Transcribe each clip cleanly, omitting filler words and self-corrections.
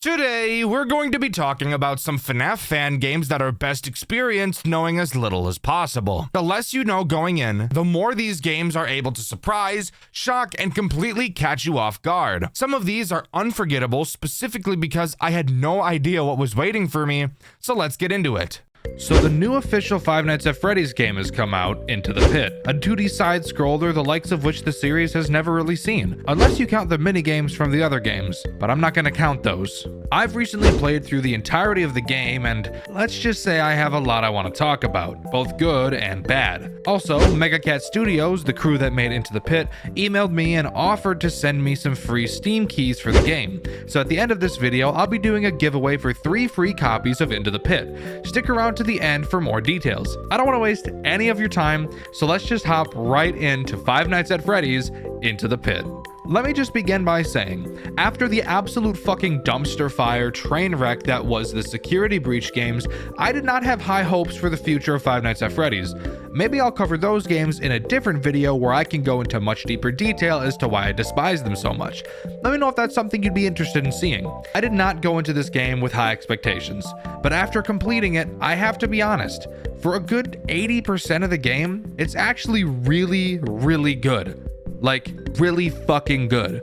Today, we're going to be talking about some FNAF fan games that are best experienced knowing as little as possible. The less you know going in, the more these games are able to surprise, shock, and completely catch you off guard. Some of these are unforgettable specifically because I had no idea what was waiting for me, so let's get into it. So the new official Five Nights at Freddy's game has come out, Into the Pit, a 2D side-scroller the likes of which the series has never really seen, unless you count the mini-games from the other games, but I'm not going to count those. I've recently played through the entirety of the game, and let's just say I have a lot I want to talk about, both good and bad. Also, Megacat Studios, the crew that made Into the Pit, emailed me and offered to send me some free Steam keys for the game. So at the end of this video, I'll be doing a giveaway for 3 free copies of Into the Pit. Stick around to the end for more details. I don't want to waste any of your time, so let's just hop right into Five Nights at Freddy's Into the Pit. Let me just begin by saying, after the absolute fucking dumpster fire train wreck that was the Security Breach games, I did not have high hopes for the future of Five Nights at Freddy's. Maybe I'll cover those games in a different video where I can go into much deeper detail as to why I despise them so much. Let me know if that's something you'd be interested in seeing. I did not go into this game with high expectations, but after completing it, I have to be honest, for a good 80% of the game, it's actually really good. Like, really fucking good.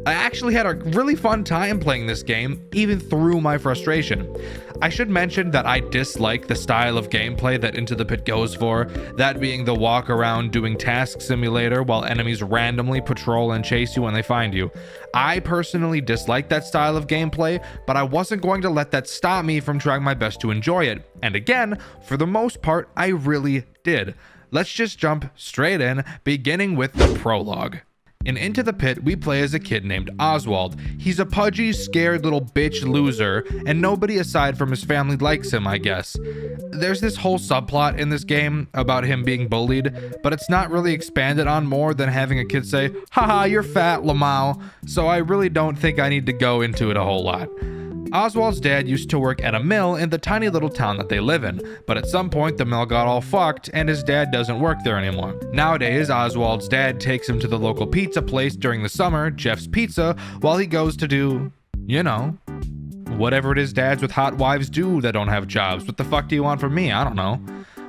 I actually had a really fun time playing this game, even through my frustration. I should mention that I dislike the style of gameplay that Into the Pit goes for, that being the walk around doing task simulator while enemies randomly patrol and chase you when they find you. I personally dislike that style of gameplay, but I wasn't going to let that stop me from trying my best to enjoy it. And again, for the most part, I really did. Let's just jump straight in, beginning with the prologue. In Into the Pit, we play as a kid named Oswald. He's a pudgy, scared little bitch loser, and nobody aside from his family likes him, I guess. There's this whole subplot in this game about him being bullied, but it's not really expanded on more than having a kid say, "Haha, you're fat, Lamau," so I really don't think I need to go into it a whole lot. Oswald's dad used to work at a mill in the tiny little town that they live in, but at some point the mill got all fucked and his dad doesn't work there anymore. Nowadays, Oswald's dad takes him to the local pizza place during the summer, Jeff's Pizza, while he goes to do, you know, whatever it is dads with hot wives do that don't have jobs. What the fuck do you want from me? I don't know.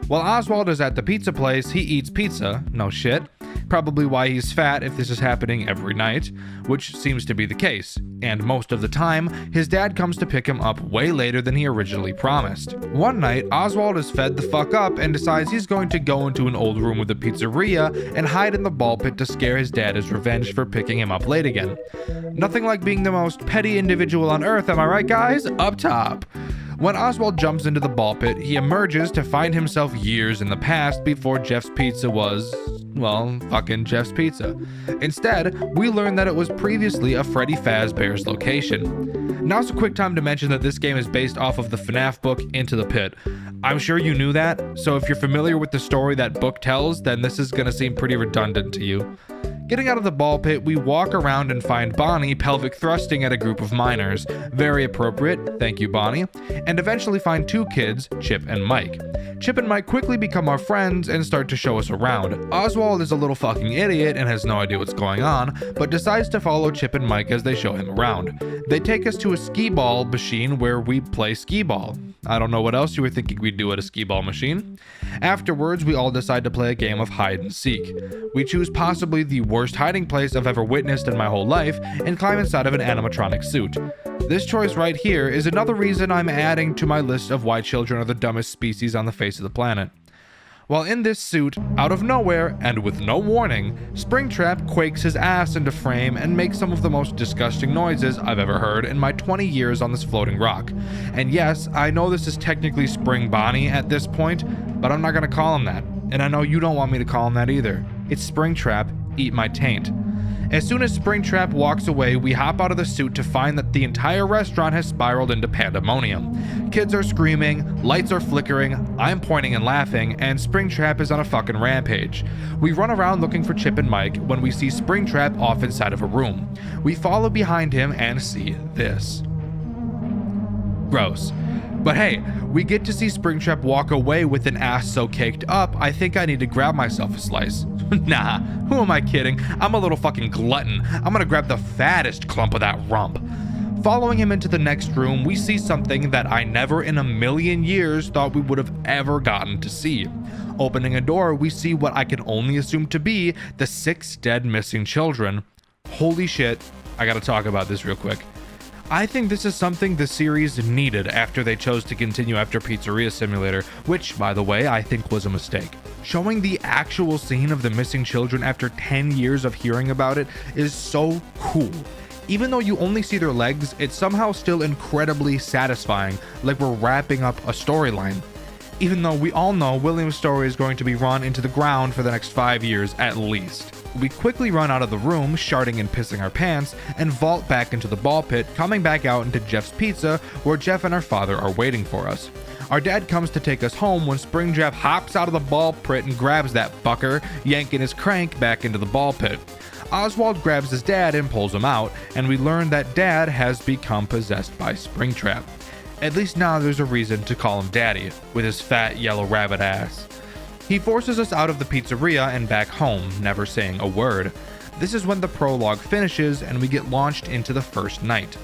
While Oswald is at the pizza place, he eats pizza. No shit. Probably why he's fat if this is happening every night, which seems to be the case. And most of the time, his dad comes to pick him up way later than he originally promised. One night, Oswald is fed the fuck up and decides he's going to go into an old room with a pizzeria and hide in the ball pit to scare his dad as revenge for picking him up late again. Nothing like being the most petty individual on earth, am I right, guys? Up top. When Oswald jumps into the ball pit, he emerges to find himself years in the past before Jeff's Pizza was, well, fucking Jeff's Pizza. Instead, we learn that it was previously a Freddy Fazbear's location. Now's a quick time to mention that this game is based off of the FNAF book Into the Pit. I'm sure you knew that, so if you're familiar with the story that book tells, then this is gonna seem pretty redundant to you. Getting out of the ball pit, we walk around and find Bonnie pelvic thrusting at a group of minors. Very appropriate, thank you Bonnie. And eventually find 2 kids, Chip and Mike. Chip and Mike quickly become our friends and start to show us around. Oswald is a little fucking idiot and has no idea what's going on, but decides to follow Chip and Mike as they show him around. They take us to a skee ball machine where we play skee ball. I don't know what else you were thinking we'd do at a skee ball machine. Afterwards, we all decide to play a game of hide and seek. We choose possibly the worst hiding place I've ever witnessed in my whole life and climb inside of an animatronic suit. This choice right here is another reason I'm adding to my list of why children are the dumbest species on the face of the planet. While in this suit, out of nowhere, and with no warning, Springtrap quakes his ass into frame and makes some of the most disgusting noises I've ever heard in my 20 years on this floating rock. And yes, I know this is technically Spring Bonnie at this point, but I'm not gonna call him that. And I know you don't want me to call him that either. It's Springtrap, eat my taint. As soon as Springtrap walks away, we hop out of the suit to find that the entire restaurant has spiraled into pandemonium. Kids are screaming, lights are flickering, I'm pointing and laughing, and Springtrap is on a fucking rampage. We run around looking for Chip and Mike when we see Springtrap off inside of a room. We follow behind him and see this. Gross. But hey, we get to see Springtrap walk away with an ass so caked up, I think I need to grab myself a slice. Nah, who am I kidding? I'm a little fucking glutton. I'm gonna grab the fattest clump of that rump. Following him into the next room, we see something that I never in a million years thought we would have ever gotten to see. Opening a door, we see what I can only assume to be the 6 dead missing children. Holy shit, I gotta talk about this real quick. I think this is something the series needed after they chose to continue after Pizzeria Simulator, which, by the way, I think was a mistake. Showing the actual scene of the missing children after 10 years of hearing about it is so cool. Even though you only see their legs, it's somehow still incredibly satisfying, like we're wrapping up a storyline. Even though we all know William's story is going to be run into the ground for the next 5 years at least. We quickly run out of the room, sharting and pissing our pants, and vault back into the ball pit, coming back out into Jeff's Pizza, where Jeff and our father are waiting for us. Our dad comes to take us home when Springtrap hops out of the ball pit and grabs that fucker, yanking his crank back into the ball pit. Oswald grabs his dad and pulls him out, and we learn that Dad has become possessed by Springtrap. At least now there's a reason to call him Daddy, with his fat yellow rabbit ass. He forces us out of the pizzeria and back home, never saying a word. This is when the prologue finishes and we get launched into the first night.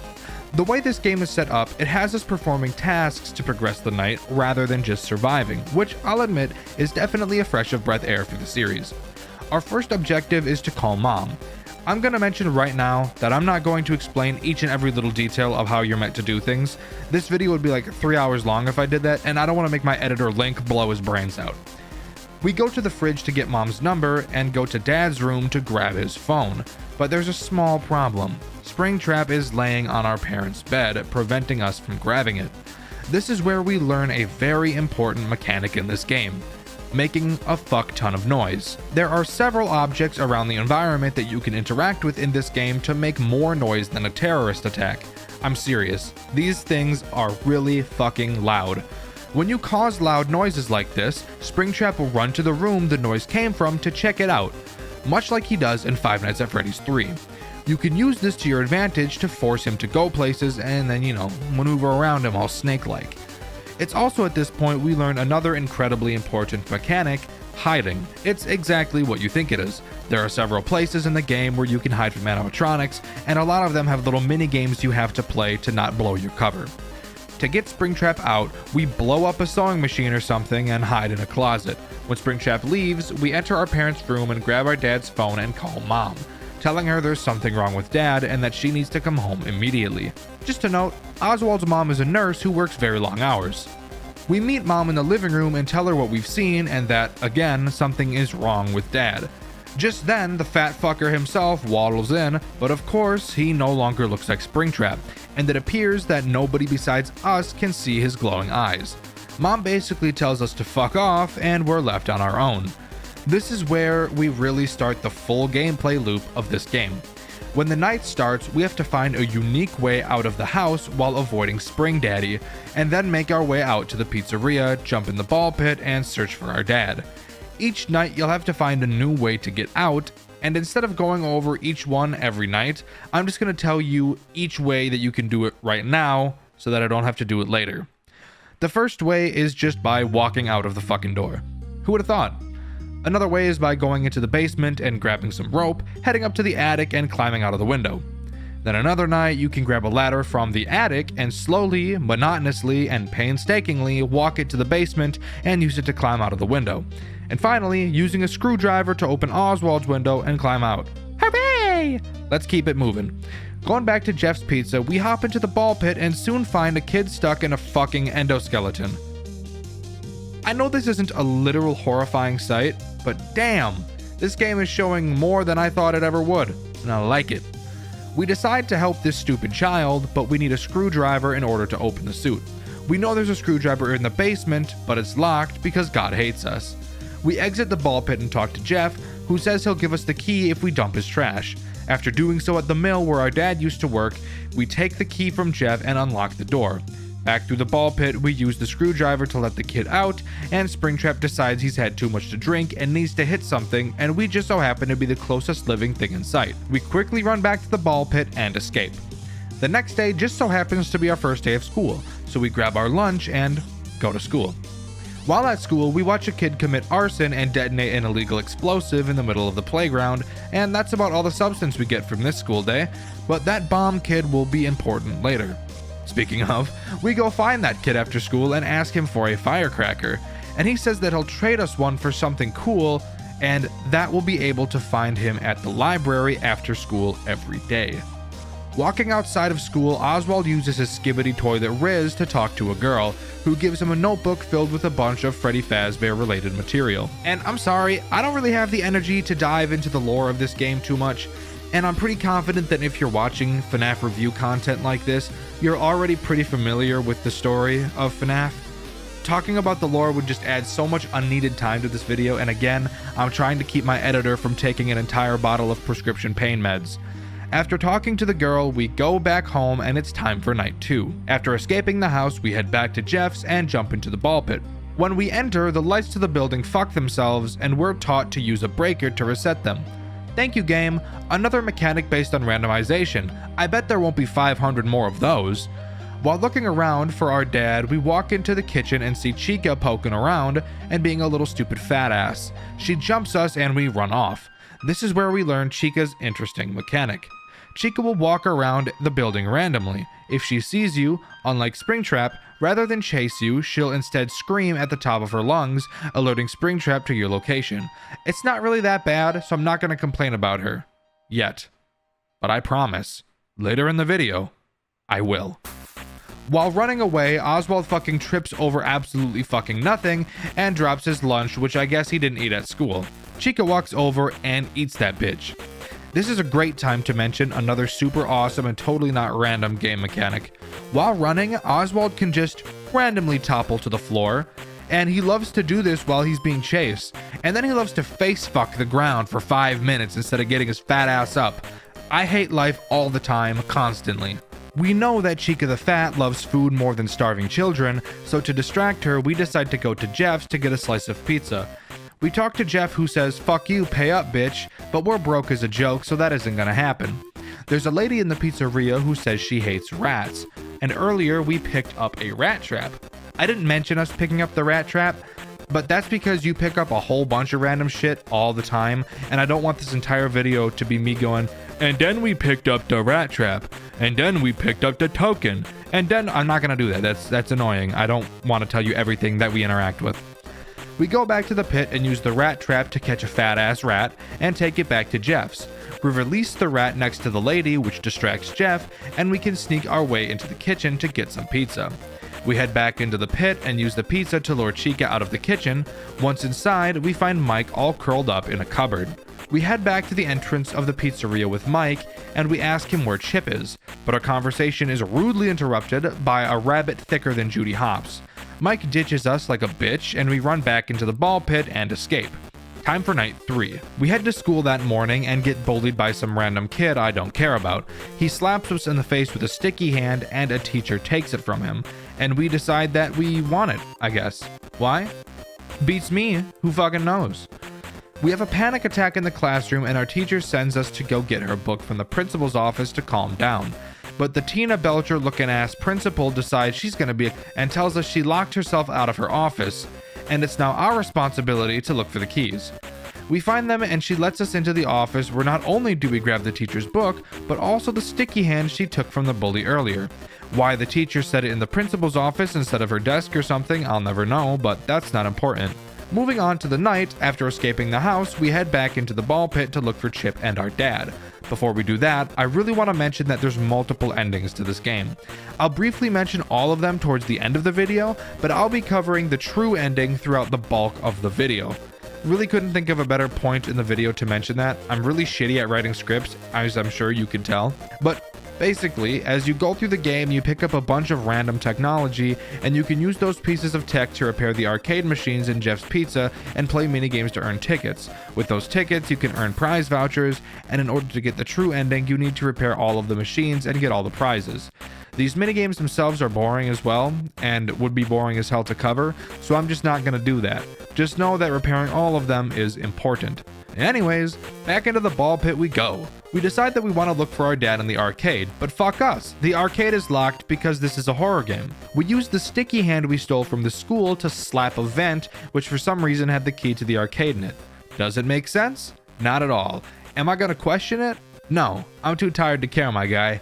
The way this game is set up, it has us performing tasks to progress the night rather than just surviving, which I'll admit is definitely a fresh of breath air for the series. Our first objective is to call Mom. I'm going to mention right now that I'm not going to explain each and every little detail of how you're meant to do things. This video would be like 3 hours long if I did that, and I don't want to make my editor Link blow his brains out. We go to the fridge to get Mom's number and go to Dad's room to grab his phone, but there's a small problem. Springtrap is laying on our parents' bed, preventing us from grabbing it. This is where we learn a very important mechanic in this game: making a fuck ton of noise. There are several objects around the environment that you can interact with in this game to make more noise than a terrorist attack. I'm serious, these things are really fucking loud. When you cause loud noises like this, Springtrap will run to the room the noise came from to check it out, much like he does in Five Nights at Freddy's 3. You can use this to your advantage to force him to go places and then, maneuver around him all snake-like. It's also at this point we learn another incredibly important mechanic: hiding. It's exactly what you think it is. There are several places in the game where you can hide from animatronics, and a lot of them have little mini games you have to play to not blow your cover. To get Springtrap out, we blow up a sewing machine or something and hide in a closet. When Springtrap leaves, we enter our parents' room and grab our dad's phone and call Mom, telling her there's something wrong with Dad and that she needs to come home immediately. Just a note, Oswald's mom is a nurse who works very long hours. We meet Mom in the living room and tell her what we've seen and that, again, something is wrong with Dad. Just then, the fat fucker himself waddles in, but of course, he no longer looks like Springtrap, and it appears that nobody besides us can see his glowing eyes. Mom basically tells us to fuck off, and we're left on our own. This is where we really start the full gameplay loop of this game. When the night starts, we have to find a unique way out of the house while avoiding Spring Daddy, and then make our way out to the pizzeria, jump in the ball pit, and search for our dad. Each night you'll have to find a new way to get out, and instead of going over each one every night, I'm just going to tell you each way that you can do it right now so that I don't have to do it later. The first way is just by walking out of the fucking door. Who would have thought? Another way is by going into the basement and grabbing some rope, heading up to the attic and climbing out of the window. Then another night you can grab a ladder from the attic and slowly, monotonously, and painstakingly walk it to the basement and use it to climb out of the window. And finally, using a screwdriver to open Oswald's window and climb out. Hooray! Let's keep it moving. Going back to Jeff's Pizza, we hop into the ball pit and soon find a kid stuck in a fucking endoskeleton. I know this isn't a literal horrifying sight, but damn, this game is showing more than I thought it ever would, and I like it. We decide to help this stupid child, but we need a screwdriver in order to open the suit. We know there's a screwdriver in the basement, but it's locked because God hates us. We exit the ball pit and talk to Jeff, who says he'll give us the key if we dump his trash. After doing so at the mill where our dad used to work, we take the key from Jeff and unlock the door. Back through the ball pit, we use the screwdriver to let the kid out, and Springtrap decides he's had too much to drink and needs to hit something, and we just so happen to be the closest living thing in sight. We quickly run back to the ball pit and escape. The next day just so happens to be our first day of school, so we grab our lunch and go to school. While at school, we watch a kid commit arson and detonate an illegal explosive in the middle of the playground, and that's about all the substance we get from this school day. but that bomb kid will be important later. Speaking of, we go find that kid after school and ask him for a firecracker, and he says that he'll trade us one for something cool, and that we'll be able to find him at the library after school every day. Walking outside of school, Oswald uses his Skibbity Toilet Riz to talk to a girl, who gives him a notebook filled with a bunch of Freddy Fazbear related material. And I'm sorry, I don't really have the energy to dive into the lore of this game too much, and I'm pretty confident that if you're watching FNAF review content like this, you're already pretty familiar with the story of FNAF. Talking about the lore would just add so much unneeded time to this video, and again, I'm trying to keep my editor from taking an entire bottle of prescription pain meds. After talking to the girl, we go back home and it's time for night 2. After escaping the house, we head back to Jeff's and jump into the ball pit. When we enter, the lights to the building fuck themselves and we're taught to use a breaker to reset them. Thank you, game. Another mechanic based on randomization. I bet there won't be 500 more of those. While looking around for our dad, we walk into the kitchen and see Chica poking around and being a little stupid fat ass. She jumps us and we run off. This is where we learn Chica's interesting mechanic. Chica will walk around the building randomly. If she sees you, unlike Springtrap, rather than chase you, she'll instead scream at the top of her lungs, alerting Springtrap to your location. It's not really that bad, so I'm not going to complain about her. Yet. But I promise, later in the video, I will. While running away, Oswald fucking trips over absolutely fucking nothing and drops his lunch, which I guess he didn't eat at school. Chica walks over and eats that bitch. This is a great time to mention another super awesome and totally not random game mechanic. While running, Oswald can just randomly topple to the floor, and he loves to do this while he's being chased. And then he loves to face fuck the ground for 5 minutes instead of getting his fat ass up. I hate life all the time, constantly. We know that Chica the Fat loves food more than starving children, so to distract her, we decide to go to Jeff's to get a slice of pizza. We talk to Jeff, who says, "Fuck you, pay up, bitch," but we're broke as a joke, so that isn't gonna happen. There's a lady in the pizzeria who says she hates rats, and earlier we picked up a rat trap. I didn't mention us picking up the rat trap, but that's because you pick up a whole bunch of random shit all the time, and I don't want this entire video to be me going, "And then we picked up the rat trap, and then we picked up the token, and then..." I'm not gonna do that. That's annoying. I don't want to tell you everything that we interact with. We go back to the pit and use the rat trap to catch a fat ass rat and take it back to Jeff's. We release the rat next to the lady, which distracts Jeff, and we can sneak our way into the kitchen to get some pizza. We head back into the pit and use the pizza to lure Chica out of the kitchen. Once inside, we find Mike all curled up in a cupboard. We head back to the entrance of the pizzeria with Mike, and we ask him where Chip is, but our conversation is rudely interrupted by a rabbit thicker than Judy Hopps. Mike ditches us like a bitch, and we run back into the ball pit and escape. Time for night 3. We head to school that morning and get bullied by some random kid I don't care about. He slaps us in the face with a sticky hand and a teacher takes it from him, and we decide that we want it, I guess. Why? Beats me, who fucking knows? We have a panic attack in the classroom and our teacher sends us to go get her book from the principal's office to calm down. But the Tina Belcher looking ass principal decides she's gonna be and tells us she locked herself out of her office, and it's now our responsibility to look for the keys. We find them and she lets us into the office where not only do we grab the teacher's book, but also the sticky hand she took from the bully earlier. Why the teacher set it in the principal's office instead of her desk or something, I'll never know, but that's not important. Moving on to the night, after escaping the house, we head back into the ball pit to look for Chip and our dad. Before we do that, I really want to mention that there's multiple endings to this game. I'll briefly mention all of them towards the end of the video, but I'll be covering the true ending throughout the bulk of the video. Really couldn't think of a better point in the video to mention that. I'm really shitty at writing scripts, as I'm sure you can tell. But basically, as you go through the game, you pick up a bunch of random technology, and you can use those pieces of tech to repair the arcade machines in Jeff's Pizza and play minigames to earn tickets. With those tickets, you can earn prize vouchers, and in order to get the true ending, you need to repair all of the machines and get all the prizes. These minigames themselves are boring as well, and would be boring as hell to cover, so I'm just not gonna do that. Just know that repairing all of them is important. Anyways, back into the ball pit we go. We decide that we want to look for our dad in the arcade, but fuck us. The arcade is locked because this is a horror game. We use the sticky hand we stole from the school to slap a vent, which for some reason had the key to the arcade in it. Does it make sense? Not at all. Am I gonna question it? No, I'm too tired to care, my guy.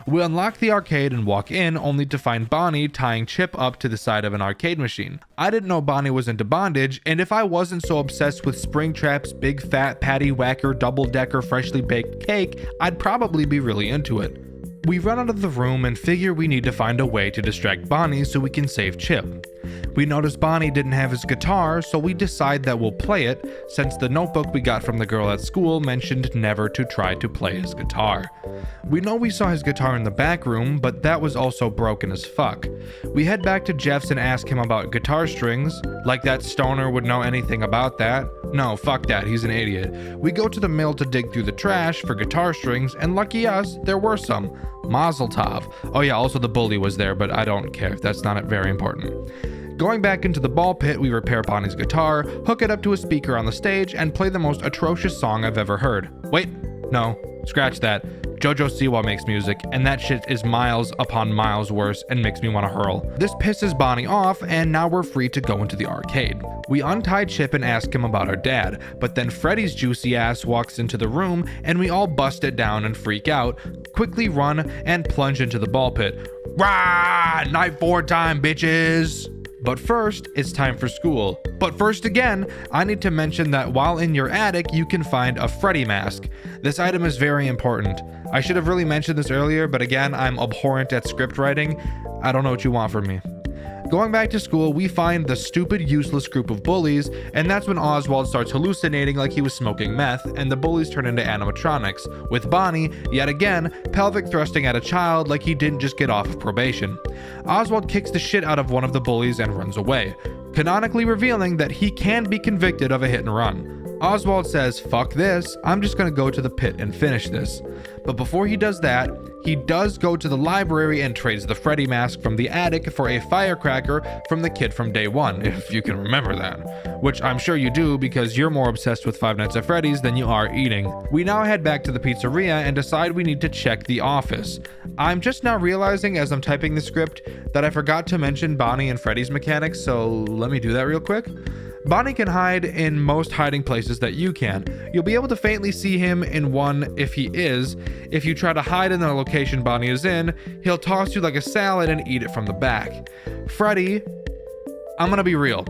We unlock the arcade and walk in, only to find Bonnie tying Chip up to the side of an arcade machine. I didn't know Bonnie was into bondage, and if I wasn't so obsessed with Springtrap's big fat patty whacker double-decker freshly baked cake, I'd probably be really into it. We run out of the room and figure we need to find a way to distract Bonnie so we can save Chip. We notice Bonnie didn't have his guitar, so we decide that we'll play it, since the notebook we got from the girl at school mentioned never to try to play his guitar. We know we saw his guitar in the back room, but that was also broken as fuck. We head back to Jeff's and ask him about guitar strings, like that stoner would know anything about that. No, fuck that, he's an idiot. We go to the mill to dig through the trash for guitar strings, and lucky us, there were some. Mazel tov. Oh yeah, also the bully was there, but I don't care, that's not very important. Going back into the ball pit, we repair Bonnie's guitar, hook it up to a speaker on the stage, and play the most atrocious song I've ever heard. Wait, no, scratch that. Jojo Siwa makes music, and that shit is miles upon miles worse and makes me want to hurl. This pisses Bonnie off, and now we're free to go into the arcade. We untie Chip and ask him about our dad, but then Freddy's juicy ass walks into the room, and we all bust it down and freak out, quickly run, and plunge into the ball pit. Rah! Night 4 time, bitches! But first, it's time for school. But first again, I need to mention that while in your attic, you can find a Freddy mask. This item is very important. I should have really mentioned this earlier, but again, I'm abhorrent at script writing. I don't know what you want from me. Going back to school, we find the stupid, useless group of bullies, and that's when Oswald starts hallucinating like he was smoking meth, and the bullies turn into animatronics, with Bonnie, yet again, pelvic thrusting at a child like he didn't just get off of probation. Oswald kicks the shit out of one of the bullies and runs away, canonically revealing that he can be convicted of a hit and run. Oswald says, fuck this, I'm just gonna go to the pit and finish this. But before he does that, he does go to the library and trades the Freddy mask from the attic for a firecracker from the kid from day one, if you can remember that. Which I'm sure you do because you're more obsessed with Five Nights at Freddy's than you are eating. We now head back to the pizzeria and decide we need to check the office. I'm just now realizing as I'm typing the script that I forgot to mention Bonnie and Freddy's mechanics, so let me do that real quick. Bonnie can hide in most hiding places that you can. You'll be able to faintly see him in one if he is. If you try to hide in the location Bonnie is in, he'll toss you like a salad and eat it from the back. Freddy, I'm gonna be real.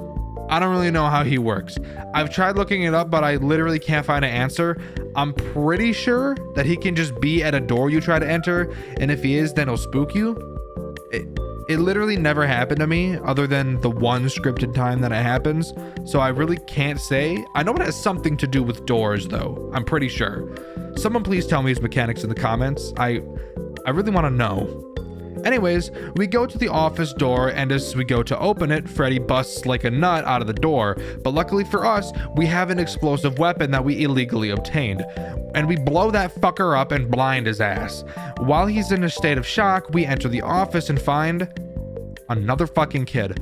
I don't really know how he works. I've tried looking it up, but I literally can't find an answer. I'm pretty sure that he can just be at a door you try to enter, and if he is, then he'll spook you. It literally never happened to me other than the one scripted time that it happens, so I really can't say. I know it has something to do with doors though, I'm pretty sure. Someone please tell me his mechanics in the comments. I really want to know. Anyways, we go to the office door, and as we go to open it, Freddy busts like a nut out of the door, but luckily for us, we have an explosive weapon that we illegally obtained, and we blow that fucker up and blind his ass. While he's in a state of shock, we enter the office and find another fucking kid.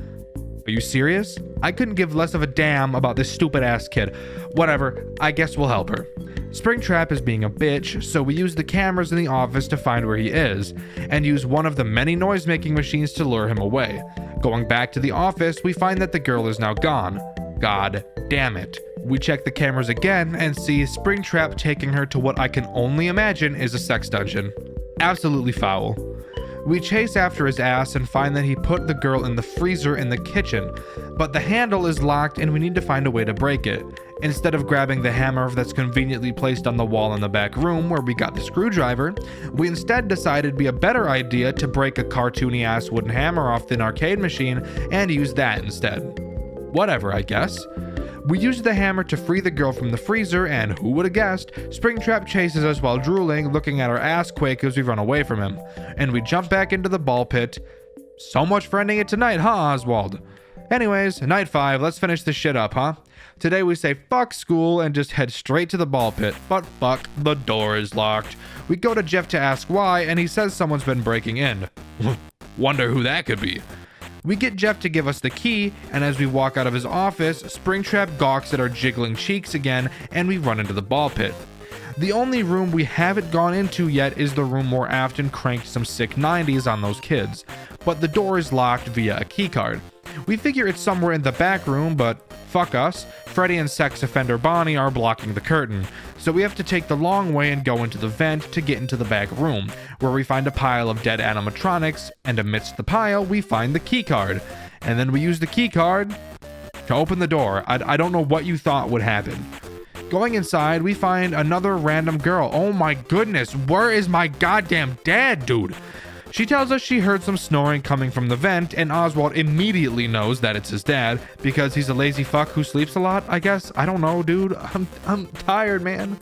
Are you serious? I couldn't give less of a damn about this stupid ass kid. Whatever, I guess we'll help her. Springtrap is being a bitch, so we use the cameras in the office to find where he is, and use one of the many noise-making machines to lure him away. Going back to the office, we find that the girl is now gone. God damn it. We check the cameras again and see Springtrap taking her to what I can only imagine is a sex dungeon. Absolutely foul. We chase after his ass and find that he put the girl in the freezer in the kitchen, but the handle is locked and we need to find a way to break it. Instead of grabbing the hammer that's conveniently placed on the wall in the back room where we got the screwdriver, we instead decided it'd be a better idea to break a cartoony ass wooden hammer off the arcade machine and use that instead. Whatever, I guess. We use the hammer to free the girl from the freezer, and who would have guessed, Springtrap chases us while drooling, looking at our ass quake as we run away from him. And we jump back into the ball pit. So much for ending it tonight, huh, Oswald? Anyways, night 5, let's finish this shit up, huh? Today we say fuck school and just head straight to the ball pit, but fuck, the door is locked. We go to Jeff to ask why, and he says someone's been breaking in. Wonder who that could be. We get Jeff to give us the key, and as we walk out of his office, Springtrap gawks at our jiggling cheeks again, and we run into the ball pit. The only room we haven't gone into yet is the room where Afton cranked some sick 90s on those kids, but the door is locked via a keycard. We figure it's somewhere in the back room, but fuck us, Freddy and sex offender Bonnie are blocking the curtain. So we have to take the long way and go into the vent to get into the back room, where we find a pile of dead animatronics, and amidst the pile, we find the key card. And then we use the key card to open the door. I don't know what you thought would happen. Going inside, we find another random girl. Oh my goodness, where is my goddamn dad, dude? She tells us she heard some snoring coming from the vent, and Oswald immediately knows that it's his dad because he's a lazy fuck who sleeps a lot, I guess. I don't know, dude. I'm tired, man.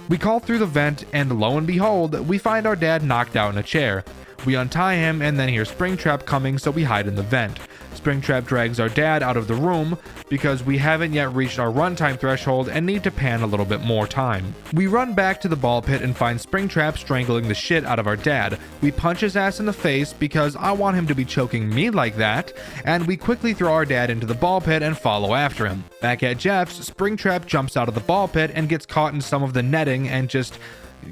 We call through the vent, and lo and behold, we find our dad knocked out in a chair. We untie him and then hear Springtrap coming, so we hide in the vent. Springtrap drags our dad out of the room because we haven't yet reached our runtime threshold and need to pan a little bit more time. We run back to the ball pit and find Springtrap strangling the shit out of our dad. We punch his ass in the face because I want him to be choking me like that, and we quickly throw our dad into the ball pit and follow after him. Back at Jeff's, Springtrap jumps out of the ball pit and gets caught in some of the netting and just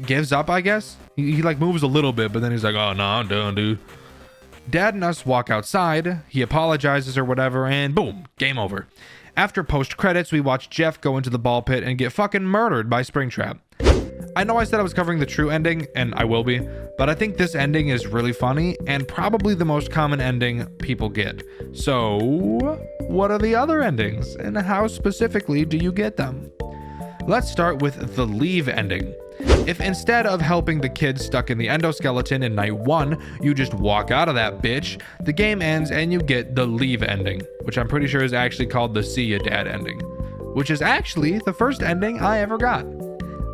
gives up, I guess. He like moves a little bit, but then he's like, oh no, I'm done, dude. Dad and us walk outside, he apologizes or whatever, and boom, game over. After post-credits, we watch Jeff go into the ball pit and get fucking murdered by Springtrap. I know I said I was covering the true ending, and I will be, but I think this ending is really funny and probably the most common ending people get. So, what are the other endings, and how specifically do you get them? Let's start with the leave ending. If instead of helping the kid stuck in the endoskeleton in night 1, you just walk out of that bitch, the game ends and you get the leave ending, which I'm pretty sure is actually called the see ya dad ending, which is actually the first ending I ever got.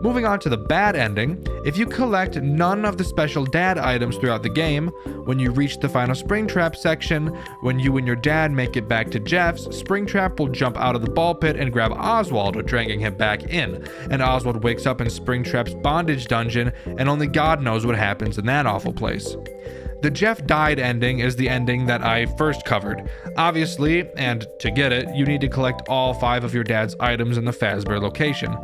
Moving on to the bad ending, if you collect none of the special dad items throughout the game, when you reach the final Springtrap section, when you and your dad make it back to Jeff's, Springtrap will jump out of the ball pit and grab Oswald, dragging him back in, and Oswald wakes up in Springtrap's bondage dungeon, and only God knows what happens in that awful place. The Jeff died ending is the ending that I first covered. Obviously, and to get it, you need to collect all 5 of your dad's items in the Fazbear location.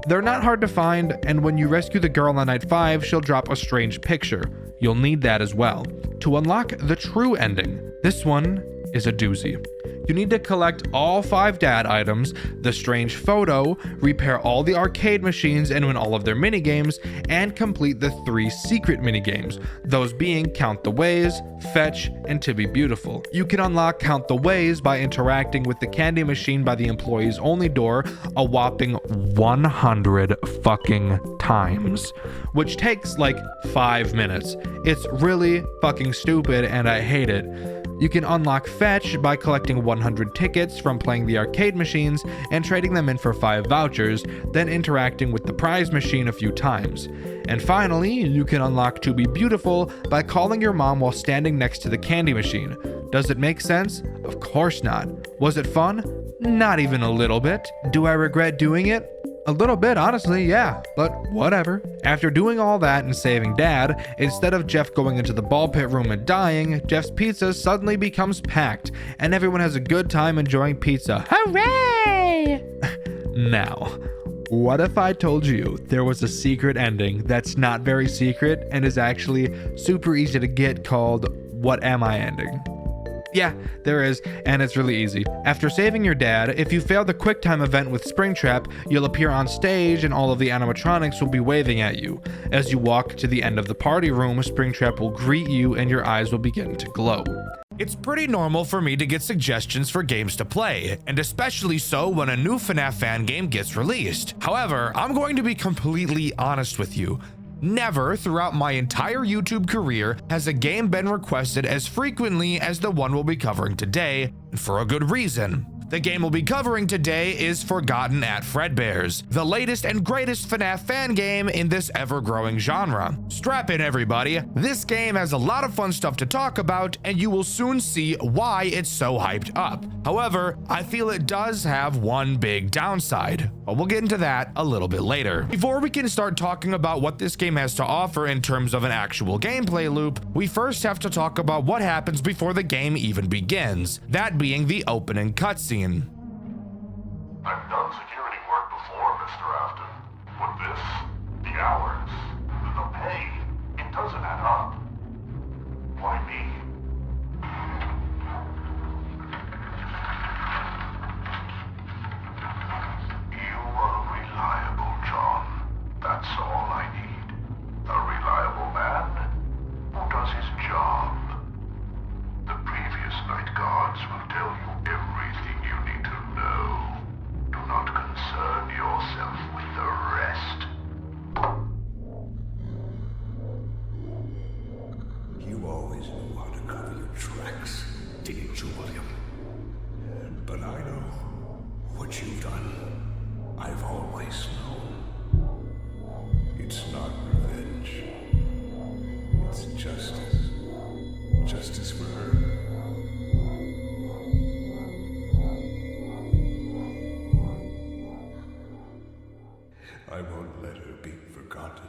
They're not hard to find, and when you rescue the girl on night 5, she'll drop a strange picture. You'll need that as well. To unlock the true ending, this one is a doozy. You need to collect all 5 dad items, the strange photo, repair all the arcade machines and win all of their minigames, and complete the 3 secret minigames, those being Count the Ways, Fetch, and To Be Beautiful. You can unlock Count the Ways by interacting with the candy machine by the employees only door a whopping 100 fucking times, which takes like 5 minutes. It's really fucking stupid and I hate it. You can unlock Fetch by collecting 100 tickets from playing the arcade machines and trading them in for 5 vouchers, then interacting with the prize machine a few times. And finally, you can unlock To Be Beautiful by calling your mom while standing next to the candy machine. Does it make sense? Of course not. Was it fun? Not even a little bit. Do I regret doing it? A little bit, honestly, yeah, but whatever. After doing all that and saving Dad, instead of Jeff going into the ball pit room and dying, Jeff's pizza suddenly becomes packed, and everyone has a good time enjoying pizza. Hooray! Now, what if I told you there was a secret ending that's not very secret and is actually super easy to get called What Am I Ending? Yeah, there is, and it's really easy. After saving your dad, if you fail the QuickTime event with Springtrap, you'll appear on stage and all of the animatronics will be waving at you. As you walk to the end of the party room, Springtrap will greet you and your eyes will begin to glow. It's pretty normal for me to get suggestions for games to play, and especially so when a new FNAF fan game gets released. However, I'm going to be completely honest with you. Never throughout my entire YouTube career has a game been requested as frequently as the one we'll be covering today, and for a good reason. The game we'll be covering today is Forgotten at Fredbear's, the latest and greatest FNAF fan game in this ever-growing genre. Strap in, everybody. This game has a lot of fun stuff to talk about, and you will soon see why it's so hyped up. However, I feel it does have one big downside, but we'll get into that a little bit later. Before we can start talking about what this game has to offer in terms of an actual gameplay loop, we first have to talk about what happens before the game even begins, that being the opening cutscene. I've done security work before, Mr. Afton. But this, the hours, the pay, it doesn't add up. Why me? night guards will tell you everything you need to know. Do not concern yourself with the rest. You always knew how to cover your tracks, didn't you, William? But I know what you've done. I've always known. It's not revenge. It's justice. Justice for her. I won't let her be forgotten.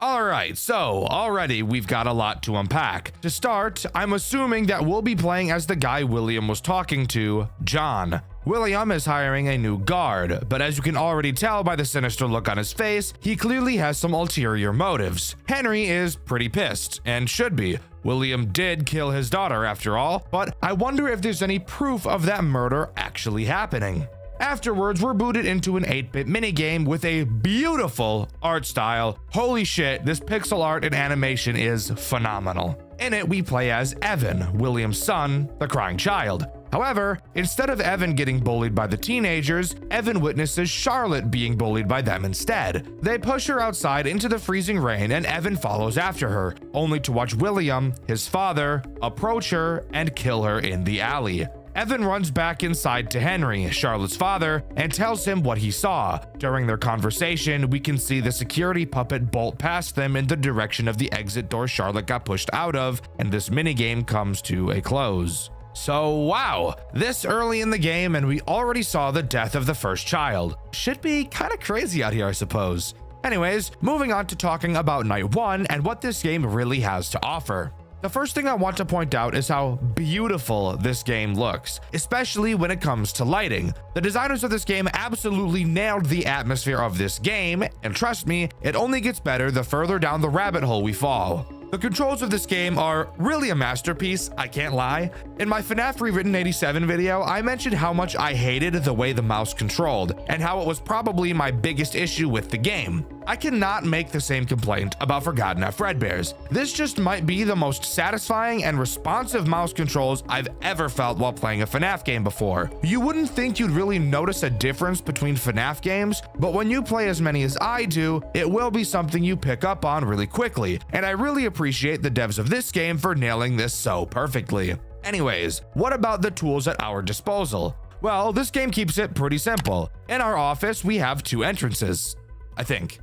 All right, so already we've got a lot to unpack. To start, I'm assuming that we'll be playing as the guy William was talking to, John. William is hiring a new guard, but as you can already tell by the sinister look on his face, he clearly has some ulterior motives. Henry is pretty pissed, and should be. William did kill his daughter after all, but I wonder if there's any proof of that murder actually happening. Afterwards, we're booted into an 8-bit minigame with a beautiful art style. Holy shit, this pixel art and animation is phenomenal. In it, we play as Evan, William's son, the crying child. However, instead of Evan getting bullied by the teenagers, Evan witnesses Charlotte being bullied by them instead. They push her outside into the freezing rain and Evan follows after her, only to watch William, his father, approach her and kill her in the alley. Evan runs back inside to Henry, Charlotte's father, and tells him what he saw. During their conversation, we can see the security puppet bolt past them in the direction of the exit door Charlotte got pushed out of, and this minigame comes to a close. So wow, this early in the game and we already saw the death of the first child. Should be kind of crazy out here, I suppose. Anyways, moving on to talking about night 1 and what this game really has to offer. The first thing I want to point out is how beautiful this game looks, especially when it comes to lighting. The designers of this game absolutely nailed the atmosphere of this game, and trust me, it only gets better the further down the rabbit hole we fall. The controls of this game are really a masterpiece, I can't lie. In my FNAF Rewritten 87 video, I mentioned how much I hated the way the mouse controlled, and how it was probably my biggest issue with the game. I cannot make the same complaint about Forgotten at Fredbear's. This just might be the most satisfying and responsive mouse controls I've ever felt while playing a FNAF game before. You wouldn't think you'd really notice a difference between FNAF games, but when you play as many as I do, it will be something you pick up on really quickly, and I really appreciate the devs of this game for nailing this so perfectly. Anyways, what about the tools at our disposal? Well, this game keeps it pretty simple. In our office, we have 2 entrances, I think.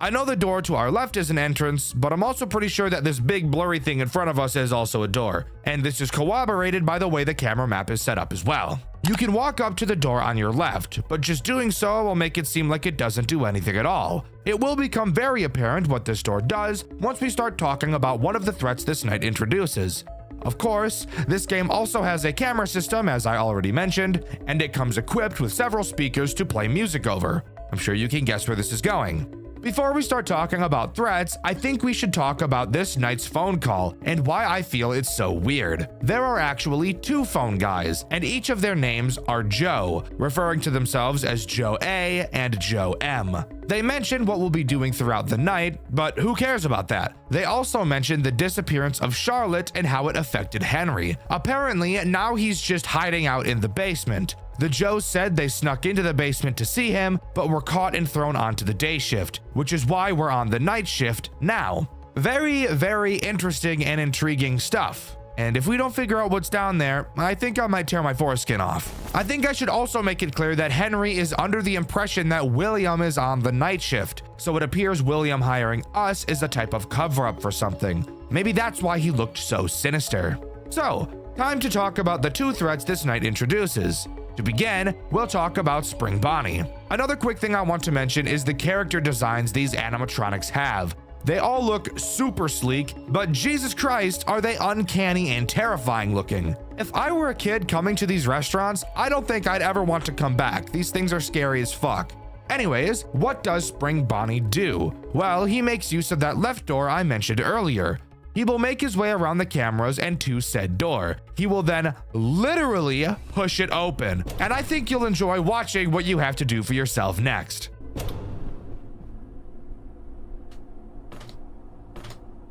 I know the door to our left is an entrance, but I'm also pretty sure that this big blurry thing in front of us is also a door, and this is corroborated by the way the camera map is set up as well. You can walk up to the door on your left, but just doing so will make it seem like it doesn't do anything at all. It will become very apparent what this door does once we start talking about one of the threats this night introduces. Of course, this game also has a camera system, as I already mentioned, and it comes equipped with several speakers to play music over. I'm sure you can guess where this is going. Before we start talking about threats, I think we should talk about this night's phone call and why I feel it's so weird. There are actually 2 phone guys, and each of their names are Joe, referring to themselves as Joe A and Joe M. They mention what we'll be doing throughout the night, but who cares about that? They also mention the disappearance of Charlotte and how it affected Henry. Apparently, now he's just hiding out in the basement. The Joes said they snuck into the basement to see him, but were caught and thrown onto the day shift, which is why we're on the night shift now. Very, very interesting and intriguing stuff. And if we don't figure out what's down there, I think I might tear my foreskin off. I think I should also make it clear that Henry is under the impression that William is on the night shift, so it appears William hiring us is a type of cover-up for something. Maybe that's why he looked so sinister. So, time to talk about the 2 threats this night introduces. To begin, we'll talk about Spring Bonnie. Another quick thing I want to mention is the character designs these animatronics have. They all look super sleek, but Jesus Christ, are they uncanny and terrifying looking. If I were a kid coming to these restaurants, I don't think I'd ever want to come back. These things are scary as fuck. Anyways, what does Spring Bonnie do? Well, he makes use of that left door I mentioned earlier. He will make his way around the cameras and to said door. He will then literally push it open. And I think you'll enjoy watching what you have to do for yourself next.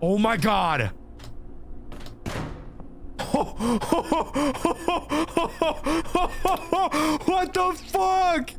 Oh my God. What the fuck?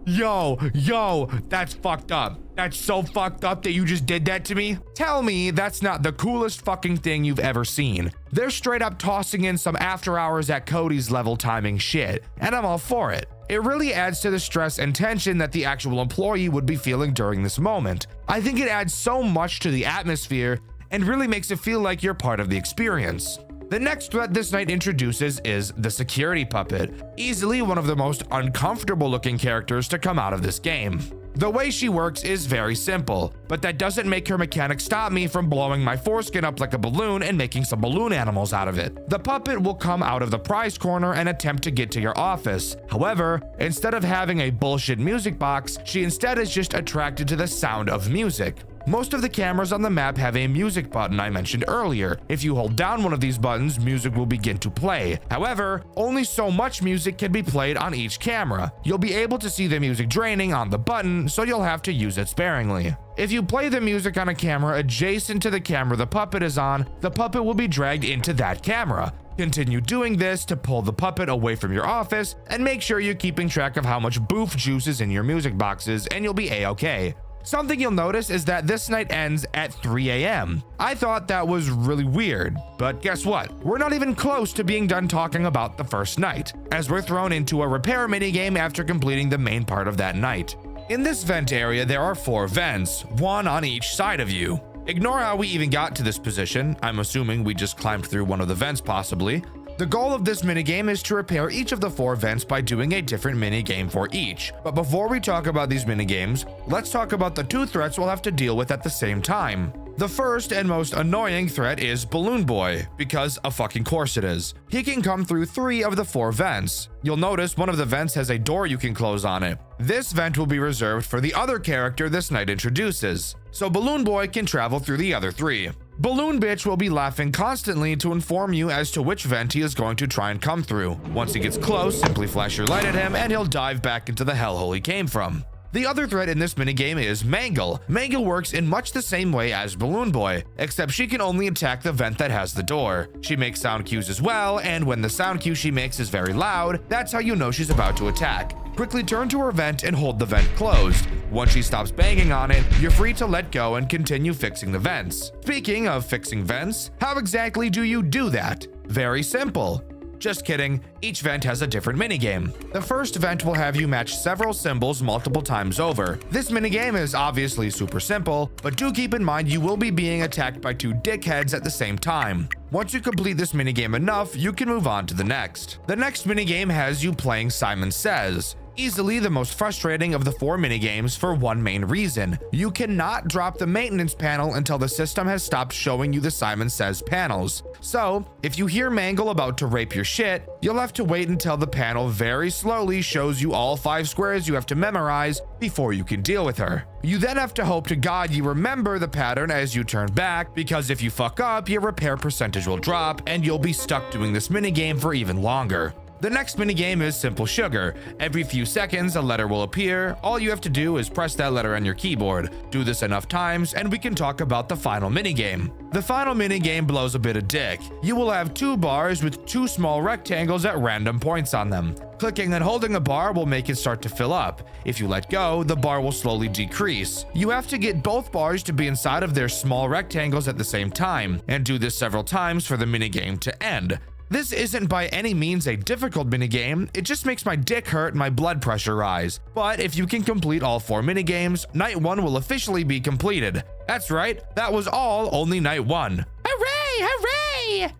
Yo, that's fucked up. That's so fucked up that you just did that to me. Tell me that's not the coolest fucking thing you've ever seen. They're straight up tossing in some after hours at Cody's level timing shit, and I'm all for it. It really adds to the stress and tension that the actual employee would be feeling during this moment. I think it adds so much to the atmosphere and really makes it feel like you're part of the experience. The next threat this night introduces is the security puppet, easily one of the most uncomfortable looking characters to come out of this game. The way she works is very simple, but that doesn't make her mechanic stop me from blowing my foreskin up like a balloon and making some balloon animals out of it. The puppet will come out of the prize corner and attempt to get to your office. However, instead of having a bullshit music box, she instead is just attracted to the sound of music. Most of the cameras on the map have a music button I mentioned earlier. If you hold down one of these buttons, music will begin to play. However, only so much music can be played on each camera. You'll be able to see the music draining on the button, so you'll have to use it sparingly. If you play the music on a camera adjacent to the camera the puppet is on, the puppet will be dragged into that camera. Continue doing this to pull the puppet away from your office, and make sure you're keeping track of how much boof juice is in your music boxes, and you'll be a-okay. Something you'll notice is that this night ends at 3 a.m. I thought that was really weird, but guess what? We're not even close to being done talking about the first night, as we're thrown into a repair minigame after completing the main part of that night. In this vent area, there are 4 vents, one on each side of you. Ignore how we even got to this position. I'm assuming we just climbed through one of the vents possibly. The goal of this minigame is to repair each of the 4 vents by doing a different minigame for each. But before we talk about these minigames, let's talk about the 2 threats we'll have to deal with at the same time. The first and most annoying threat is Balloon Boy, because of fucking course it is. He can come through 3 of the 4 vents. You'll notice one of the vents has a door you can close on it. This vent will be reserved for the other character this night introduces, so Balloon Boy can travel through the other 3. Balloon Bitch will be laughing constantly to inform you as to which vent he is going to try and come through. Once he gets close, simply flash your light at him and he'll dive back into the hellhole he came from. The other threat in this minigame is Mangle. Mangle works in much the same way as Balloon Boy, except she can only attack the vent that has the door. She makes sound cues as well, and when the sound cue she makes is very loud, that's how you know she's about to attack. Quickly turn to her vent and hold the vent closed. Once she stops banging on it, you're free to let go and continue fixing the vents. Speaking of fixing vents, how exactly do you do that? Very simple. Just kidding, each vent has a different minigame. The first vent will have you match several symbols multiple times over. This minigame is obviously super simple, but do keep in mind you will be being attacked by 2 dickheads at the same time. Once you complete this minigame enough, you can move on to the next. The next minigame has you playing Simon Says. Easily the most frustrating of the 4 minigames for one main reason. You cannot drop the maintenance panel until the system has stopped showing you the Simon Says panels. So, if you hear Mangle about to rape your shit, you'll have to wait until the panel very slowly shows you all 5 squares you have to memorize before you can deal with her. You then have to hope to God you remember the pattern as you turn back, because if you fuck up, your repair percentage will drop and you'll be stuck doing this minigame for even longer. The next minigame is Simple Sugar. Every few seconds, a letter will appear. All you have to do is press that letter on your keyboard. Do this enough times, and we can talk about the final minigame. The final minigame blows a bit of dick. You will have 2 bars with 2 small rectangles at random points on them. Clicking and holding a bar will make it start to fill up. If you let go, the bar will slowly decrease. You have to get both bars to be inside of their small rectangles at the same time, and do this several times for the minigame to end. This isn't by any means a difficult minigame, it just makes my dick hurt and my blood pressure rise. But if you can complete all 4 minigames, Night 1 will officially be completed. That's right, that was all only Night 1. Hooray! Hooray!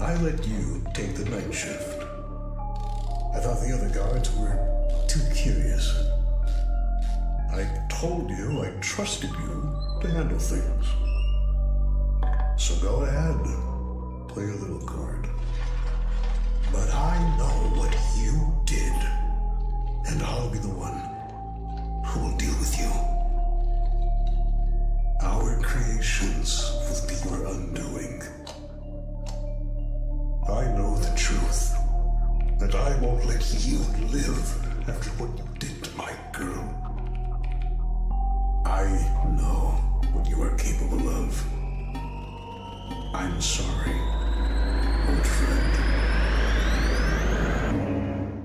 I let you take the night shift. I thought the other guards were too curious. I told you I trusted you to handle things. So go ahead, play a little card. But I know what you did, and I'll be the one who will deal with you. Our creations will be your undoing. I know the truth, and I won't let you live after what you did to my girl. I know what you are capable of. I'm sorry.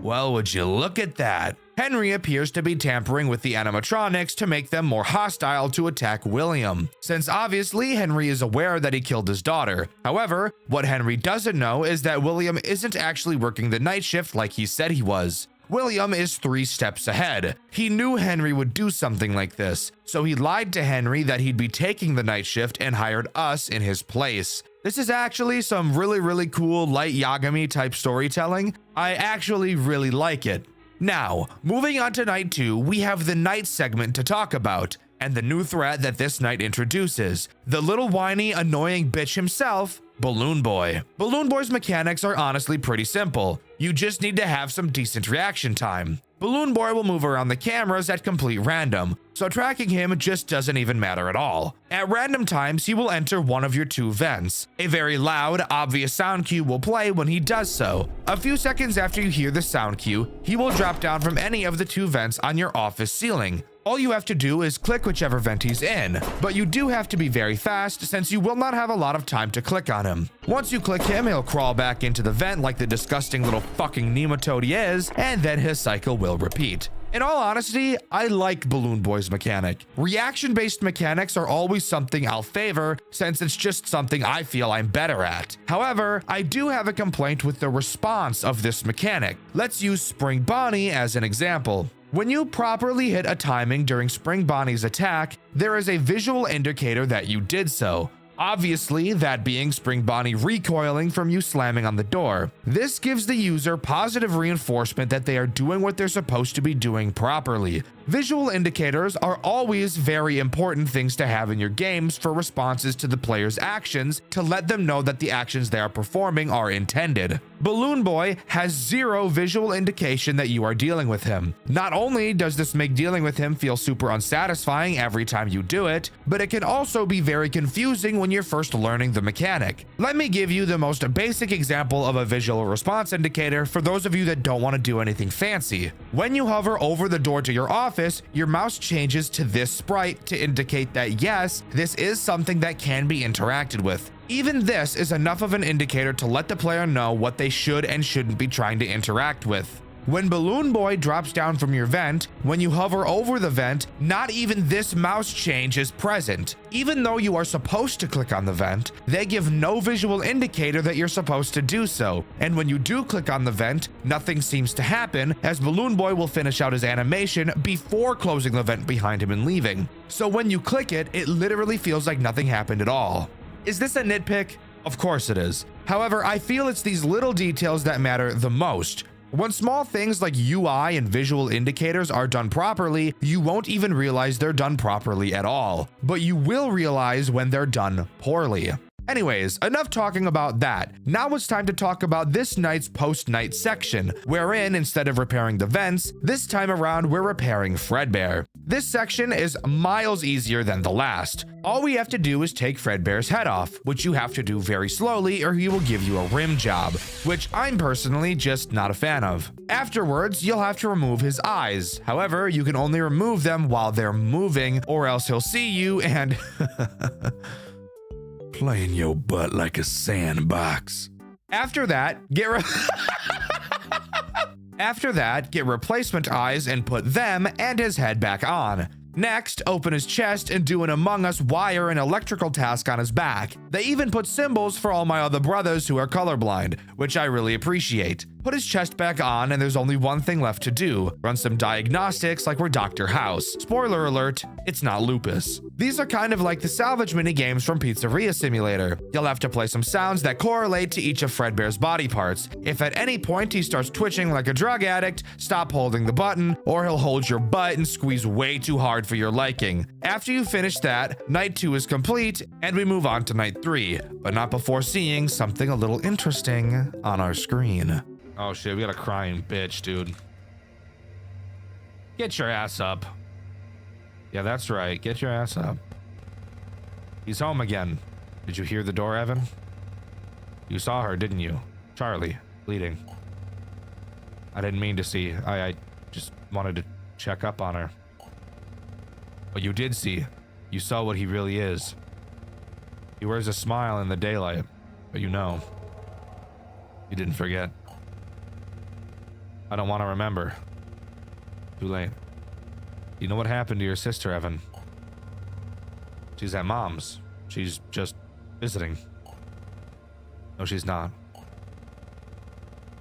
Well, would you look at that? Henry appears to be tampering with the animatronics to make them more hostile to attack William, since obviously Henry is aware that he killed his daughter. However, what Henry doesn't know is that William isn't actually working the night shift like he said he was. William is 3 steps ahead. He knew Henry would do something like this, so he lied to Henry that he'd be taking the night shift and hired us in his place. This is actually some really cool Light Yagami type storytelling. I actually really like it. Now, moving on to night 2, we have the night segment to talk about, and the new threat that this night introduces. The little whiny, annoying bitch himself, Balloon Boy. Balloon Boy's mechanics are honestly pretty simple. You just need to have some decent reaction time. Balloon Boy will move around the cameras at complete random, so tracking him just doesn't even matter at all. At random times, he will enter one of your 2 vents. A very loud, obvious sound cue will play when he does so. A few seconds after you hear the sound cue, he will drop down from any of the 2 vents on your office ceiling. All you have to do is click whichever vent he's in, but you do have to be very fast since you will not have a lot of time to click on him. Once you click him, he'll crawl back into the vent like the disgusting little fucking nematode he is, and then his cycle will repeat. In all honesty, I like Balloon Boy's mechanic. Reaction-based mechanics are always something I'll favor since it's just something I feel I'm better at. However, I do have a complaint with the response of this mechanic. Let's use Spring Bonnie as an example. When you properly hit a timing during Spring Bonnie's attack, there is a visual indicator that you did so. Obviously, that being Spring Bonnie recoiling from you slamming on the door. This gives the user positive reinforcement that they are doing what they're supposed to be doing properly. Visual indicators are always very important things to have in your games for responses to the player's actions to let them know that the actions they are performing are intended. Balloon Boy has 0 visual indication that you are dealing with him. Not only does this make dealing with him feel super unsatisfying every time you do it, but it can also be very confusing when you're first learning the mechanic. Let me give you the most basic example of a visual response indicator for those of you that don't want to do anything fancy. When you hover over the door to your office, your mouse changes to this sprite to indicate that yes, this is something that can be interacted with. Even this is enough of an indicator to let the player know what they should and shouldn't be trying to interact with. When Balloon Boy drops down from your vent, when you hover over the vent, not even this mouse change is present. Even though you are supposed to click on the vent, they give no visual indicator that you're supposed to do so. And when you do click on the vent, nothing seems to happen, as Balloon Boy will finish out his animation before closing the vent behind him and leaving. So when you click it, it literally feels like nothing happened at all. Is this a nitpick? Of course it is. However, I feel it's these little details that matter the most. When small things like UI and visual indicators are done properly, you won't even realize they're done properly at all, but you will realize when they're done poorly. Anyways, enough talking about that. Now it's time to talk about this night's post-night section, wherein instead of repairing the vents, this time around we're repairing Fredbear. This section is miles easier than the last. All we have to do is take Fredbear's head off, which you have to do very slowly or he will give you a rim job, which I'm personally just not a fan of. Afterwards, you'll have to remove his eyes. However, you can only remove them while they're moving or else he'll see you and Playing your butt like a sandbox. After that, get replacement eyes and put them and his head back on. Next, open his chest and do an Among Us wire and electrical task on his back. They even put symbols for all my other brothers who are colorblind, which I really appreciate. Put his chest back on and there's only one thing left to do. Run some diagnostics like we're Dr. House. Spoiler alert, it's not lupus. These are kind of like the salvage mini games from Pizzeria Simulator. You'll have to play some sounds that correlate to each of Fredbear's body parts. If at any point he starts twitching like a drug addict, stop holding the button, or he'll hold your butt and squeeze way too hard for your liking. After you finish that, night 2 is complete and we move on to night 3, but not before seeing something a little interesting on our screen. Oh shit, we got a crying bitch, dude. Get your ass up. Yeah, that's right. Get your ass up. He's home again. Did you hear the door, Evan? You saw her, didn't you? Charlie, bleeding. I didn't mean to see. I just wanted to check up on her. But you did see. You saw what he really is. He wears a smile in the daylight, but you know. You didn't forget. I don't want to remember. Too late. You know what happened to your sister, Evan? She's at Mom's. She's just visiting. No, she's not.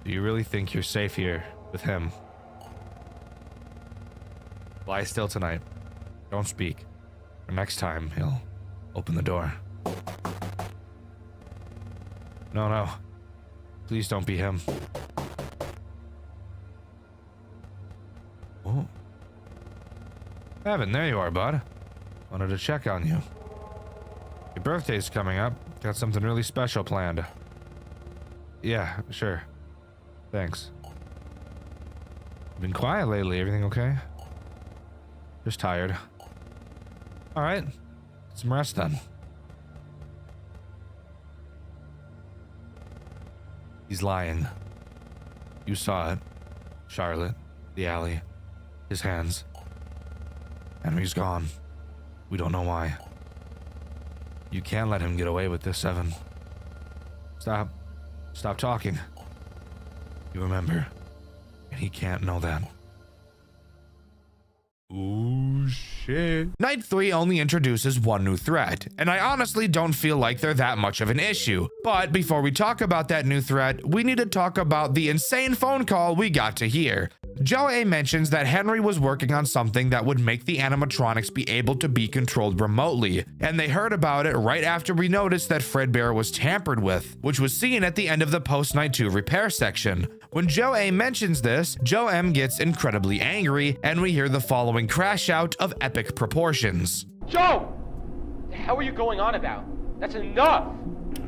Do you really think you're safe here with him? Lie still tonight. Don't speak. For next time, he'll open the door. No. Please don't be him. Oh. Evan, there you are, bud. Wanted to check on you. Your birthday's coming up. Got something really special planned. Yeah, sure. Thanks. Been quiet lately. Everything okay? Just tired. Alright. Some rest then. He's lying. You saw it. Charlotte. The alley. His hands. Henry's gone. We don't know why. You can't let him get away with this, Evan. Stop. Stop talking. You remember. And he can't know that. Ooh, shit. Night 3 only introduces one new threat, and I honestly don't feel like they're that much of an issue. But before we talk about that new threat, we need to talk about the insane phone call we got to hear. Joe A mentions that Henry was working on something that would make the animatronics be able to be controlled remotely, and they heard about it right after we noticed that Fredbear was tampered with, which was seen at the end of the post-Night 2 repair section. When Joe A mentions this, Joe M gets incredibly angry, and we hear the following crash out of epic proportions. Joe! What the hell are you going on about? That's enough!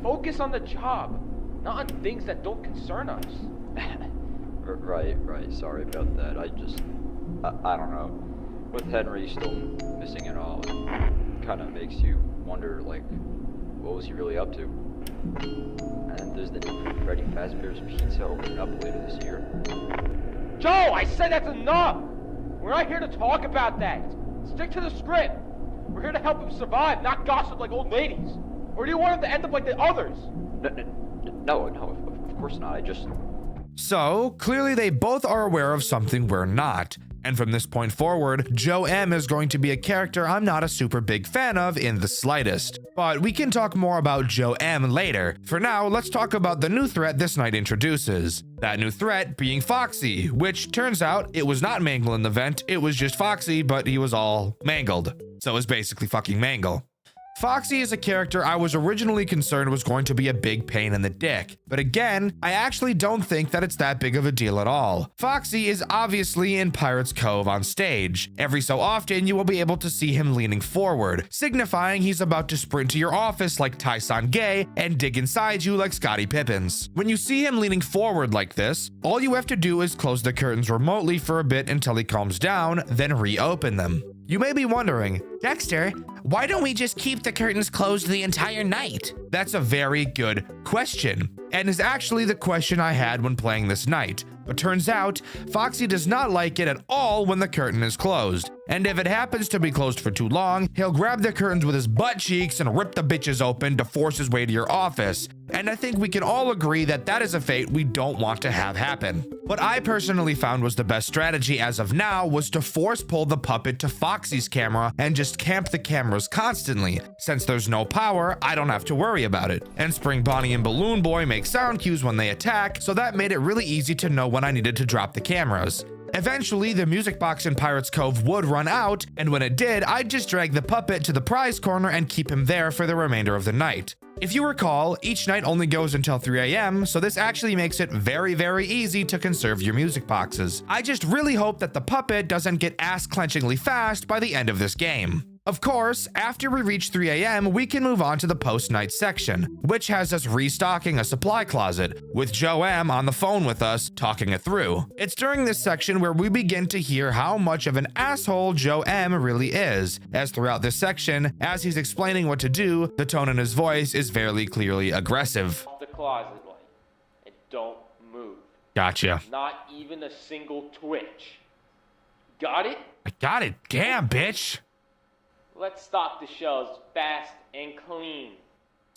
Focus on the job, not on things that don't concern us. Right. Sorry about that. I don't know. With Henry still missing and all, it kind of makes you wonder, like, what was he really up to? And there's the new Freddy Fazbear's Pizza opening up later this year. Joe, I said that's enough! We're not here to talk about that. Stick to the script. We're here to help him survive, not gossip like old ladies. Or do you want him to end up like the others? No, of course not. I just... So, clearly they both are aware of something we're not. And from this point forward, Joe M is going to be a character I'm not a super big fan of in the slightest. But we can talk more about Joe M later. For now, let's talk about the new threat this night introduces. That new threat being Foxy, which turns out it was not Mangle in the vent, it was just Foxy, but he was all mangled. So it was basically fucking Mangle. Foxy is a character I was originally concerned was going to be a big pain in the dick, but again, I actually don't think that it's that big of a deal at all. Foxy is obviously in Pirate's Cove on stage. Every so often, you will be able to see him leaning forward, signifying he's about to sprint to your office like Tyson Gay and dig inside you like Scottie Pippins. When you see him leaning forward like this, all you have to do is close the curtains remotely for a bit until he calms down, then reopen them. You may be wondering, Dxtr, why don't we just keep the curtains closed the entire night? That's a very good question, and is actually the question I had when playing this night. But turns out, Foxy does not like it at all when the curtain is closed. And if it happens to be closed for too long, he'll grab the curtains with his butt cheeks and rip the bitches open to force his way to your office. And I think we can all agree that that is a fate we don't want to have happen. What I personally found was the best strategy as of now was to force pull the puppet to Foxy's camera and just camp the cameras constantly. Since there's no power, I don't have to worry about it. And Spring Bonnie and Balloon Boy make sound cues when they attack, so that made it really easy to know when I needed to drop the cameras. Eventually, the music box in Pirate's Cove would run out, and when it did, I'd just drag the puppet to the prize corner and keep him there for the remainder of the night. If you recall, each night only goes until 3 AM, so this actually makes it very, very easy to conserve your music boxes. I just really hope that the puppet doesn't get ass-clenchingly fast by the end of this game. Of course, after we reach 3 AM, we can move on to the post-night section, which has us restocking a supply closet, with Joe M on the phone with us, talking it through. It's during this section where we begin to hear how much of an asshole Joe M really is, as throughout this section, as he's explaining what to do, the tone in his voice is very clearly aggressive. The closet light, and don't move. Gotcha. Not even a single twitch. Got it? I got it. Damn, bitch. Let's stock the shelves fast and clean.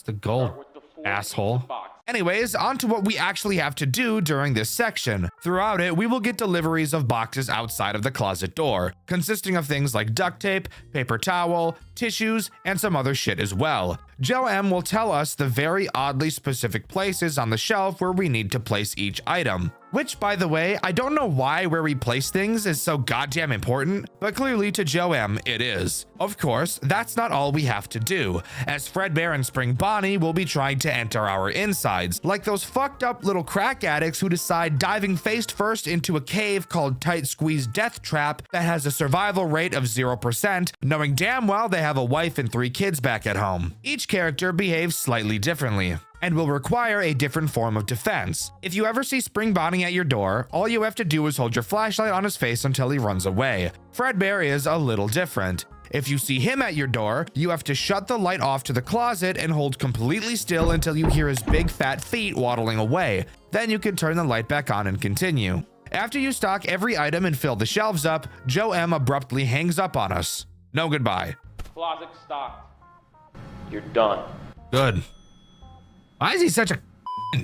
the gold, asshole. Anyways, on to what we actually have to do during this section. Throughout it, we will get deliveries of boxes outside of the closet door, consisting of things like duct tape, paper towel, tissues, and some other shit as well. Joe M will tell us the very oddly specific places on the shelf where we need to place each item. Which, by the way, I don't know why where we place things is so goddamn important, but clearly to Joe M, it is. Of course, that's not all we have to do, as Fredbear and Spring Bonnie will be trying to enter our insides, like those fucked up little crack addicts who decide diving face first into a cave called Tight Squeeze Death Trap that has a survival rate of 0%, knowing damn well they have a wife and 3 kids back at home. Each character behaves slightly differently and will require a different form of defense. If you ever see Spring Bonnie at your door, all you have to do is hold your flashlight on his face until he runs away. Fredbear is a little different. If you see him at your door, you have to shut the light off to the closet and hold completely still until you hear his big fat feet waddling away. Then you can turn the light back on and continue. After you stock every item and fill the shelves up, Joe M abruptly hangs up on us. No goodbye. Closet stocked. You're done. Good. Why is he such a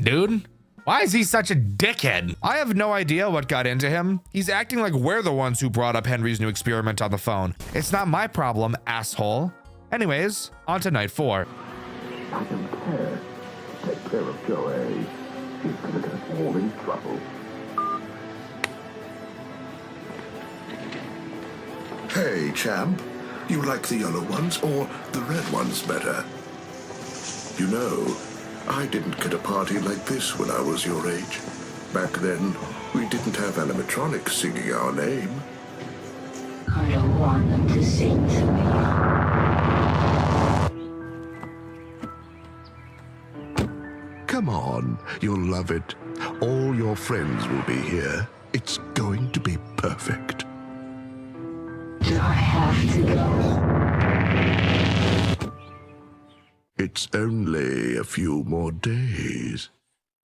dude? Why is he such a dickhead? I have no idea what got into him. He's acting like we're the ones who brought up Henry's new experiment on the phone. It's not my problem, asshole. Anyways, on to night 4. I don't care. Take care of Joe A. He's gonna get us all in trouble. Hey, champ. You like the yellow ones or the red ones better? You know, I didn't get a party like this when I was your age. Back then, we didn't have animatronics singing our name. I don't want them to sing to me. Come on, you'll love it. All your friends will be here. It's going to be perfect. Do I have to go? It's only a few more days.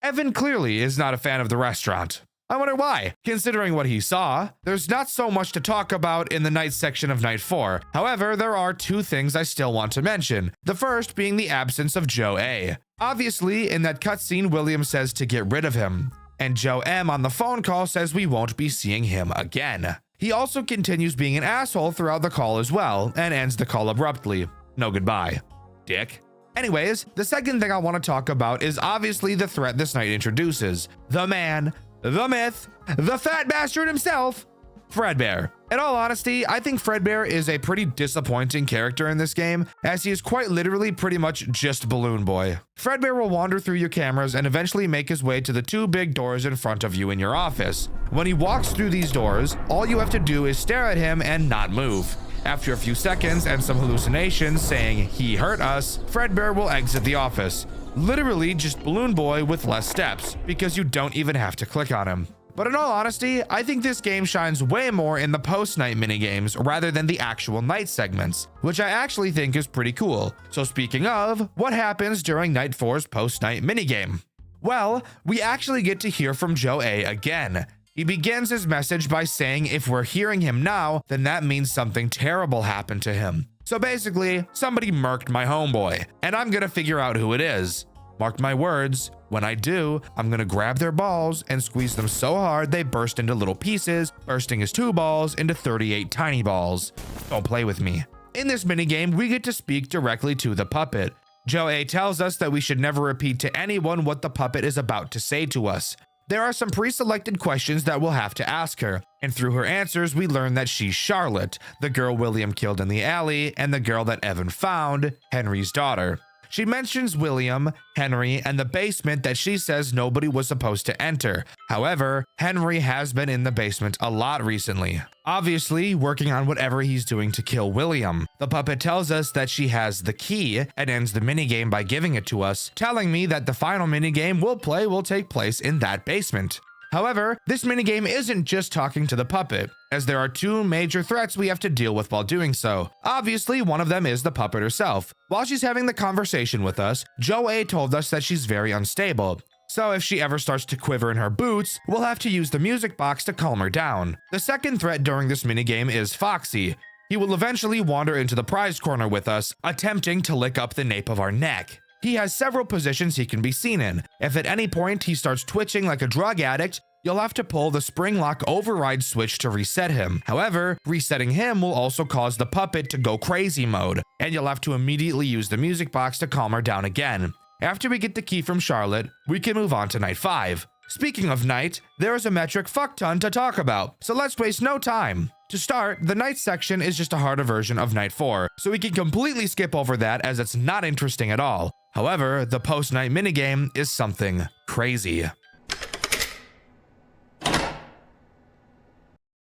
Evan clearly is not a fan of the restaurant. I wonder why. Considering what he saw, there's not so much to talk about in the night section of night 4. However, there are 2 things I still want to mention. The first being the absence of Joe A. Obviously, in that cutscene, William says to get rid of him, and Joe M on the phone call says we won't be seeing him again. He also continues being an asshole throughout the call as well, and ends the call abruptly. No goodbye, dick. Anyways, the second thing I want to talk about is obviously the threat this night introduces. The man, the myth, the fat bastard himself, Fredbear. In all honesty, I think Fredbear is a pretty disappointing character in this game, as he is quite literally pretty much just Balloon Boy. Fredbear will wander through your cameras and eventually make his way to the 2 big doors in front of you in your office. When he walks through these doors, all you have to do is stare at him and not move. After a few seconds and some hallucinations saying he hurt us, Fredbear will exit the office. Literally just Balloon Boy with less steps, because you don't even have to click on him. But in all honesty, I think this game shines way more in the post-night minigames rather than the actual night segments, which I actually think is pretty cool. So speaking of, what happens during night 4's post-night minigame? Well, we actually get to hear from Joe A again. He begins his message by saying if we're hearing him now, then that means something terrible happened to him. So basically, somebody murked my homeboy, and I'm gonna figure out who it is. Mark my words, when I do, I'm gonna grab their balls and squeeze them so hard they burst into little pieces, bursting his 2 balls into 38 tiny balls. Don't play with me. In this minigame, we get to speak directly to the puppet. Joe A tells us that we should never repeat to anyone what the puppet is about to say to us. There are some pre-selected questions that we'll have to ask her, and through her answers we learn that she's Charlotte, the girl William killed in the alley, and the girl that Evan found, Henry's daughter. She mentions William, Henry, and the basement that she says nobody was supposed to enter. However, Henry has been in the basement a lot recently, obviously working on whatever he's doing to kill William. The puppet tells us that she has the key and ends the minigame by giving it to us, telling me that the final minigame we'll play will take place in that basement. However, this minigame isn't just talking to the puppet, as there are 2 major threats we have to deal with while doing so. Obviously, one of them is the puppet herself. While she's having the conversation with us, Joe A told us that she's very unstable. So if she ever starts to quiver in her boots, we'll have to use the music box to calm her down. The second threat during this minigame is Foxy. He will eventually wander into the prize corner with us, attempting to lick up the nape of our neck. He has several positions he can be seen in. If at any point he starts twitching like a drug addict, you'll have to pull the spring lock override switch to reset him. However, resetting him will also cause the puppet to go crazy mode, and you'll have to immediately use the music box to calm her down again. After we get the key from Charlotte, we can move on to night 5. Speaking of night, there is a metric fuck ton to talk about, so let's waste no time. To start, the night section is just a harder version of night 4, so we can completely skip over that as it's not interesting at all. However, the post-night minigame is something crazy.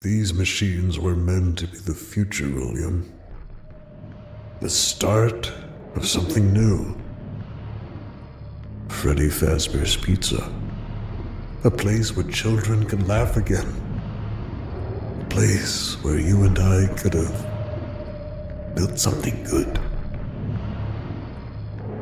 These machines were meant to be the future, William. The start of something new. Freddy Fazbear's Pizza. A place where children can laugh again. A place where you and I could have built something good.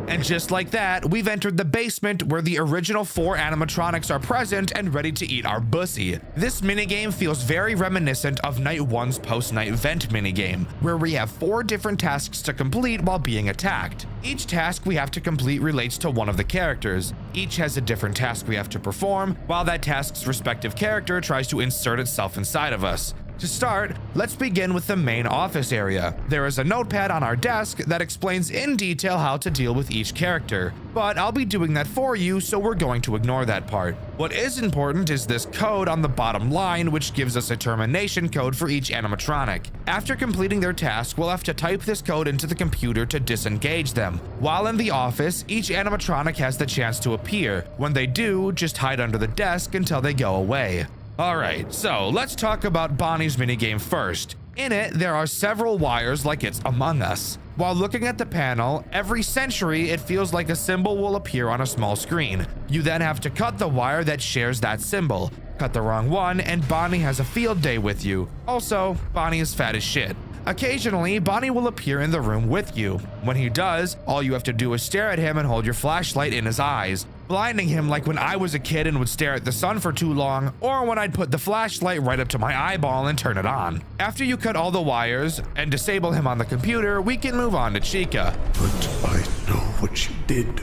And just like that, we've entered the basement where the original 4 animatronics are present and ready to eat our bussy. This minigame feels very reminiscent of Night 1's post-night vent minigame, where we have 4 different tasks to complete while being attacked. Each task we have to complete relates to one of the characters. Each has a different task we have to perform, while that task's respective character tries to insert itself inside of us. To start, let's begin with the main office area. There is a notepad on our desk that explains in detail how to deal with each character, but I'll be doing that for you, so we're going to ignore that part. What is important is this code on the bottom line, which gives us a termination code for each animatronic. After completing their task, we'll have to type this code into the computer to disengage them. While in the office, each animatronic has the chance to appear. When they do, just hide under the desk until they go away. Alright, so let's talk about Bonnie's minigame first. In it, there are several wires like it's Among Us. While looking at the panel, every century it feels like a symbol will appear on a small screen. You then have to cut the wire that shares that symbol. Cut the wrong one and Bonnie has a field day with you. Also, Bonnie is fat as shit. Occasionally, Bonnie will appear in the room with you. When he does, all you have to do is stare at him and hold your flashlight in his eyes, blinding him like when I was a kid and would stare at the sun for too long, or when I'd put the flashlight right up to my eyeball and turn it on. After you cut all the wires and disable him on the computer, we can move on to Chica. But I know what you did.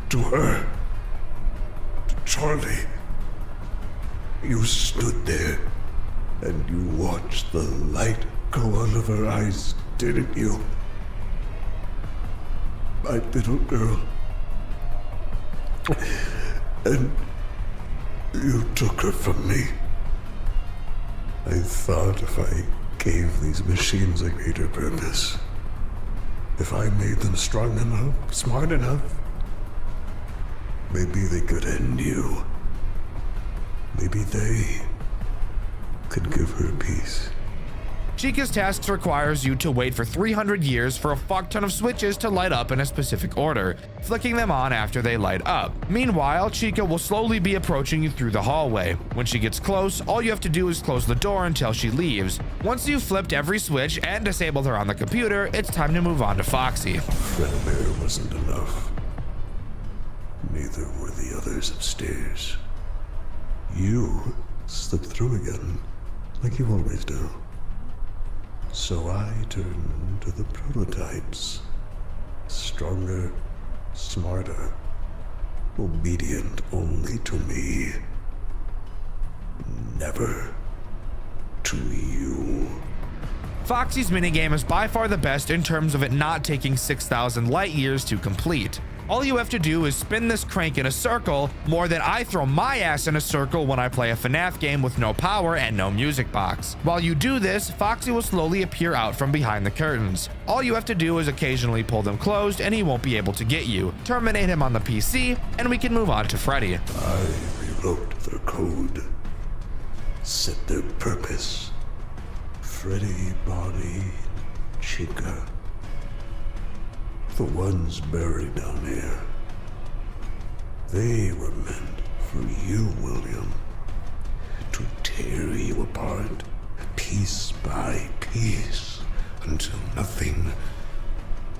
To her. To Charlie. You stood there and you watched the light go out of her eyes, didn't you? My little girl. And you took her from me. I thought if I gave these machines a greater purpose, if I made them strong enough, smart enough, maybe they could end you. Maybe they could give her peace. Chica's tasks requires you to wait for 300 years for a fuck ton of switches to light up in a specific order, flicking them on after they light up. Meanwhile, Chica will slowly be approaching you through the hallway. When she gets close, all you have to do is close the door until she leaves. Once you've flipped every switch and disabled her on the computer, it's time to move on to Foxy. Fredbear wasn't enough. Neither were the others upstairs. You slipped through again, like you always do. So I turned to the prototypes. Stronger, smarter, obedient only to me. Never to you. Foxy's minigame is by far the best in terms of it not taking 6,000 light years to complete. All you have to do is spin this crank in a circle, more than I throw my ass in a circle when I play a FNAF game with no power and no music box. While you do this, Foxy will slowly appear out from behind the curtains. All you have to do is occasionally pull them closed and he won't be able to get you. Terminate him on the PC, and we can move on to Freddy. I rewrote their code, set their purpose. Freddy, Bonnie, Chica. The ones buried down here. They were meant for you, William. To tear you apart, piece by piece, until nothing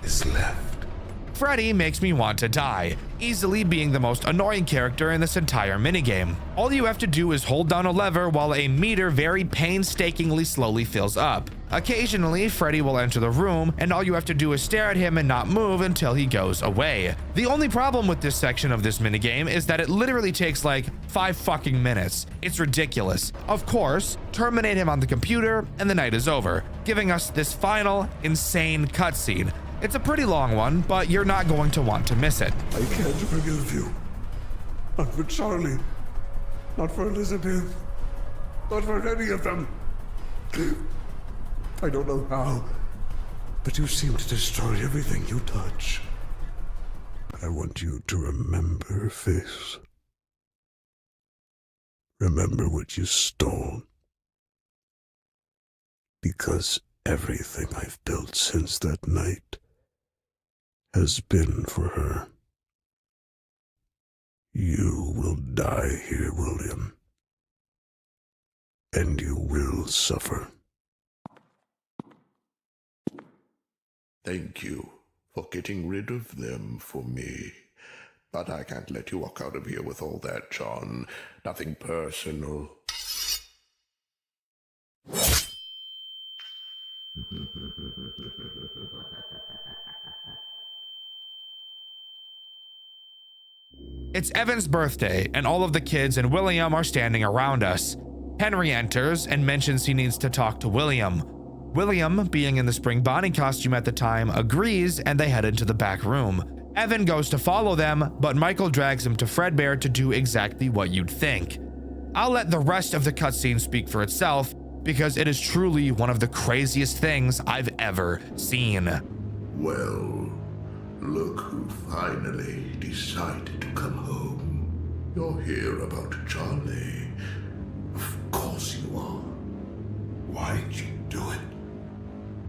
is left. Freddy makes me want to die, easily being the most annoying character in this entire minigame. All you have to do is hold down a lever while a meter very painstakingly slowly fills up. Occasionally, Freddy will enter the room, and all you have to do is stare at him and not move until he goes away. The only problem with this section of this minigame is that it literally takes like 5 fucking minutes. It's ridiculous. Of course, terminate him on the computer, and the night is over, giving us this final, insane cutscene. It's a pretty long one, but you're not going to want to miss it. I can't forgive you. Not for Charlie. Not for Elizabeth. Not for any of them. I don't know how, but you seem to destroy everything you touch. I want you to remember this. Remember what you stole. Because everything I've built since that night has been for her. You will die here, William. And you will suffer. Thank you for getting rid of them for me. But I can't let you walk out of here with all that, John. Nothing personal. It's Evan's birthday, and all of the kids and William are standing around us. Henry enters and mentions he needs to talk to William. William, being in the spring Bonnie costume at the time, agrees, and they head into the back room. Evan goes to follow them, but Michael drags him to Fredbear to do exactly what you'd think. I'll let the rest of the cutscene speak for itself, because it is truly one of the craziest things I've ever seen. Well, look who finally decided to come home. You're here about Charlie. Of course you are. Why'd you do it?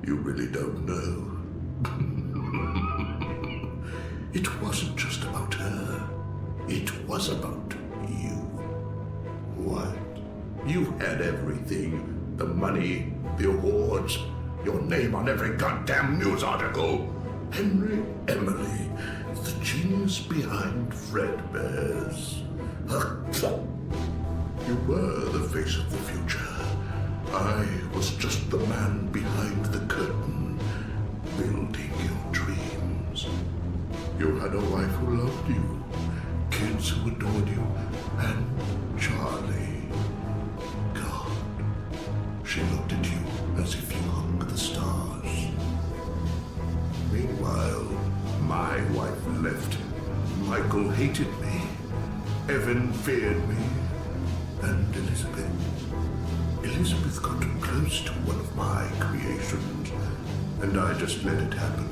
You really don't know. It wasn't just about her. It was about you. What? You had everything. The money, the awards, your name on every goddamn news article. Henry Emily, the genius behind Fredbear's. You were the face of the future. I was just the man behind the curtain, building your dreams. You had a wife who loved you, kids who adored you, and Charlie. God, she looked at you as if you hung the stars. Meanwhile, my wife left. Michael hated me. Evan feared me. And Elizabeth got too close to one of my creations, and I just let it happen.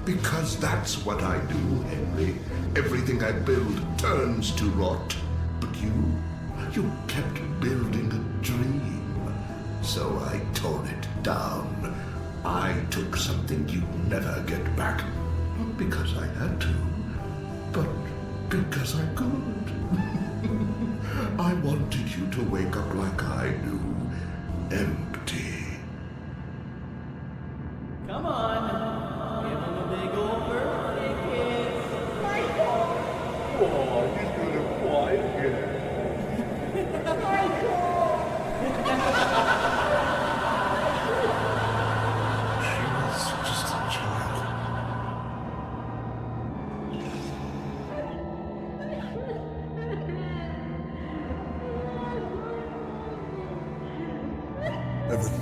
Because that's what I do, Henry. Everything I build turns to rot. But you kept building a dream. So I tore it down. I took something you'd never get back. Not because I had to, but because I could. I wanted you to wake up like I do, empty. Come on, give him a big old birthday kiss. Oh, he's gonna cry again. She was just a child. Evan.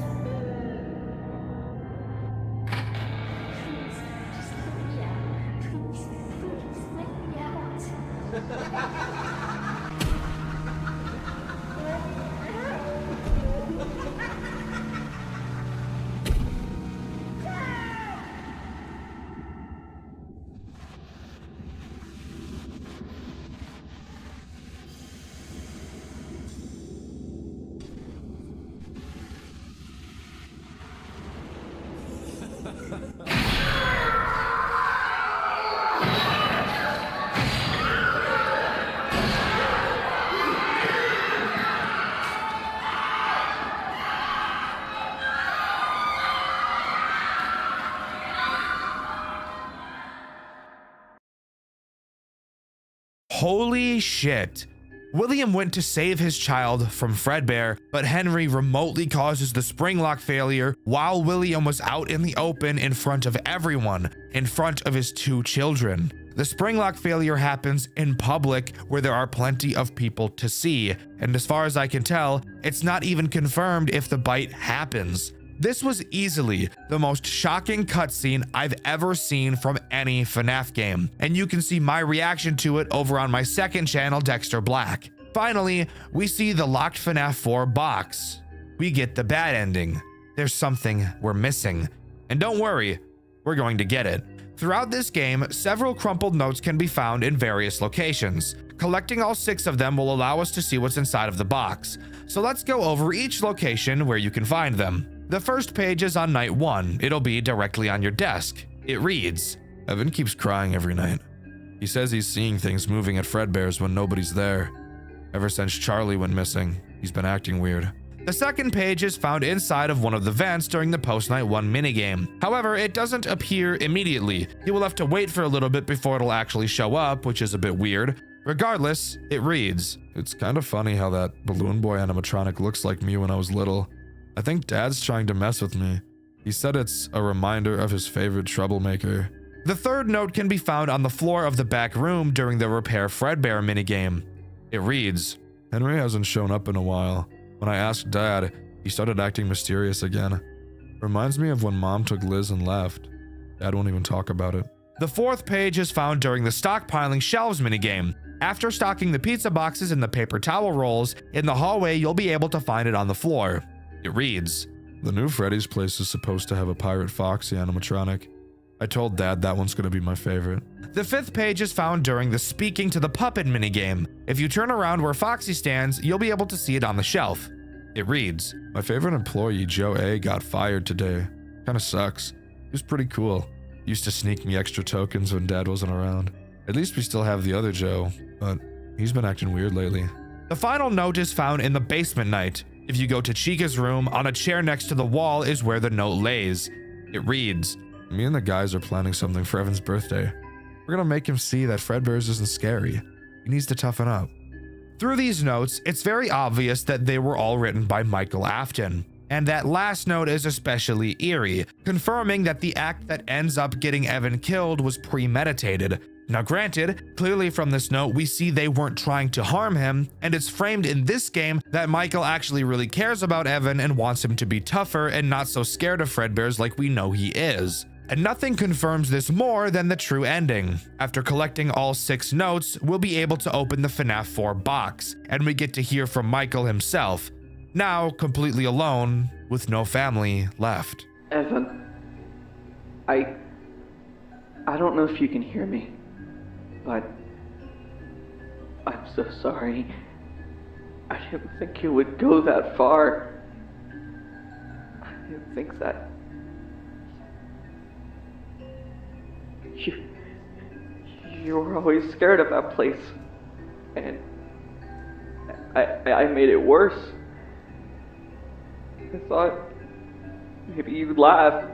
Holy shit. William went to save his child from Fredbear, but Henry remotely causes the spring lock failure while William was out in the open in front of everyone, in front of his 2 children. The spring lock failure happens in public where there are plenty of people to see, and as far as I can tell, it's not even confirmed if the bite happens. This was easily the most shocking cutscene I've ever seen from any FNAF game, and you can see my reaction to it over on my second channel, Dxtr Black. Finally, we see the locked FNAF 4 box. We get the bad ending. There's something we're missing. And don't worry, we're going to get it. Throughout this game, several crumpled notes can be found in various locations. Collecting all 6 of them will allow us to see what's inside of the box. So let's go over each location where you can find them. The first page is on night 1. It'll be directly on your desk. It reads, "Evan keeps crying every night. He says he's seeing things moving at Fredbear's when nobody's there. Ever since Charlie went missing, he's been acting weird." The second page is found inside of one of the vents during the post-night 1 minigame. However, it doesn't appear immediately. You will have to wait for a little bit before it'll actually show up, which is a bit weird. Regardless, it reads, "It's kind of funny how that balloon boy animatronic looks like me when I was little. I think Dad's trying to mess with me. He said it's a reminder of his favorite troublemaker." The third note can be found on the floor of the back room during the Repair Fredbear minigame. It reads, "Henry hasn't shown up in a while. When I asked Dad, he started acting mysterious again. Reminds me of when Mom took Liz and left. Dad won't even talk about it." The fourth page is found during the stockpiling shelves minigame. After stocking the pizza boxes and the paper towel rolls, in the hallway you'll be able to find it on the floor. It reads, "The new Freddy's place is supposed to have a Pirate Foxy animatronic. I told Dad that one's gonna be my favorite." The fifth page is found during the speaking to the puppet minigame. If you turn around where Foxy stands, you'll be able to see it on the shelf. It reads, "My favorite employee, Joe A, got fired today. Kinda sucks. He was pretty cool. Used to sneak me extra tokens when Dad wasn't around. At least we still have the other Joe, but he's been acting weird lately." The final note is found in the basement night. If you go to Chica's room, on a chair next to the wall is where the note lays. It reads, "Me and the guys are planning something for Evan's birthday. We're gonna make him see that Fredbear's isn't scary. He needs to toughen up." Through these notes, it's very obvious that they were all written by Michael Afton. And that last note is especially eerie, confirming that the act that ends up getting Evan killed was premeditated. Now granted, clearly from this note we see they weren't trying to harm him, and it's framed in this game that Michael actually really cares about Evan and wants him to be tougher and not so scared of Fredbear's like we know he is. And nothing confirms this more than the true ending. After collecting all 6 notes, we'll be able to open the FNAF 4 box, and we get to hear from Michael himself, now completely alone with no family left. Evan, I don't know if you can hear me, but I'm so sorry. I didn't think you would go that far. I didn't think that you were always scared of that place, and I made it worse. I thought maybe you'd laugh,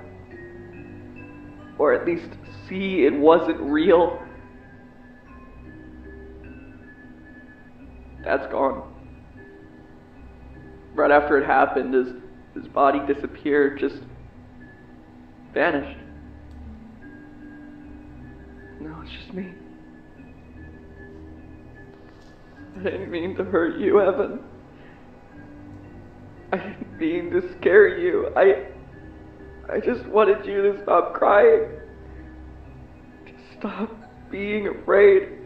or at least see it wasn't real. Dad's gone. Right after it happened, his body disappeared, just vanished. Now it's just me. I didn't mean to hurt you, Evan. I didn't mean to scare you. I just wanted you to stop crying. To stop being afraid.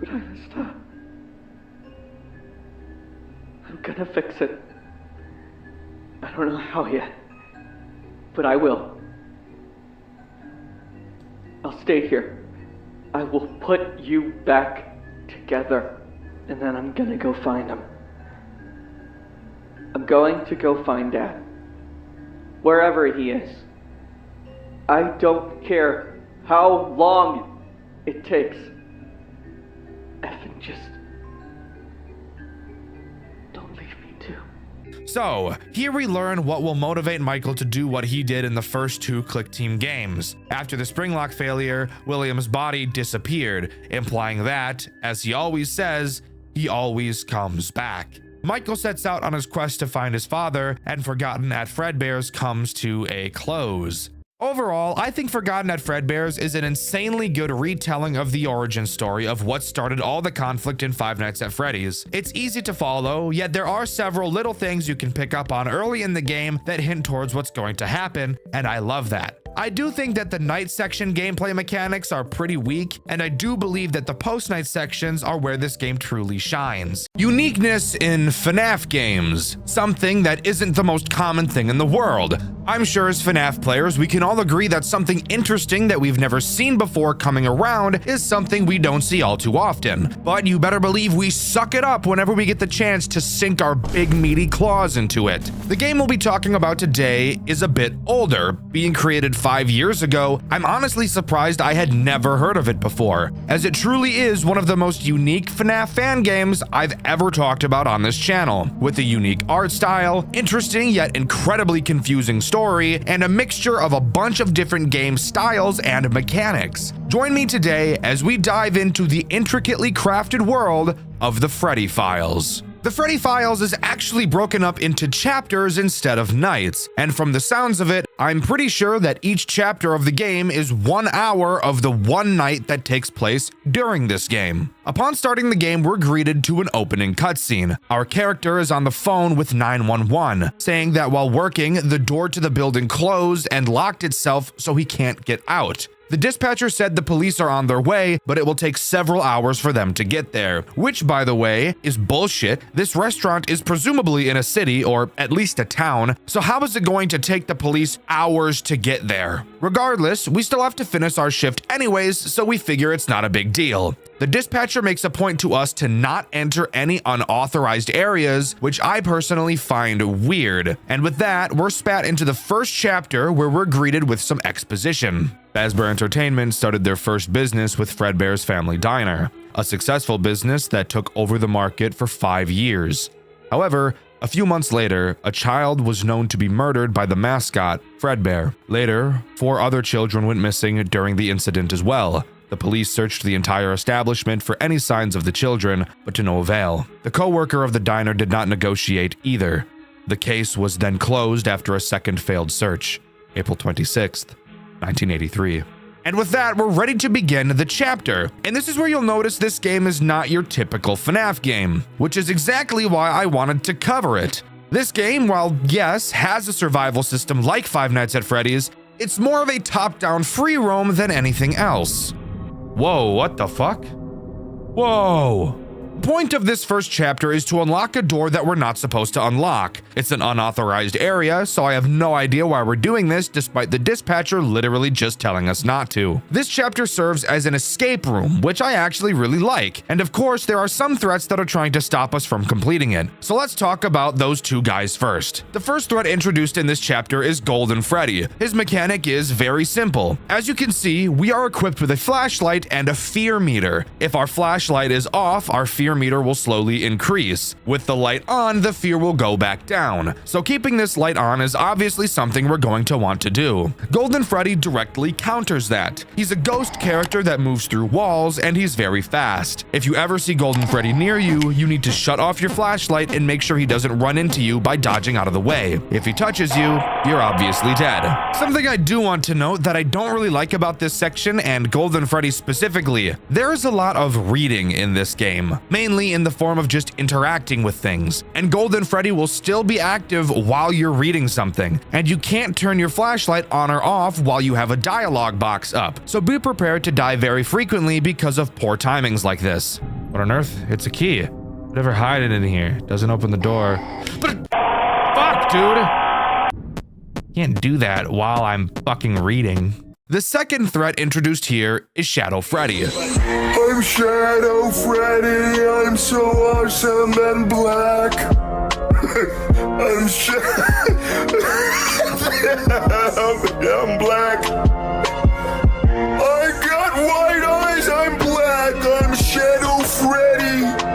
But I messed up. I'm gonna fix it. I don't know how yet, but I will. I'll stay here. I will put you back together, and then I'm gonna go find him. I'm going to go find Dad. Wherever he is. I don't care how long it takes. Evan, just don't leave me too. So, here we learn what will motivate Michael to do what he did in the first 2 Click Team games. After the spring lock failure, William's body disappeared, implying that, as he always says, he always comes back. Michael sets out on his quest to find his father, and Forgotten at Fredbear's comes to a close. Overall, I think Forgotten at Fredbear's is an insanely good retelling of the origin story of what started all the conflict in Five Nights at Freddy's. It's easy to follow, yet there are several little things you can pick up on early in the game that hint towards what's going to happen, and I love that. I do think that the night section gameplay mechanics are pretty weak, and I do believe that the post-night sections are where this game truly shines. Uniqueness in FNAF games, something that isn't the most common thing in the world. I'm sure as FNAF players, we can all agree that something interesting that we've never seen before coming around is something we don't see all too often. But you better believe we suck it up whenever we get the chance to sink our big meaty claws into it. The game we'll be talking about today is a bit older, being created 5 years ago. I'm honestly surprised I had never heard of it before, as it truly is one of the most unique FNAF fan games I've ever talked about on this channel, with a unique art style, interesting yet incredibly confusing story, and a mixture of a bunch of different game styles and mechanics. Join me today as we dive into the intricately crafted world of the Freddy Files. The Freddy Files is actually broken up into chapters instead of nights, and from the sounds of it, I'm pretty sure that each chapter of the game is 1 hour of the one night that takes place during this game. Upon starting the game, we're greeted to an opening cutscene. Our character is on the phone with 911, saying that while working, the door to the building closed and locked itself so he can't get out. The dispatcher said the police are on their way, but it will take several hours for them to get there, which, by the way, is bullshit. This restaurant is presumably in a city, or at least a town, so how is it going to take the police hours to get there? Regardless, we still have to finish our shift anyways, so we figure it's not a big deal. The dispatcher makes a point to us to not enter any unauthorized areas, which I personally find weird. And with that, we're spat into the first chapter where we're greeted with some exposition. Fazbear Entertainment started their first business with Fredbear's Family Diner, a successful business that took over the market for 5 years. However, a few months later, a child was known to be murdered by the mascot, Fredbear. Later, 4 other children went missing during the incident as well. The police searched the entire establishment for any signs of the children, but to no avail. The co-worker of the diner did not negotiate either. The case was then closed after a second failed search, April 26th, 1983. And with that, we're ready to begin the chapter. And this is where you'll notice this game is not your typical FNAF game, which is exactly why I wanted to cover it. This game, while yes, has a survival system like Five Nights at Freddy's, it's more of a top-down free roam than anything else. Whoa, what the fuck? Whoa. The point of this first chapter is to unlock a door that we're not supposed to unlock. It's an unauthorized area, so I have no idea why we're doing this despite the dispatcher literally just telling us not to. This chapter serves as an escape room, which I actually really like. And of course, there are some threats that are trying to stop us from completing it. So let's talk about those 2 guys first. The first threat introduced in this chapter is Golden Freddy. His mechanic is very simple. As you can see, we are equipped with a flashlight and a fear meter. If our flashlight is off, our fear meter will slowly increase. With the light on, the fear will go back down. So keeping this light on is obviously something we're going to want to do. Golden Freddy directly counters that. He's a ghost character that moves through walls, and he's very fast. If you ever see Golden Freddy near you, you need to shut off your flashlight and make sure he doesn't run into you by dodging out of the way. If he touches you, you're obviously dead. Something I do want to note that I don't really like about this section, and Golden Freddy specifically, there's a lot of reading in this game, mainly in the form of just interacting with things. And Golden Freddy will still be active while you're reading something, and you can't turn your flashlight on or off while you have a dialogue box up. So be prepared to die very frequently because of poor timings like this. What on earth? It's a key. Whatever hide it in here. Doesn't open the door. But fuck, dude! Can't do that while I'm fucking reading. The second threat introduced here is Shadow Freddy. I'm Shadow Freddy, I'm so awesome and black. I'm black. I got white eyes, I'm black, I'm Shadow Freddy.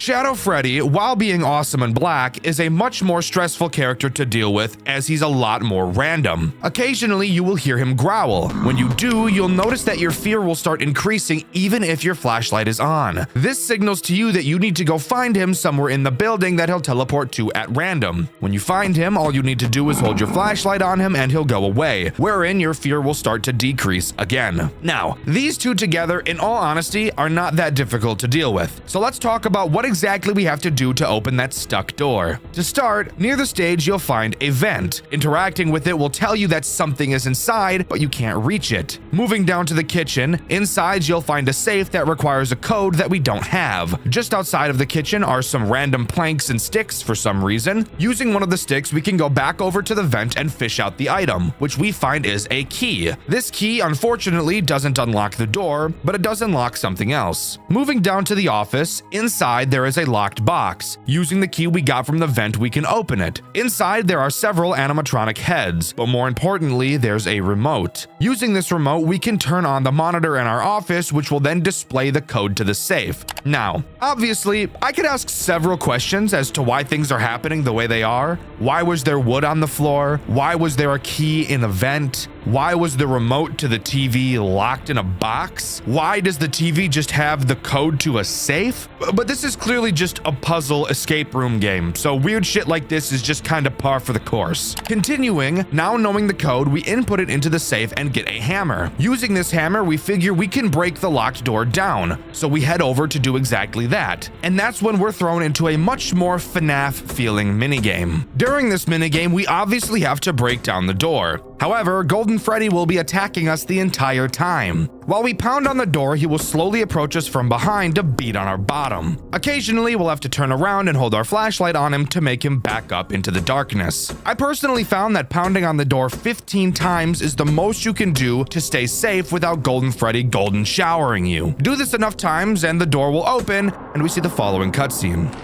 Shadow Freddy, while being awesome and black, is a much more stressful character to deal with as he's a lot more random. Occasionally, you will hear him growl. When you do, you'll notice that your fear will start increasing even if your flashlight is on. This signals to you that you need to go find him somewhere in the building that he'll teleport to at random. When you find him, all you need to do is hold your flashlight on him and he'll go away, wherein your fear will start to decrease again. Now, these two together, in all honesty, are not that difficult to deal with. So let's talk about what exactly we have to do to open that stuck door. To start, near the stage you'll find a vent. Interacting with it will tell you that something is inside, but you can't reach it. Moving down to the kitchen, inside you'll find a safe that requires a code that we don't have. Just outside of the kitchen are some random planks and sticks for some reason. Using one of the sticks, we can go back over to the vent and fish out the item, which we find is a key. This key, unfortunately, doesn't unlock the door, but it does unlock something else. Moving down to the office, inside there is a locked box. Using the key we got from the vent, we can open it. Inside there are several animatronic heads, but more importantly, there's a remote. Using this remote, we can turn on the monitor in our office, which will then display the code to the safe. Now, obviously, I could ask several questions as to why things are happening the way they are. Why was there wood on the floor? Why was there a key in the vent? Why was the remote to the TV locked in a box? Why does the TV just have the code to a safe? But this is clearly just a puzzle escape room game, so weird shit like this is just kind of par for the course. Continuing, now knowing the code, we input it into the safe and get a hammer. Using this hammer, we figure we can break the locked door down, so we head over to do exactly that. And that's when we're thrown into a much more FNAF feeling minigame. During this minigame, we obviously have to break down the door. However, Golden Freddy will be attacking us the entire time. While we pound on the door, he will slowly approach us from behind to beat on our bottom. Occasionally, we'll have to turn around and hold our flashlight on him to make him back up into the darkness. I personally found that pounding on the door 15 times is the most you can do to stay safe without Golden Freddy golden showering you. Do this enough times and the door will open, and we see the following cutscene.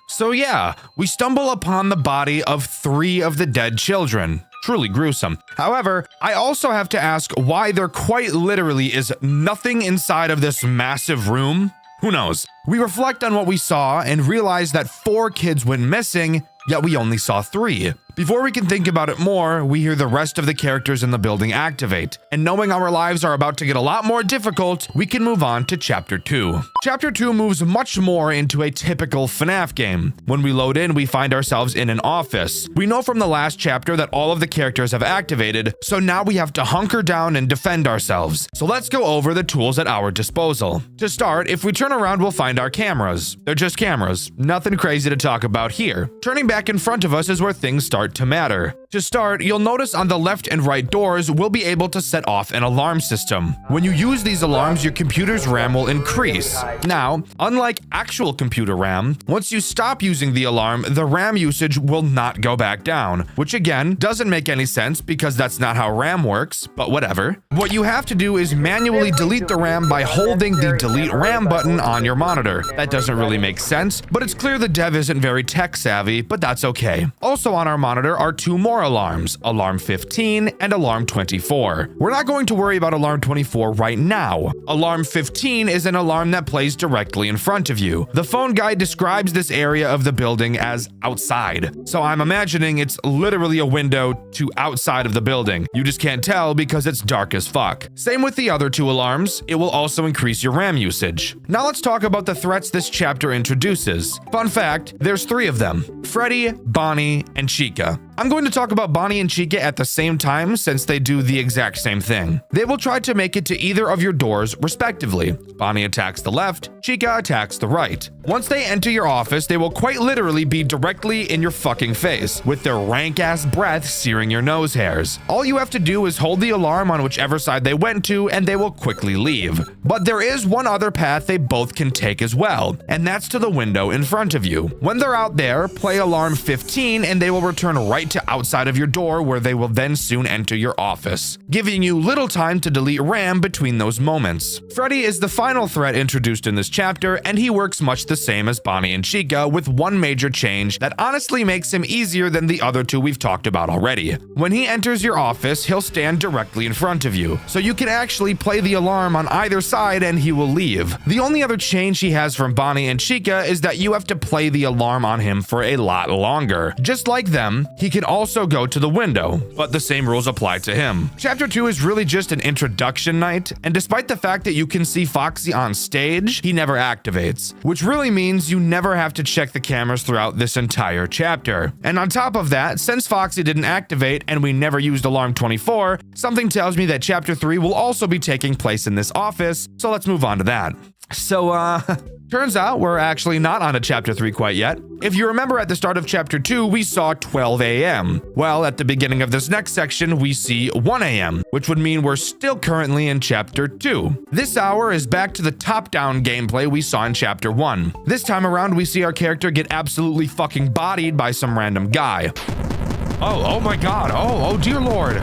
So yeah, we stumble upon the body of 3 of the dead children. Truly gruesome. However, I also have to ask why there quite literally is nothing inside of this massive room. Who knows? We reflect on what we saw and realize that 4 kids went missing, yet we only saw 3. Before we can think about it more, we hear the rest of the characters in the building activate. And knowing our lives are about to get a lot more difficult, we can move on to Chapter 2. Chapter 2 moves much more into a typical FNAF game. When we load in, we find ourselves in an office. We know from the last chapter that all of the characters have activated, so now we have to hunker down and defend ourselves. So let's go over the tools at our disposal. To start, if we turn around, we'll find our cameras. They're just cameras. Nothing crazy to talk about here. Turning back in front of us is where things start to matter. To start, you'll notice on the left and right doors, we'll be able to set off an alarm system. When you use these alarms, your computer's RAM will increase. Now, unlike actual computer RAM, once you stop using the alarm, the RAM usage will not go back down, which again, doesn't make any sense because that's not how RAM works, but whatever. What you have to do is manually delete the RAM by holding the delete RAM button on your monitor. That doesn't really make sense, but it's clear the dev isn't very tech savvy, but that's okay. Also on our monitor are 2 more alarms, Alarm 15 and Alarm 24. We're not going to worry about Alarm 24 right now. Alarm 15 is an alarm that plays directly in front of you. The phone guide describes this area of the building as outside, so I'm imagining it's literally a window to outside of the building. You just can't tell because it's dark as fuck. Same with the other 2 alarms, it will also increase your RAM usage. Now let's talk about the threats this chapter introduces. Fun fact, there's 3 of them: Freddy, Bonnie, and Chica. I'm going to talk about Bonnie and Chica at the same time since they do the exact same thing. They will try to make it to either of your doors respectively. Bonnie attacks the left, Chica attacks the right. Once they enter your office, they will quite literally be directly in your fucking face, with their rank-ass breath searing your nose hairs. All you have to do is hold the alarm on whichever side they went to, and they will quickly leave. But there is one other path they both can take as well, and that's to the window in front of you. When they're out there, play alarm 15 and they will return right to outside of your door, where they will then soon enter your office, giving you little time to delete RAM between those moments. Freddy is the final threat introduced in this chapter, and he works much the same as Bonnie and Chica, with one major change that honestly makes him easier than the other two we've talked about already. When he enters your office, he'll stand directly in front of you, so you can actually play the alarm on either side and he will leave. The only other change he has from Bonnie and Chica is that you have to play the alarm on him for a lot longer. Just like them, he can also go to the window, but the same rules apply to him. Chapter 2 is really just an introduction night, and despite the fact that you can see Foxy on stage, he never activates, which really means you never have to check the cameras throughout this entire chapter. And on top of that, since Foxy didn't activate and we never used Alarm 24, something tells me that Chapter 3 will also be taking place in this office, so let's move on to that. So, turns out we're actually not on to Chapter 3 quite yet. If you remember at the start of Chapter 2, we saw 12 a.m. Well, at the beginning of this next section, we see 1 a.m., which would mean we're still currently in Chapter 2. This hour is back to the top-down gameplay we saw in Chapter 1. This time around, we see our character get absolutely fucking bodied by some random guy. Oh my god, oh dear lord.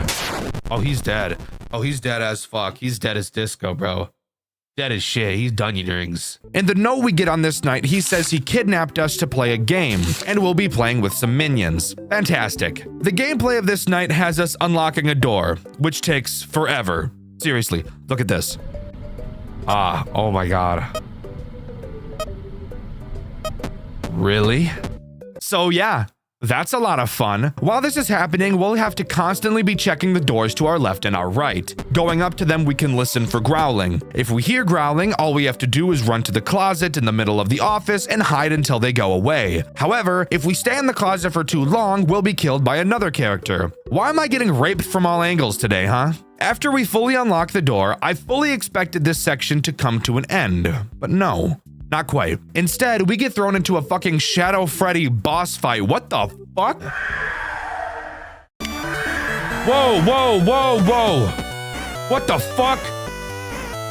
Oh, he's dead. Oh, he's dead as fuck. He's dead as disco, bro. Dead as shit. He's Dunyan rings. In the note we get on this night, he says he kidnapped us to play a game, and we'll be playing with some minions. Fantastic. The gameplay of this night has us unlocking a door, which takes forever. Seriously, look at this. Oh my god. Really? So yeah. That's a lot of fun. While this is happening, we'll have to constantly be checking the doors to our left and our right. Going up to them, we can listen for growling. If we hear growling, all we have to do is run to the closet in the middle of the office and hide until they go away. However, if we stay in the closet for too long, we'll be killed by another character. Why am I getting raped from all angles today, huh? After we fully unlock the door, I fully expected this section to come to an end, but no. Not quite. Instead, we get thrown into a fucking Shadow Freddy boss fight. What the fuck? Whoa. What the fuck?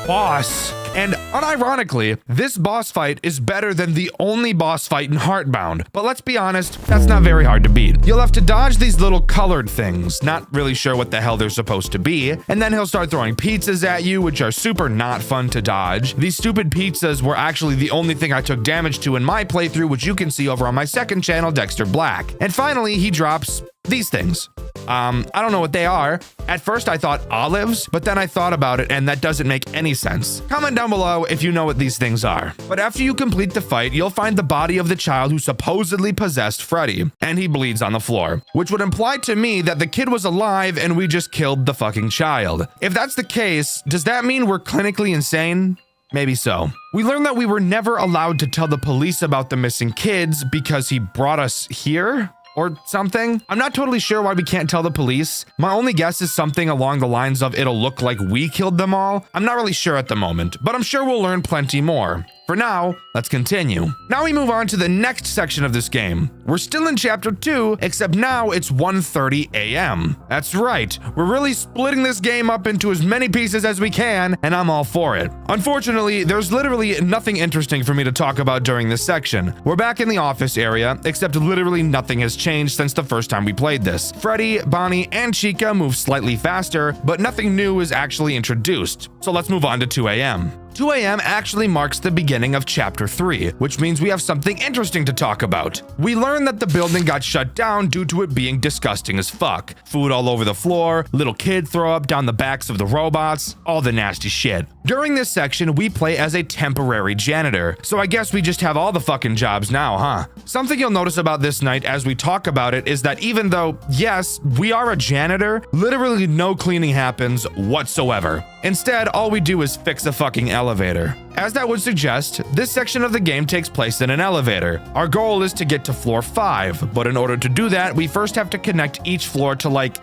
Boss. And unironically, this boss fight is better than the only boss fight in Heartbound. But let's be honest, that's not very hard to beat. You'll have to dodge these little colored things, not really sure what the hell they're supposed to be, and then he'll start throwing pizzas at you, which are super not fun to dodge. These stupid pizzas were actually the only thing I took damage to in my playthrough, which you can see over on my second channel, Dxtr Black. And finally, he drops these things. I don't know what they are. At first I thought olives, but then I thought about it and that doesn't make any sense. Comment down below if you know what these things are. But after you complete the fight, you'll find the body of the child who supposedly possessed Freddy, and he bleeds on the floor, which would imply to me that the kid was alive and we just killed the fucking child. If that's the case, does that mean we're clinically insane? Maybe so. We learned that we were never allowed to tell the police about the missing kids because he brought us here? Or something? I'm not totally sure why we can't tell the police. My only guess is something along the lines of it'll look like we killed them all. I'm not really sure at the moment, but I'm sure we'll learn plenty more. For now, let's continue. Now we move on to the next section of this game. We're still in Chapter 2, except now it's 1:30 a.m. That's right, we're really splitting this game up into as many pieces as we can, and I'm all for it. Unfortunately, there's literally nothing interesting for me to talk about during this section. We're back in the office area, except literally nothing has changed since the first time we played this. Freddy, Bonnie, and Chica move slightly faster, but nothing new is actually introduced. So let's move on to 2 a.m. 2 a.m. actually marks the beginning of Chapter 3, which means we have something interesting to talk about. We learn that the building got shut down due to it being disgusting as fuck. Food all over the floor, little kid throw up down the backs of the robots, all the nasty shit. During this section, we play as a temporary janitor, so I guess we just have all the fucking jobs now, huh? Something you'll notice about this night as we talk about it is that even though, yes, we are a janitor, literally no cleaning happens whatsoever. Instead, all we do is fix a fucking elevator. As that would suggest, this section of the game takes place in an elevator. Our goal is to get to floor 5, but in order to do that, we first have to connect each floor to like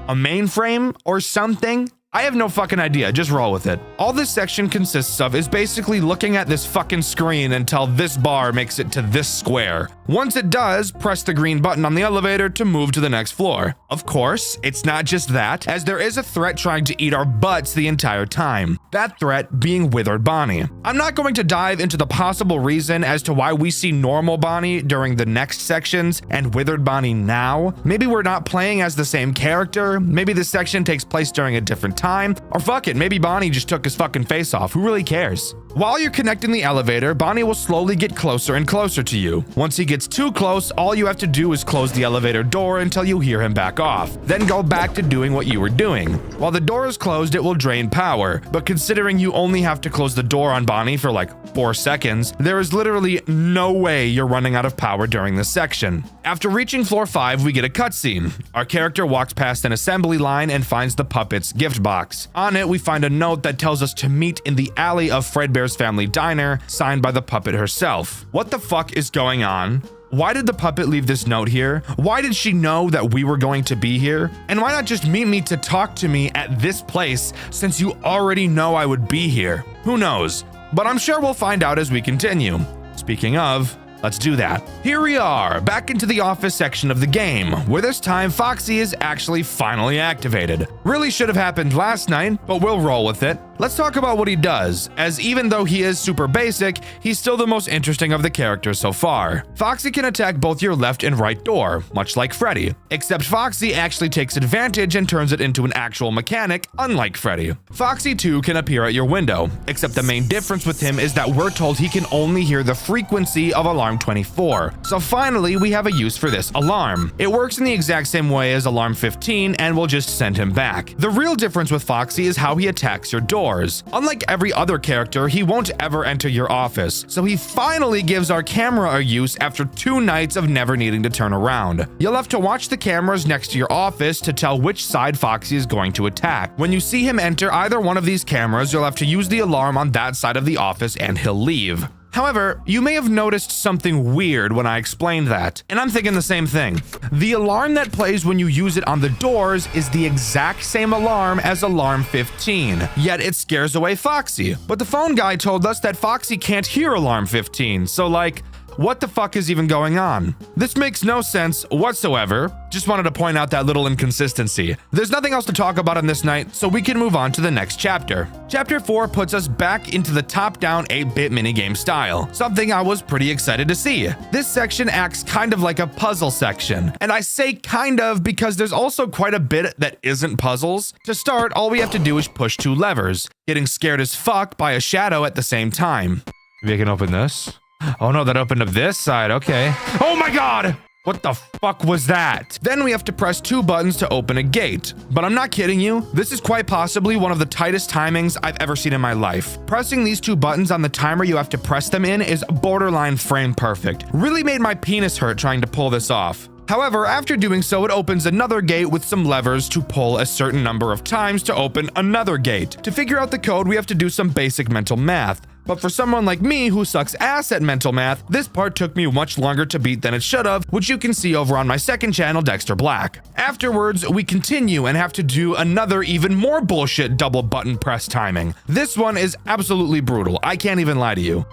a mainframe or something. I have no fucking idea, just roll with it. All this section consists of is basically looking at this fucking screen until this bar makes it to this square. Once it does, press the green button on the elevator to move to the next floor. Of course, it's not just that, as there is a threat trying to eat our butts the entire time. that threat being Withered Bonnie. I'm not going to dive into the possible reason as to why we see normal Bonnie during the next sections and Withered Bonnie now. Maybe we're not playing as the same character, maybe this section takes place during a different time, or fuck it, maybe Bonnie just took his fucking face off, who really cares? While you're connecting the elevator, Bonnie will slowly get closer and closer to you. Once he gets too close, all you have to do is close the elevator door until you hear him back off. Then go back to doing what you were doing. While the door is closed, it will drain power, but considering you only have to close the door on Bonnie for like 4 seconds, there is literally no way you're running out of power during this section. After reaching floor 5, we get a cutscene. Our character walks past an assembly line and finds the puppet's gift box. On it, we find a note that tells us to meet in the alley of Fredbear's Family Diner, signed by the puppet herself. What the fuck is going on? Why did the puppet leave this note here? Why did she know that we were going to be here? And why not just meet me to talk to me at this place since you already know I would be here? Who knows? But I'm sure we'll find out as we continue. Speaking of, let's do that. Here we are, back into the office section of the game, where this time Foxy is actually finally activated. Really should have happened last night, but we'll roll with it. Let's talk about what he does, as even though he is super basic, he's still the most interesting of the characters so far. Foxy can attack both your left and right door, much like Freddy, except Foxy actually takes advantage and turns it into an actual mechanic, unlike Freddy. Foxy too can appear at your window, except the main difference with him is that we're told he can only hear the frequency of alarm 24. So finally, we have a use for this alarm. It works in the exact same way as alarm 15 and will just send him back. The real difference with Foxy is how he attacks your door. Unlike every other character, he won't ever enter your office, so he finally gives our camera a use after 2 nights of never needing to turn around. You'll have to watch the cameras next to your office to tell which side Foxy is going to attack. When you see him enter either one of these cameras, you'll have to use the alarm on that side of the office and he'll leave. However, you may have noticed something weird when I explained that, and I'm thinking the same thing. The alarm that plays when you use it on the doors is the exact same alarm as alarm 15, yet it scares away Foxy. But the phone guy told us that Foxy can't hear alarm 15, so like, what the fuck is even going on? This makes no sense whatsoever. Just wanted to point out that little inconsistency. There's nothing else to talk about on this night, so we can move on to the next chapter. Chapter 4 puts us back into the top-down 8-bit minigame style, something I was pretty excited to see. This section acts kind of like a puzzle section, and I say kind of because there's also quite a bit that isn't puzzles. To start, all we have to do is push 2 levers, getting scared as fuck by a shadow at the same time. Maybe I can open this? Oh no, that opened up this side, okay. Oh my god! What the fuck was that? Then we have to press 2 buttons to open a gate. But I'm not kidding you, this is quite possibly one of the tightest timings I've ever seen in my life. Pressing these 2 buttons on the timer you have to press them in is borderline frame perfect. Really made my penis hurt trying to pull this off. However, after doing so, it opens another gate with some levers to pull a certain number of times to open another gate. To figure out the code, we have to do some basic mental math. But for someone like me who sucks ass at mental math, this part took me much longer to beat than it should have, which you can see over on my second channel, Dxtr Black. Afterwards, we continue and have to do another even more bullshit double button press timing. This one is absolutely brutal. I can't even lie to you.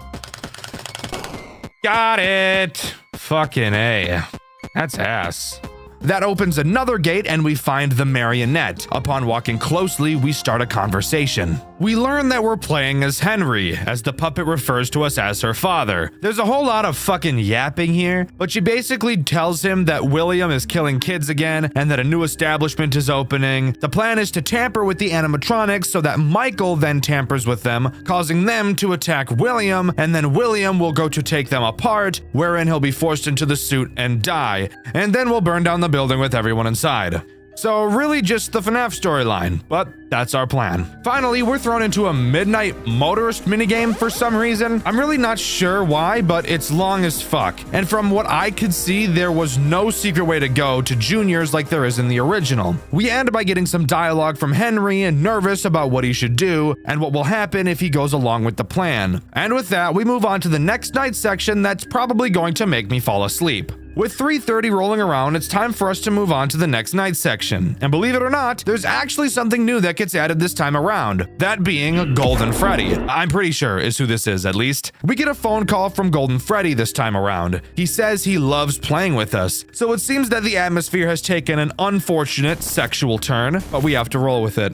Got it. Fucking A. That's ass. That opens another gate and we find the marionette. Upon walking closely, we start a conversation. We learn that we're playing as Henry, as the puppet refers to us as her father. There's a whole lot of fucking yapping here, but she basically tells him that William is killing kids again and that a new establishment is opening. The plan is to tamper with the animatronics so that Michael then tampers with them, causing them to attack William, and then William will go to take them apart, wherein he'll be forced into the suit and die, and then we'll burn down the building with everyone inside. So really just the FNAF storyline, but that's our plan. Finally, we're thrown into a midnight motorist minigame for some reason. I'm really not sure why, but it's long as fuck. And from what I could see, there was no secret way to go to juniors like there is in the original. We end by getting some dialogue from Henry and nervous about what he should do and what will happen if he goes along with the plan. And with that, we move on to the next night section that's probably going to make me fall asleep. With 3:30 rolling around, it's time for us to move on to the next night section. And believe it or not, there's actually something new that gets added this time around. That being Golden Freddy. I'm pretty sure is who this is, at least. We get a phone call from Golden Freddy this time around. He says he loves playing with us. So it seems that the atmosphere has taken an unfortunate sexual turn, but we have to roll with it.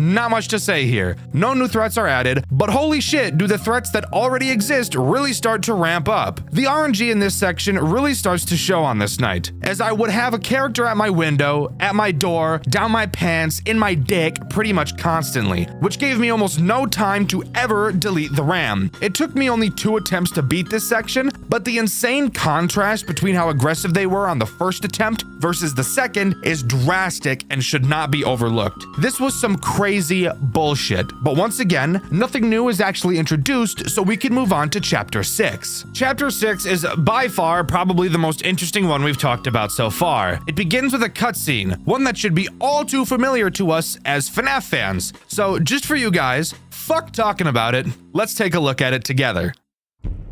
not much to say here. No new threats are added, but holy shit, do the threats that already exist really start to ramp up. The RNG in this section really starts to show on this night, as I would have a character at my window, at my door, down my pants, in my dick pretty much constantly, which gave me almost no time to ever delete the RAM. It took me only 2 attempts to beat this section, but the insane contrast between how aggressive they were on the first attempt versus the second is drastic and should not be overlooked. This was some crazy bullshit, but once again, nothing new is actually introduced, so we can move on to Chapter 6. Chapter 6 is by far probably the most interesting one we've talked about so far. It begins with a cutscene, one that should be all too familiar to us as FNAF fans. So just for you guys, fuck talking about it, let's take a look at it together.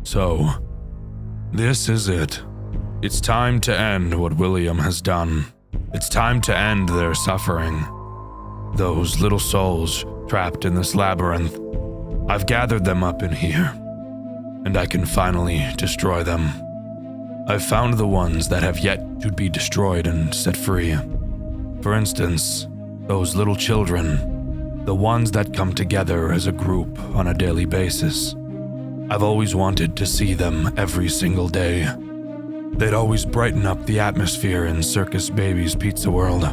So, this is it. It's time to end what William has done. It's time to end their suffering. Those little souls trapped in this labyrinth. I've gathered them up in here, and I can finally destroy them. I've found the ones that have yet to be destroyed and set free. For instance, those little children, the ones that come together as a group on a daily basis. I've always wanted to see them every single day. They'd always brighten up the atmosphere in Circus Baby's Pizza World.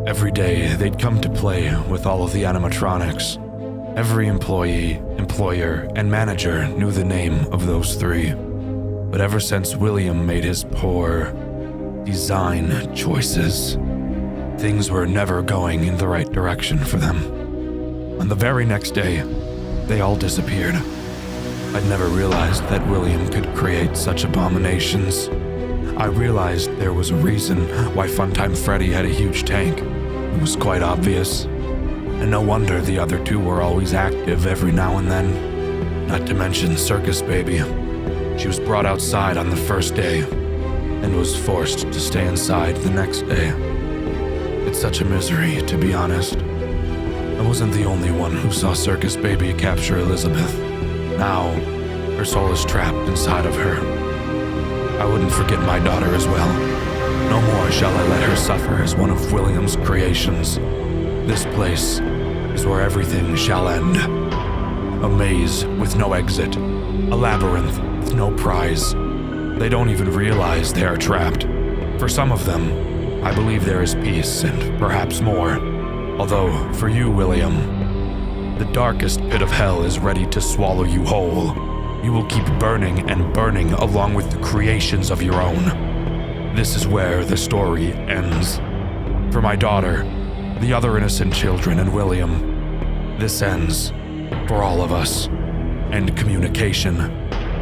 Every day, they'd come to play with all of the animatronics. Every employee, employer, and manager knew the name of those 3. But ever since William made his poor design choices, things were never going in the right direction for them. On the very next day, they all disappeared. I'd never realized that William could create such abominations. I realized there was a reason why Funtime Freddy had a huge tank. It was quite obvious. And no wonder the other 2 were always active every now and then. Not to mention Circus Baby. She was brought outside on the first day and was forced to stay inside the next day. It's such a misery, to be honest. I wasn't the only one who saw Circus Baby capture Elizabeth. Now, her soul is trapped inside of her. I wouldn't forget my daughter as well. No more shall I let her suffer as one of William's creations. This place is where everything shall end. A maze with no exit. A labyrinth with no prize. They don't even realize they are trapped. For some of them, I believe there is peace and perhaps more. Although, for you, William, the darkest pit of hell is ready to swallow you whole. You will keep burning and burning along with the creations of your own. This is where the story ends. For my daughter, the other innocent children, and William, this ends for all of us. End communication.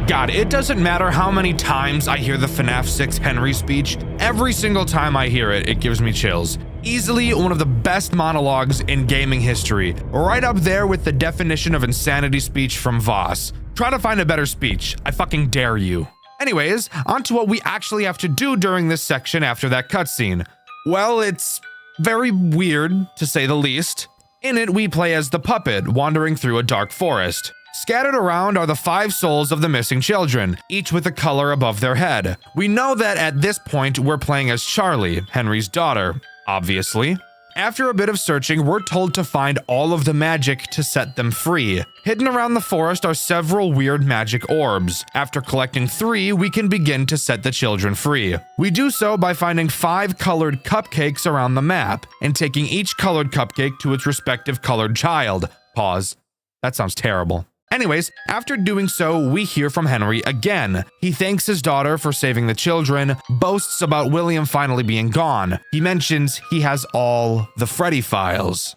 God, it doesn't matter how many times I hear the FNAF 6 Henry speech. Every single time I hear it, it gives me chills. Easily one of the best monologues in gaming history, right up there with the definition of insanity speech from Voss. Try to find a better speech, I fucking dare you. Anyways, on to what we actually have to do during this section after that cutscene. Well, it's very weird, to say the least. In it, we play as the puppet, wandering through a dark forest. Scattered around are the 5 souls of the missing children, each with a color above their head. We know that at this point, we're playing as Charlie, Henry's daughter, obviously. After a bit of searching, we're told to find all of the magic to set them free. Hidden around the forest are several weird magic orbs. After collecting 3, we can begin to set the children free. We do so by finding 5 colored cupcakes around the map, and taking each colored cupcake to its respective colored child. Pause. That sounds terrible. Anyways, after doing so, we hear from Henry again. He thanks his daughter for saving the children, boasts about William finally being gone. He mentions he has all the Freddy files.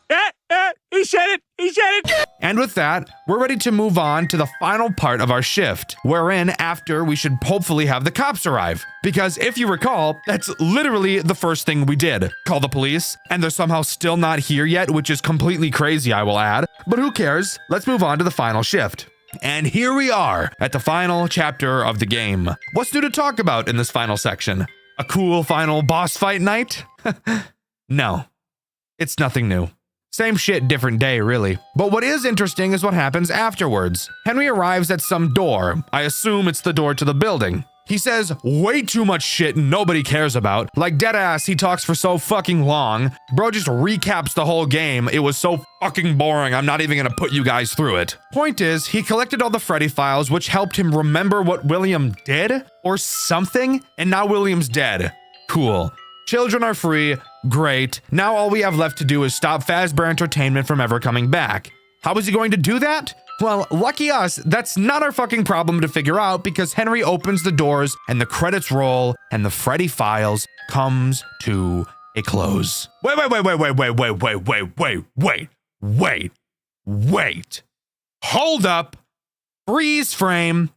He said it! He said it! And with that, we're ready to move on to the final part of our shift, wherein after we should hopefully have the cops arrive. Because if you recall, that's literally the first thing we did. Call the police, and they're somehow still not here yet, which is completely crazy, I will add. But who cares? Let's move on to the final shift. And here we are at the final chapter of the game. What's new to talk about in this final section? A cool final boss fight night? No, it's nothing new. Same shit, different day, really. But what is interesting is what happens afterwards. Henry arrives at some door. I assume it's the door to the building. He says way too much shit nobody cares about. Like deadass, he talks for so fucking long. Bro just recaps the whole game. It was so fucking boring, I'm not even gonna put you guys through it. Point is, he collected all the Freddy files, which helped him remember what William did or something, and now William's dead. Cool. Children are free. Great. Now all we have left to do is stop Fazbear Entertainment from ever coming back. How is he going to do that? Well, lucky us, that's not our fucking problem to figure out because Henry opens the doors and the credits roll and the Freddy files comes to a close. Wait. Hold up. Freeze frame.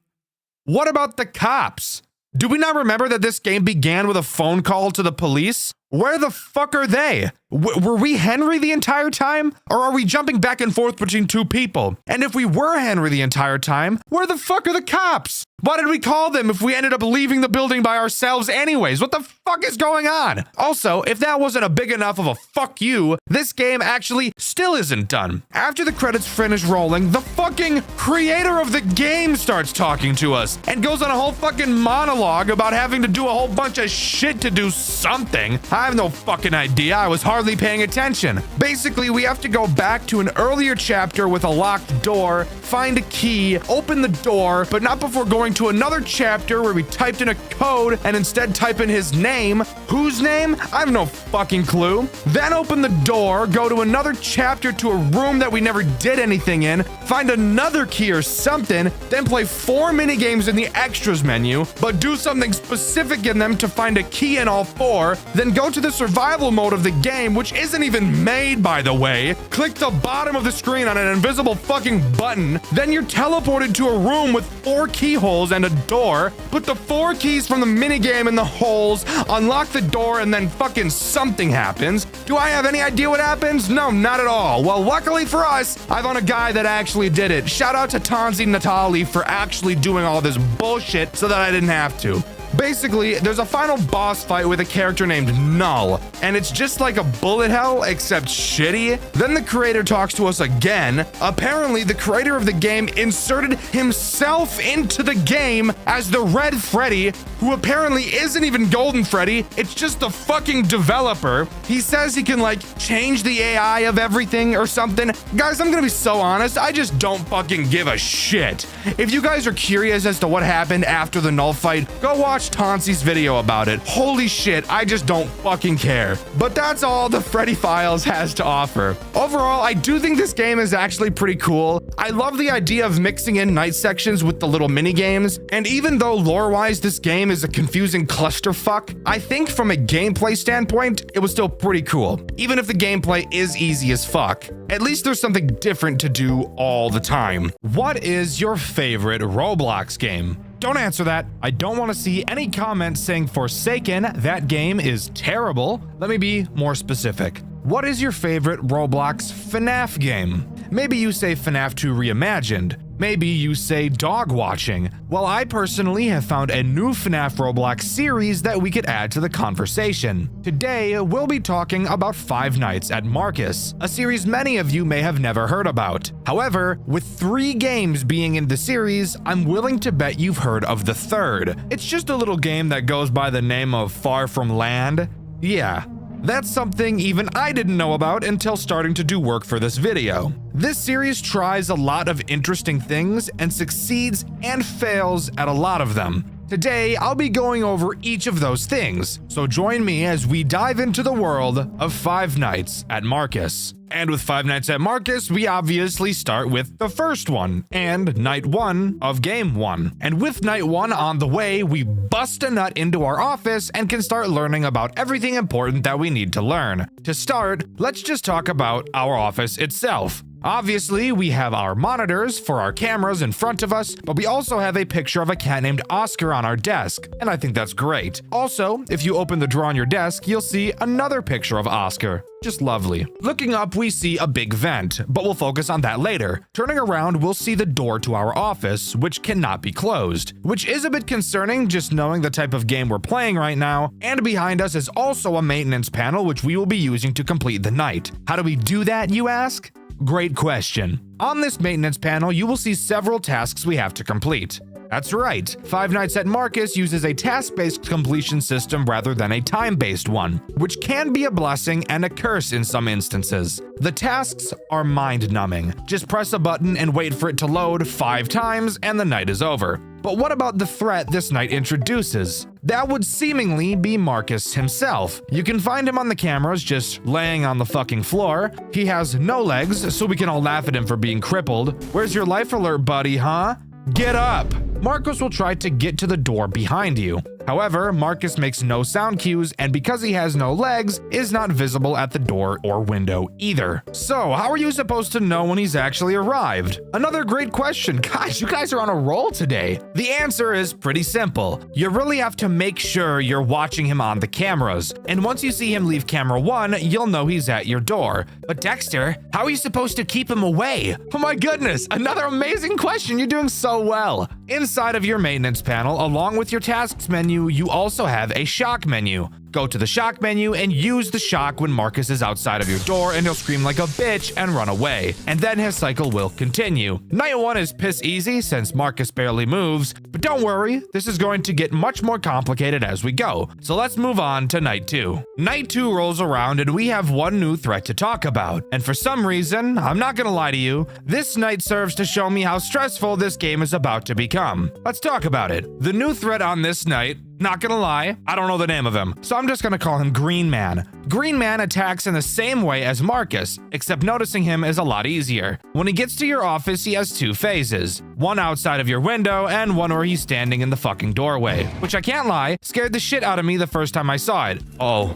What about the cops? Do we not remember that this game began with a phone call to the police? Where the fuck are they? Were we Henry the entire time? Or are we jumping back and forth between two people? And if we were Henry the entire time, where the fuck are the cops? Why did we call them if we ended up leaving the building by ourselves anyways? What the fuck is going on? Also, if that wasn't a big enough of a fuck you, this game actually still isn't done. After the credits finish rolling, the fucking creator of the game starts talking to us and goes on a whole fucking monologue about having to do a whole bunch of shit to do something. I have no fucking idea. I was hardly paying attention. Basically, we have to go back to an earlier chapter with a locked door, find a key, open the door, but not before going to another chapter where we typed in a code and instead type in his name. Whose name? I have no fucking clue. Then open the door, go to another chapter to a room that we never did anything in, find another key or something, then play 4 minigames in the extras menu, but do something specific in them to find a key in all 4, then go to the survival mode of the game, which isn't even made, by the way. Click the bottom of the screen on an invisible fucking button, then you're teleported to a room with 4 keyholes and a door. Put the 4 keys from the minigame in the holes, unlock the door, and then fucking something happens. Do I have any idea what happens? No, not at all. Well, luckily for us, I found a guy that actually did it. Shout out to Tanzi Natali for actually doing all this bullshit so that I didn't have to. Basically, there's a final boss fight with a character named Null, and it's just like a bullet hell, except shitty. Then the creator talks to us again. Apparently, the creator of the game inserted himself into the game as the Red Freddy, who apparently isn't even Golden Freddy, it's just the fucking developer. He says he can, like, change the AI of everything or something. Guys, I'm gonna be so honest, I just don't fucking give a shit. If you guys are curious as to what happened after the Null fight, go watch Tonsi's video about it. Holy shit, I just don't fucking care. But that's all the Freddy Files has to offer. Overall, I do think this game is actually pretty cool. I love the idea of mixing in night sections with the little mini games, and even though lore-wise this game is a confusing clusterfuck, I think from a gameplay standpoint, it was still pretty cool. Even if the gameplay is easy as fuck, at least there's something different to do all the time. What is your favorite Roblox game? Don't answer that. I don't want to see any comments saying Forsaken, that game is terrible. Let me be more specific. What is your favorite Roblox FNAF game? Maybe you say FNAF 2 Reimagined. Maybe you say dog watching. Well, I personally have found a new FNAF Roblox series that we could add to the conversation. Today, we'll be talking about Five Nights at Marcus, a series many of you may have never heard about. However, with 3 games being in the series, I'm willing to bet you've heard of the third. It's just a little game that goes by the name of Far From Land. Yeah. That's something even I didn't know about until starting to do work for this video. This series tries a lot of interesting things and succeeds and fails at a lot of them. Today, I'll be going over each of those things, so join me as we dive into the world of Five Nights at Marcus. And with Five Nights at Marcus, we obviously start with the first one, and night 1 of game 1. And with night 1 on the way, we bust a nut into our office and can start learning about everything important that we need to learn. To start, let's just talk about our office itself. Obviously, we have our monitors for our cameras in front of us, but we also have a picture of a cat named Oscar on our desk, and I think that's great. Also, if you open the drawer on your desk, you'll see another picture of Oscar. Just lovely. Looking up, we see a big vent, but we'll focus on that later. Turning around, we'll see the door to our office, which cannot be closed, which is a bit concerning just knowing the type of game we're playing right now. And behind us is also a maintenance panel, which we will be using to complete the night. How do we do that, you ask? Great question. On this maintenance panel, you will see several tasks we have to complete. That's right, Five Nights at Marcus uses a task-based completion system rather than a time-based one, which can be a blessing and a curse in some instances. The tasks are mind-numbing. Just press a button and wait for it to load 5 times and the night is over. But what about the threat this night introduces? That would seemingly be Marcus himself. You can find him on the cameras just laying on the fucking floor. He has no legs, so we can all laugh at him for being crippled. Where's your life alert, buddy, huh? Get up! Marcus will try to get to the door behind you. However, Marcus makes no sound cues, and because he has no legs, is not visible at the door or window either. So, how are you supposed to know when he's actually arrived? Another great question. Gosh, you guys are on a roll today. The answer is pretty simple. You really have to make sure you're watching him on the cameras, and once you see him leave camera 1, you'll know he's at your door. But Dexter, how are you supposed to keep him away? Oh my goodness, another amazing question. You're doing so well. Inside of your maintenance panel, along with your tasks menu, you also have a shock menu. Go to the shock menu and use the shock when Marcus is outside of your door, and he'll scream like a bitch and run away. And then his cycle will continue. Night 1 is piss easy since Marcus barely moves, but don't worry, this is going to get much more complicated as we go. So let's move on to night 2. Night 2 rolls around and we have one new threat to talk about. And for some reason, I'm not gonna lie to you, this night serves to show me how stressful this game is about to become. Let's talk about it. The new threat on this night, not gonna lie, I don't know the name of him, so I'm just gonna call him Green Man. Green Man attacks in the same way as Marcus, except noticing him is a lot easier. When he gets to your office, he has 2 phases. One outside of your window, and one where he's standing in the fucking doorway. Which I can't lie, scared the shit out of me the first time I saw it. Oh.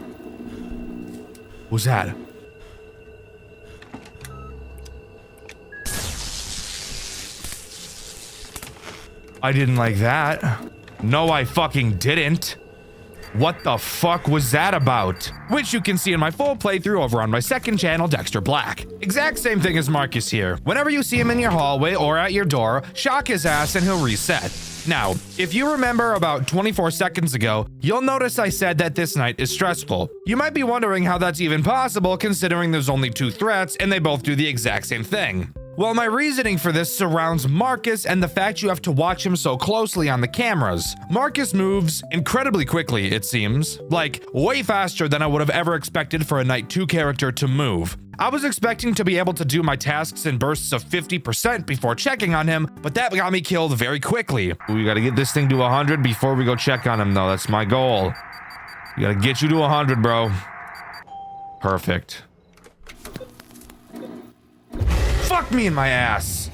What's that? I didn't like that. No, I fucking didn't. What the fuck was that about? Which you can see in my full playthrough over on my second channel, Dxtr Black. Exact same thing as Marcus here. Whenever you see him in your hallway or at your door, shock his ass and he'll reset. Now, if you remember about 24 seconds ago, you'll notice I said that this night is stressful. You might be wondering how that's even possible considering there's only 2 threats and they both do the exact same thing. Well, my reasoning for this surrounds Marcus and the fact you have to watch him so closely on the cameras. Marcus moves incredibly quickly, it seems. Like, way faster than I would have ever expected for a Night 2 character to move. I was expecting to be able to do my tasks in bursts of 50% before checking on him, but that got me killed very quickly. We gotta get this thing to 100 before we go check on him, though. That's my goal. We gotta get you to 100, bro. Perfect. Fuck me in my ass.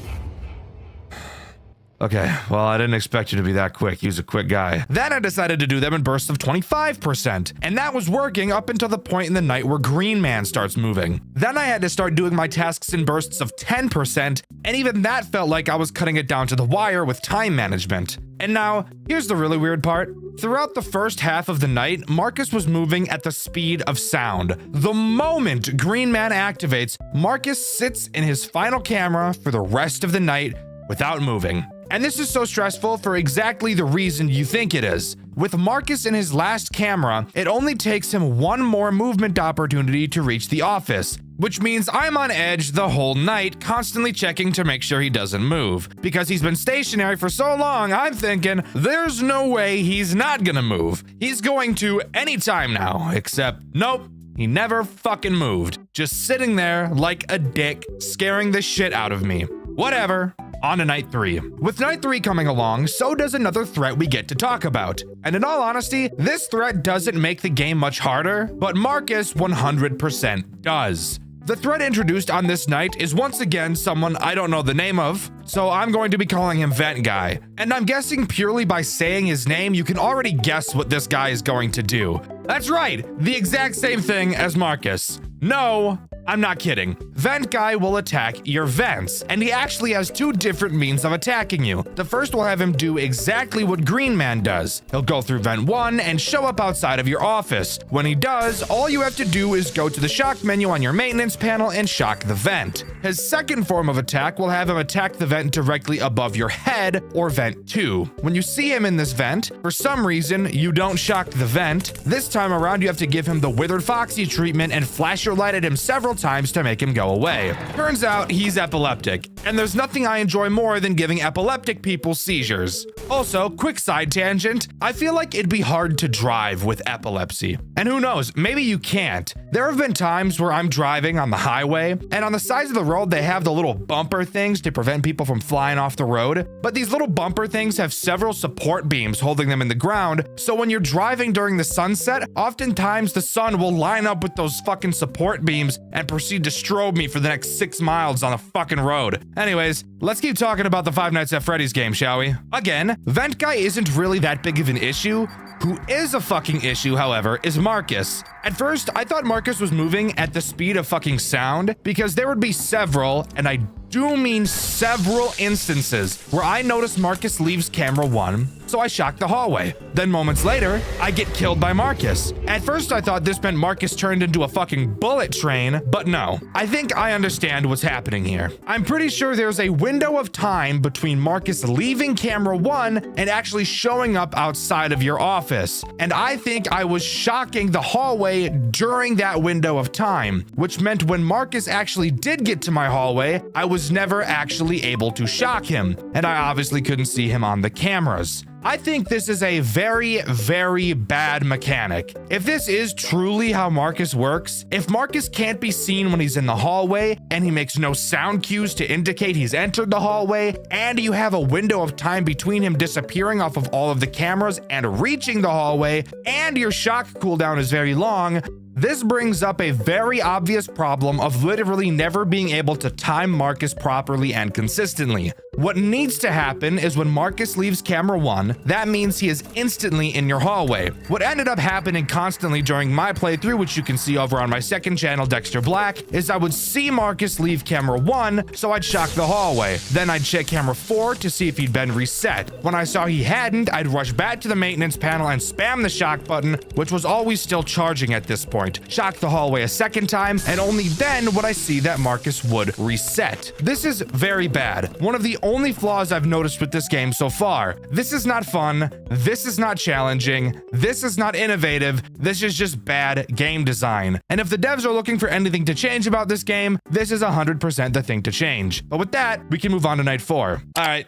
Okay, well, I didn't expect you to be that quick. He was a quick guy. Then I decided to do them in bursts of 25%, and that was working up until the point in the night where Green Man starts moving. Then I had to start doing my tasks in bursts of 10%, and even that felt like I was cutting it down to the wire with time management. And now, here's the really weird part. Throughout the first half of the night, Marcus was moving at the speed of sound. The moment Green Man activates, Marcus sits in his final camera for the rest of the night without moving. And this is so stressful for exactly the reason you think it is. With Marcus in his last camera, it only takes him one more movement opportunity to reach the office, which means I'm on edge the whole night, constantly checking to make sure he doesn't move. Because he's been stationary for so long, I'm thinking, there's no way he's not gonna move. He's going to anytime now, except nope. He never fucking moved. Just sitting there like a dick, scaring the shit out of me. Whatever. On to night 3. With night 3 coming along, so does another threat we get to talk about. And in all honesty, this threat doesn't make the game much harder, but Marcus 100% does. The threat introduced on this night is once again someone I don't know the name of, so I'm going to be calling him Vent Guy. And I'm guessing purely by saying his name, you can already guess what this guy is going to do. That's right, the exact same thing as Marcus. No, I'm not kidding. Vent Guy will attack your vents, and he actually has 2 different means of attacking you. The first will have him do exactly what Green Man does. He'll go through vent 1 and show up outside of your office. When he does, all you have to do is go to the shock menu on your maintenance panel and shock the vent. His second form of attack will have him attack the vent directly above your head, or vent 2. When you see him in this vent, for some reason, you don't shock the vent. This time around, you have to give him the Withered Foxy treatment and flash your light at him several several times to make him go away. Turns out he's epileptic, and there's nothing I enjoy more than giving epileptic people seizures. Also, quick side tangent, I feel like it'd be hard to drive with epilepsy. And who knows, maybe you can't. There have been times where I'm driving on the highway, and on the sides of the road they have the little bumper things to prevent people from flying off the road, but these little bumper things have several support beams holding them in the ground, so when you're driving during the sunset, oftentimes the sun will line up with those fucking support beams and proceed to strobe me for the next 6 miles on the fucking road. Anyways, let's keep talking about the Five Nights at Freddy's game, shall we? Again, Vent Guy isn't really that big of an issue. Who is a fucking issue, however, is Marcus. At first, I thought Marcus was moving at the speed of fucking sound because there would be several, and I do mean several instances where I noticed Marcus leaves camera 1, so I shocked the hallway. Then moments later, I get killed by Marcus. At first, I thought this meant Marcus turned into a fucking bullet train, but no. I think I understand what's happening here. I'm pretty sure there's a window of time between Marcus leaving camera 1 and actually showing up outside of your office. And I think I was shocking the hallway during that window of time, which meant when Marcus actually did get to my hallway, I was never actually able to shock him, and I obviously couldn't see him on the cameras. I think this is a very, very bad mechanic. If this is truly how Marcus works, if Marcus can't be seen when he's in the hallway, and he makes no sound cues to indicate he's entered the hallway, and you have a window of time between him disappearing off of all of the cameras and reaching the hallway, and your shock cooldown is very long, this brings up a very obvious problem of literally never being able to time Marcus properly and consistently. What needs to happen is when Marcus leaves camera 1, that means he is instantly in your hallway. What ended up happening constantly during my playthrough, which you can see over on my second channel, Dxtr Black, is I would see Marcus leave camera 1, so I'd shock the hallway. Then I'd check camera 4 to see if he'd been reset. When I saw he hadn't, I'd rush back to the maintenance panel and spam the shock button, which was always still charging at this point. Shock the hallway a second time, and only then would I see that Marcus would reset. This is very bad. One of the only flaws I've noticed with this game so far. This is not fun. This is not challenging. This is not innovative. This is just bad game design. And if the devs are looking for anything to change about this game, this is 100% the thing to change. But with that, we can move on to night 4. All right,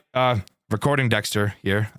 recording Dxtr here.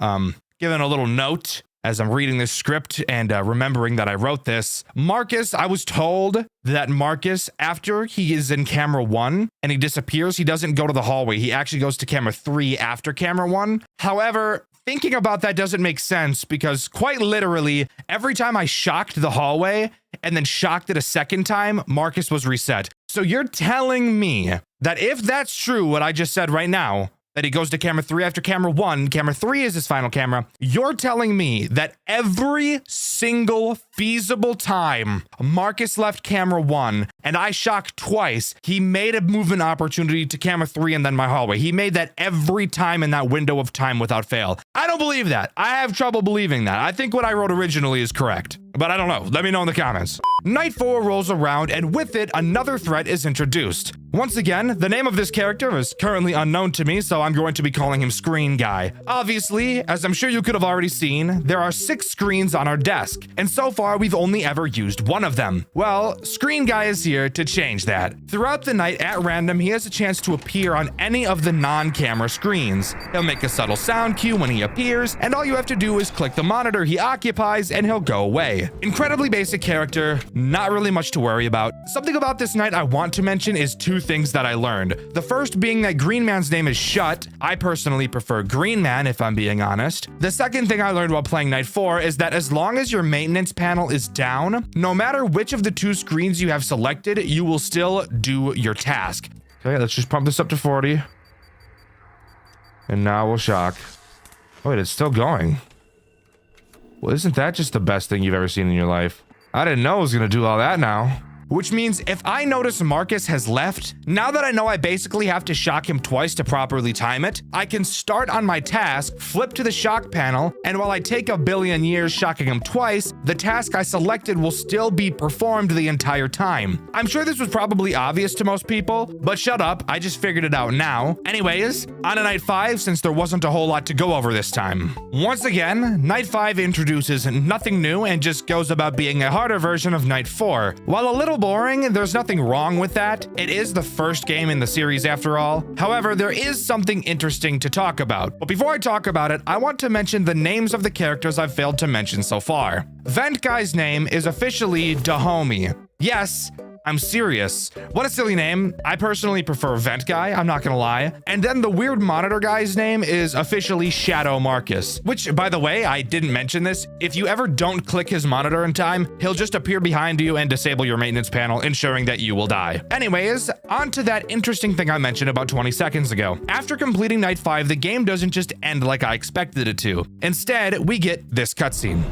Giving a little note as I'm reading this script and remembering that I wrote this. Marcus, I was told that Marcus, after he is in camera 1 and he disappears, he doesn't go to the hallway. He actually goes to camera 3 after camera 1. However, thinking about that doesn't make sense because quite literally, every time I shocked the hallway and then shocked it a second time, Marcus was reset. So you're telling me that if that's true, what I just said right now, that he goes to camera 3 after camera 1, camera 3 is his final camera, you're telling me that every single feasible time Marcus left camera 1 and I shocked twice, he made a movement opportunity to camera 3 and then my hallway. He made that every time in that window of time without fail. I don't believe that. I have trouble believing that. I think what I wrote originally is correct, but I don't know. Let me know in the comments. Night 4 rolls around, and with it, another threat is introduced. Once again, the name of this character is currently unknown to me, so I'm going to be calling him Screen Guy. Obviously, as I'm sure you could have already seen, there are 6 screens on our desk, and so far we've only ever used one of them. Well, Screen Guy is here to change that. Throughout the night, at random, he has a chance to appear on any of the non-camera screens. He'll make a subtle sound cue when he appears, and all you have to do is click the monitor he occupies, and he'll go away. Incredibly basic character, not really much to worry about. Something about this night I want to mention is 2 things that I learned. The first being that Green Man's name is Shut. I personally prefer Green Man, if I'm being honest. The second thing I learned while playing Night 4 is that as long as your maintenance panel is down, no matter which of the 2 screens you have selected, you will still do your task. Okay, let's just pump this up to 40. And now we'll shock. Oh, wait, it's still going. Well, isn't that just the best thing you've ever seen in your life? I didn't know it was gonna do all that now. Which means if I notice Marcus has left, now that I know I basically have to shock him twice to properly time it, I can start on my task, flip to the shock panel, and while I take a billion years shocking him twice, the task I selected will still be performed the entire time. I'm sure this was probably obvious to most people, but shut up, I just figured it out now. Anyways, on to Night 5, since there wasn't a whole lot to go over this time. Once again, Night 5 introduces nothing new and just goes about being a harder version of Night 4. While a little little boring. There's nothing wrong with that. It is the first game in the series after all. However, there is something interesting to talk about. But before I talk about it, I want to mention the names of the characters I've failed to mention so far. Vent Guy's name is officially Dahomey. Yes, I'm serious. What a silly name. I personally prefer Vent Guy, I'm not gonna lie. And then the weird monitor guy's name is officially Shadow Marcus, which, by the way, I didn't mention this. If you ever don't click his monitor in time, he'll just appear behind you and disable your maintenance panel, ensuring that you will die. Anyways, on to that interesting thing I mentioned about 20 seconds ago. After completing Night 5, the game doesn't just end like I expected it to. Instead, we get this cutscene.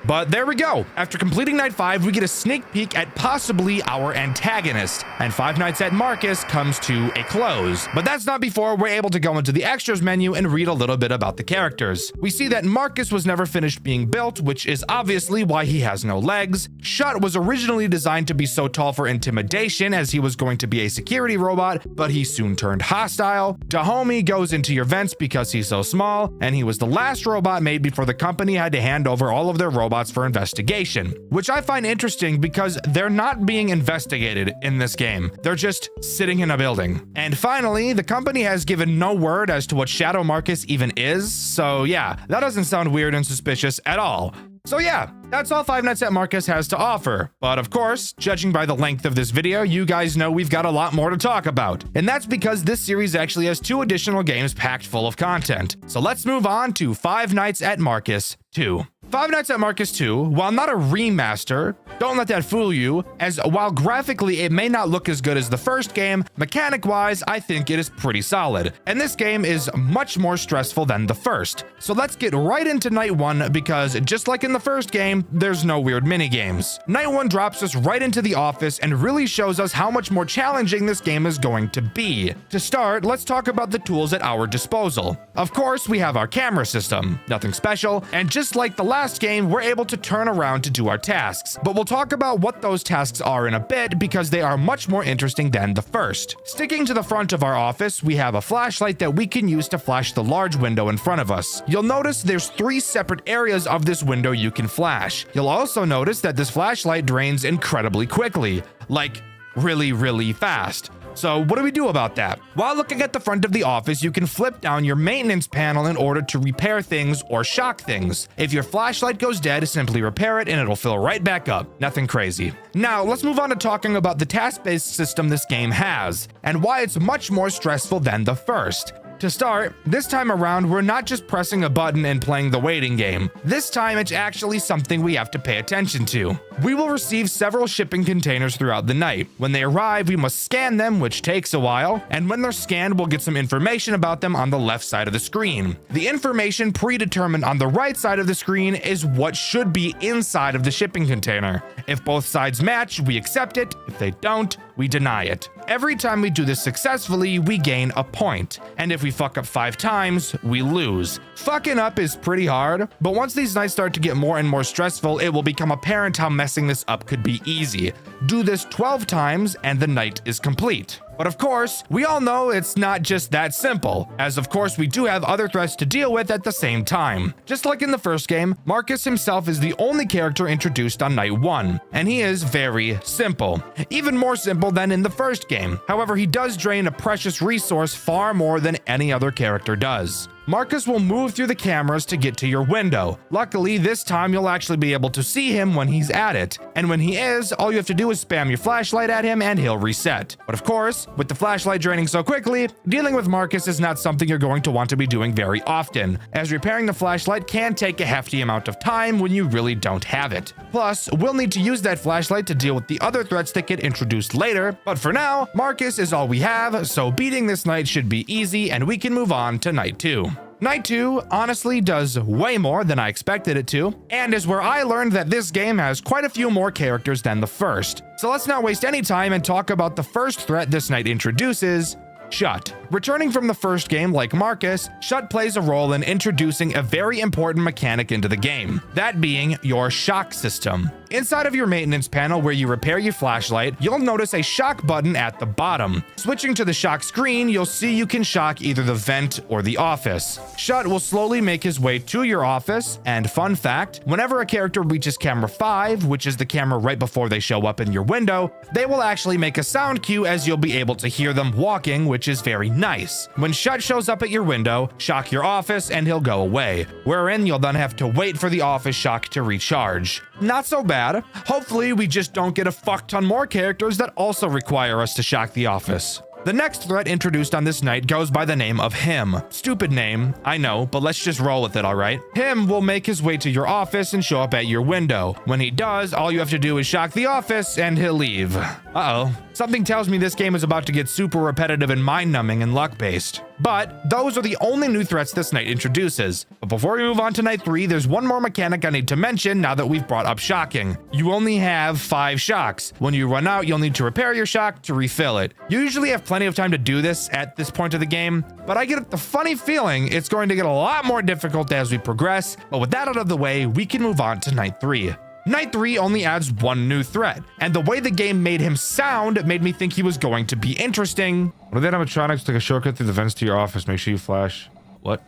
But there we go. After completing Night 5, we get a sneak peek at possibly our antagonist, and Five Nights at Marcus comes to a close. But that's not before we're able to go into the extras menu and read a little bit about the characters. We see that Marcus was never finished being built, which is obviously why he has no legs. Shut was originally designed to be so tall for intimidation, as he was going to be a security robot, but he soon turned hostile. Dahomey goes into your vents because he's so small, and he was the last robot made before the company had to hand over all of their robots for investigation, which I find interesting because they're not being investigated in this game. They're just sitting in a building. And finally, the company has given no word as to what Shadow Marcus even is, so yeah, that doesn't sound weird and suspicious at all. So yeah, that's all Five Nights at Marcus has to offer. But of course, judging by the length of this video, you guys know we've got a lot more to talk about. And that's because this series actually has 2 additional games packed full of content. So let's move on to Five Nights at Marcus 2. Five Nights at Marcus 2, while not a remaster, don't let that fool you, as while graphically it may not look as good as the first game, mechanic-wise, I think it is pretty solid. And this game is much more stressful than the first. So let's get right into Night 1, because just like in the first game, there's no weird minigames. Night 1 drops us right into the office and really shows us how much more challenging this game is going to be. To start, let's talk about the tools at our disposal. Of course, we have our camera system, nothing special, and just like the last game, we're able to turn around to do our tasks, but we'll talk about what those tasks are in a bit because they are much more interesting than the first. Sticking to the front of our office, we have a flashlight that we can use to flash the large window in front of us. You'll notice there's 3 separate areas of this window you can flash. You'll also notice that this flashlight drains incredibly quickly, like really fast. So what do we do about that? While looking at the front of the office, you can flip down your maintenance panel in order to repair things or shock things. If your flashlight goes dead, simply repair it and it'll fill right back up. Nothing crazy. Now, let's move on to talking about the task-based system this game has, and why it's much more stressful than the first. To start, this time around, we're not just pressing a button and playing the waiting game. This time, it's actually something we have to pay attention to. We will receive several shipping containers throughout the night. When they arrive, we must scan them, which takes a while, and when they're scanned, we'll get some information about them on the left side of the screen. The information predetermined on the right side of the screen is what should be inside of the shipping container. If both sides match, we accept it. If they don't, we deny it. Every time we do this successfully, we gain a point, and if we fuck up 5 times, we lose. Fucking up is pretty hard, but once these nights start to get more and more stressful, it will become apparent how messing this up could be easy. Do this 12 times and the night is complete. But of course, we all know it's not just that simple, as of course we do have other threats to deal with at the same time. Just like in the first game, Marcus himself is the only character introduced on Night 1, and he is very simple. Even more simple than in the first game. However, he does drain a precious resource far more than any other character does. Marcus will move through the cameras to get to your window. Luckily, this time you'll actually be able to see him when he's at it. And when he is, all you have to do is spam your flashlight at him and he'll reset. But of course, with the flashlight draining so quickly, dealing with Marcus is not something you're going to want to be doing very often, as repairing the flashlight can take a hefty amount of time when you really don't have it. Plus, we'll need to use that flashlight to deal with the other threats that get introduced later, but for now, Marcus is all we have, so beating this night should be easy and we can move on to night 2. Night 2 honestly does way more than I expected it to, and is where I learned that this game has quite a few more characters than the first. So let's not waste any time and talk about the first threat this night introduces, Shut. Returning from the first game like Marcus, Shut plays a role in introducing a very important mechanic into the game, that being your shock system. Inside of your maintenance panel where you repair your flashlight, you'll notice a shock button at the bottom. Switching to the shock screen, you'll see you can shock either the vent or the office. Shut will slowly make his way to your office, and fun fact, whenever a character reaches camera 5, which is the camera right before they show up in your window, they will actually make a sound cue as you'll be able to hear them walking, which is very nice. When Shut shows up at your window, shock your office and he'll go away, wherein you'll then have to wait for the office shock to recharge. Not so bad. Hopefully we just don't get a fuck ton more characters that also require us to shock the office. The next threat introduced on this night goes by the name of Him. Stupid name, I know, but let's just roll with it, alright? Him will make his way to your office and show up at your window. When he does, all you have to do is shock the office and he'll leave. Uh-oh. Something tells me this game is about to get super repetitive and mind-numbing and luck-based. But those are the only new threats this night introduces. But before we move on to night 3, there's one more mechanic I need to mention now that we've brought up shocking. You only have 5 shocks. When you run out, you'll need to repair your shock to refill it. You usually have plenty of time to do this at this point of the game, but I get the funny feeling it's going to get a lot more difficult as we progress. But with that out of the way, we can move on to night 3. Night 3 only adds one new threat, and the way the game made him sound made me think he was going to be interesting. One of the animatronics took a shortcut through the vents to your office. Make sure you flash. What?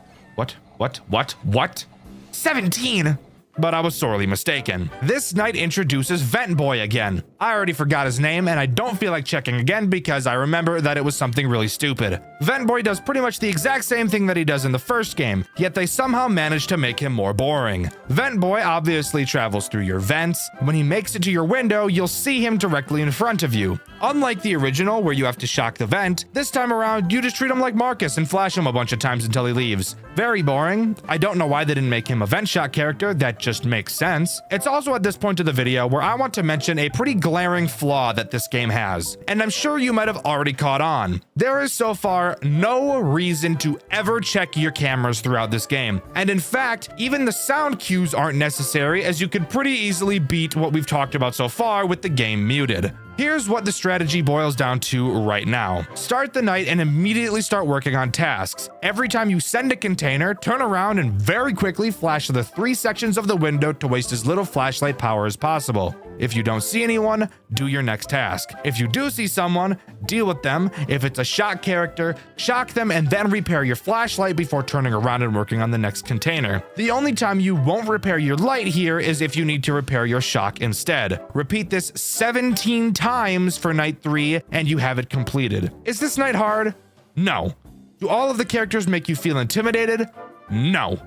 17! But I was sorely mistaken. This night introduces Vent Boy again. I already forgot his name, and I don't feel like checking again because I remember that it was something really stupid. Vent Boy does pretty much the exact same thing that he does in the first game, yet they somehow managed to make him more boring. Vent Boy obviously travels through your vents. When he makes it to your window, you'll see him directly in front of you. Unlike the original, where you have to shock the vent, this time around, you just treat him like Marcus and flash him a bunch of times until he leaves. Very boring. I don't know why they didn't make him a vent shot character, that just makes sense. It's also at this point of the video where I want to mention a pretty glaring flaw that this game has, and I'm sure you might have already caught on. There is so far no reason to ever check your cameras throughout this game, and in fact, even the sound cues aren't necessary, as you could pretty easily beat what we've talked about so far with the game muted. Here's what the strategy boils down to right now. Start the night and immediately start working on tasks. Every time you send a container, turn around and very quickly flash the 3 sections of the window to waste as little flashlight power as possible. If you don't see anyone, do your next task. If you do see someone, deal with them. If it's a shock character, shock them and then repair your flashlight before turning around and working on the next container. The only time you won't repair your light here is if you need to repair your shock instead. Repeat this 17 times for night 3 and you have it completed. Is this night hard? No. Do all of the characters make you feel intimidated? No.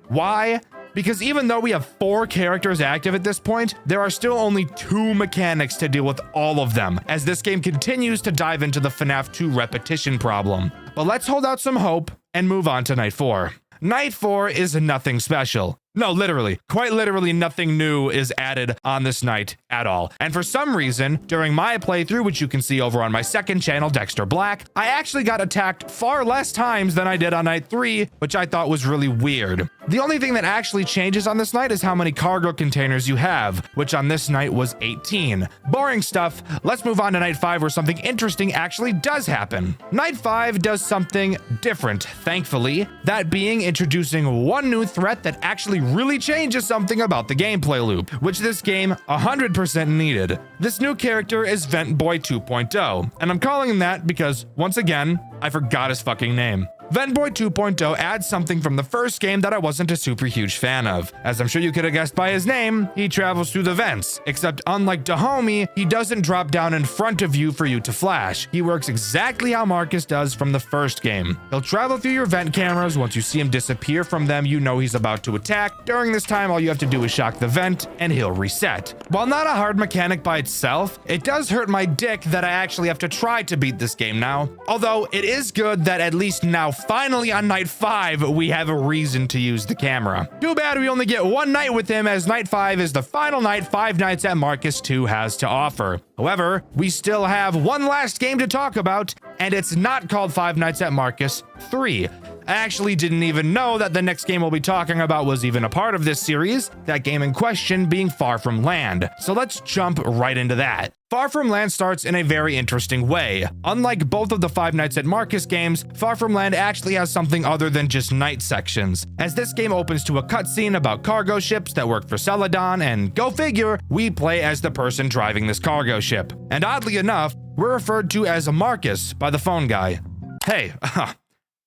Why? Because even though we have 4 characters active at this point, there are still only 2 mechanics to deal with all of them, as this game continues to dive into the FNAF 2 repetition problem. But let's hold out some hope and move on to night 4. Night 4 is nothing special. No, literally, quite literally nothing new is added on this night at all. And for some reason, during my playthrough, which you can see over on my second channel, Dxtr Black, I actually got attacked far less times than I did on night 3, which I thought was really weird. The only thing that actually changes on this night is how many cargo containers you have, which on this night was 18. Boring stuff. Let's move on to night 5 where something interesting actually does happen. Night 5 does something different, thankfully, that being introducing one new threat that actually really changes something about the gameplay loop, which this game 100% needed. This new character is Vent Boy 2.0, and I'm calling him that because, once again, I forgot his fucking name. Venboy 2.0 adds something from the first game that I wasn't a super huge fan of. As I'm sure you could have guessed by his name, he travels through the vents, except unlike Dahomey, he doesn't drop down in front of you for you to flash. He works exactly how Marcus does from the first game. He'll travel through your vent cameras. Once you see him disappear from them, you know he's about to attack. During this time, all you have to do is shock the vent and he'll reset. While not a hard mechanic by itself, it does hurt my dick that I actually have to try to beat this game now. Although it is good that at least now, finally on night 5, we have a reason to use the camera. Too bad we only get one night with him, as night 5 is the final night Five Nights at Marcus 2 has to offer. However, we still have one last game to talk about, and it's not called Five Nights at Marcus 3. I actually didn't even know that the next game we'll be talking about was even a part of this series, that game in question being Far From Land. So let's jump right into that. Far From Land starts in a very interesting way. Unlike both of the Five Nights at Marcus games, Far From Land actually has something other than just night sections, as this game opens to a cutscene about cargo ships that work for Celadon, and go figure, we play as the person driving this cargo ship. And oddly enough, we're referred to as Marcus by the phone guy. Hey,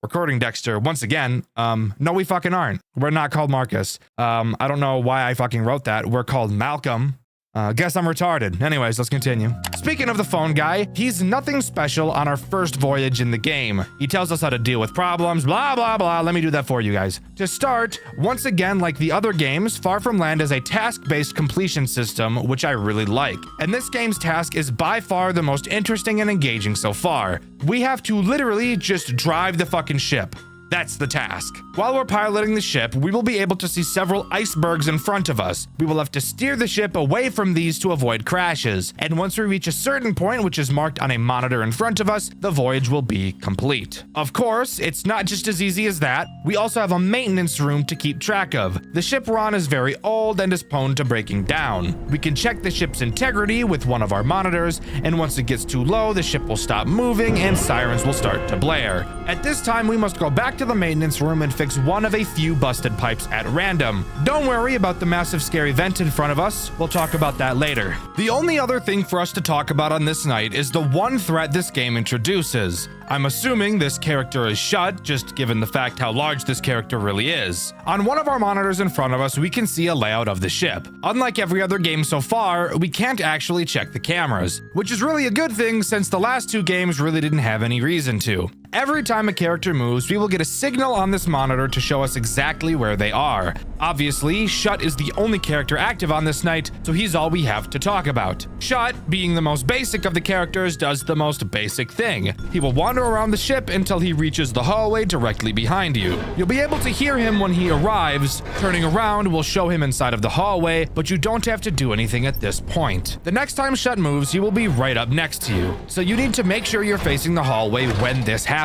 recording Dxtr once again. No, we fucking aren't. We're not called Marcus. I don't know why I fucking wrote that. We're called Malcolm. Guess I'm retarded. Anyways, let's continue. Speaking of the phone guy, he's nothing special on our first voyage in the game. He tells us how to deal with problems, blah, blah, blah. Let me do that for you guys. To start, once again, like the other games, Far From Land is a task-based completion system, which I really like. And this game's task is by far the most interesting and engaging so far. We have to literally just drive the fucking ship. That's the task. While we're piloting the ship, we will be able to see several icebergs in front of us. We will have to steer the ship away from these to avoid crashes. And once we reach a certain point, which is marked on a monitor in front of us, the voyage will be complete. Of course, it's not just as easy as that. We also have a maintenance room to keep track of. The ship we're on is very old and is prone to breaking down. We can check the ship's integrity with one of our monitors, and once it gets too low, the ship will stop moving and sirens will start to blare. At this time, we must go back to the maintenance room and fix one of a few busted pipes at random. Don't worry about the massive scary vent in front of us. We'll talk about that later. The only other thing for us to talk about on this night is the one threat this game introduces. I'm assuming this character is Shut, just given the fact how large this character really is. On one of our monitors in front of us, we can see a layout of the ship. Unlike every other game so far, we can't actually check the cameras, which is really a good thing since the last two games really didn't have any reason to. Every time a character moves, we will get a signal on this monitor to show us exactly where they are. Obviously, Shut is the only character active on this night, so he's all we have to talk about. Shut, being the most basic of the characters, does the most basic thing. He will wander around the ship until he reaches the hallway directly behind you. You'll be able to hear him when he arrives. Turning around will show him inside of the hallway, but you don't have to do anything at this point. The next time Shut moves, he will be right up next to you, so you need to make sure you're facing the hallway when this happens.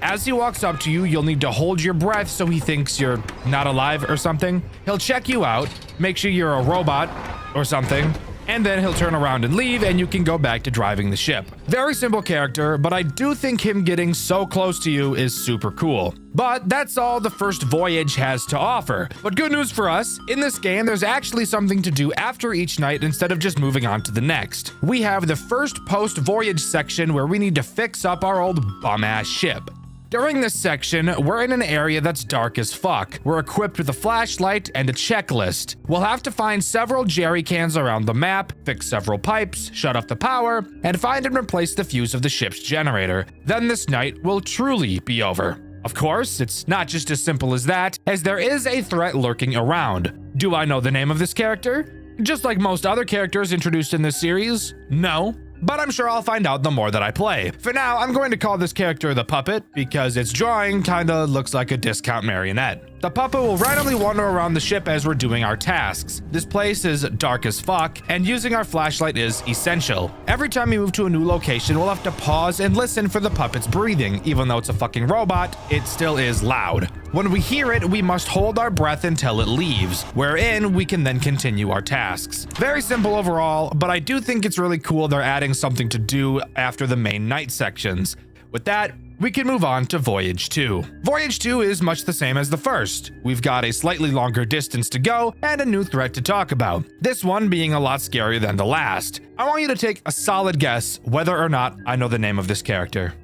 As he walks up to you, you'll need to hold your breath so he thinks you're not alive or something. He'll check you out, make sure you're a robot or something, and then he'll turn around and leave, and you can go back to driving the ship. Very simple character, but I do think him getting so close to you is super cool. But that's all the first voyage has to offer. But good news for us, in this game, there's actually something to do after each night instead of just moving on to the next. We have the first post-voyage section where we need to fix up our old bum-ass ship. During this section, we're in an area that's dark as fuck. We're equipped with a flashlight and a checklist. We'll have to find several jerry cans around the map, fix several pipes, shut off the power, and find and replace the fuse of the ship's generator. Then this night will truly be over. Of course, it's not just as simple as that, as there is a threat lurking around. Do I know the name of this character? Just like most other characters introduced in this series, no. But I'm sure I'll find out the more that I play. For now, I'm going to call this character the Puppet because its drawing kinda looks like a discount marionette. The puppet will randomly wander around the ship as we're doing our tasks. This place is dark as fuck, and using our flashlight is essential. Every time we move to a new location, we'll have to pause and listen for the puppet's breathing. Even though it's a fucking robot, it still is loud. When we hear it, we must hold our breath until it leaves, wherein we can then continue our tasks. Very simple overall, but I do think it's really cool they're adding something to do after the main night sections. With that, we can move on to Voyage 2. Voyage 2 is much the same as the first. We've got a slightly longer distance to go and a new threat to talk about. This one being a lot scarier than the last. I want you to take a solid guess whether or not I know the name of this character.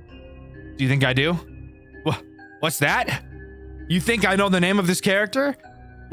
Do you think I do? What's that? You think I know the name of this character?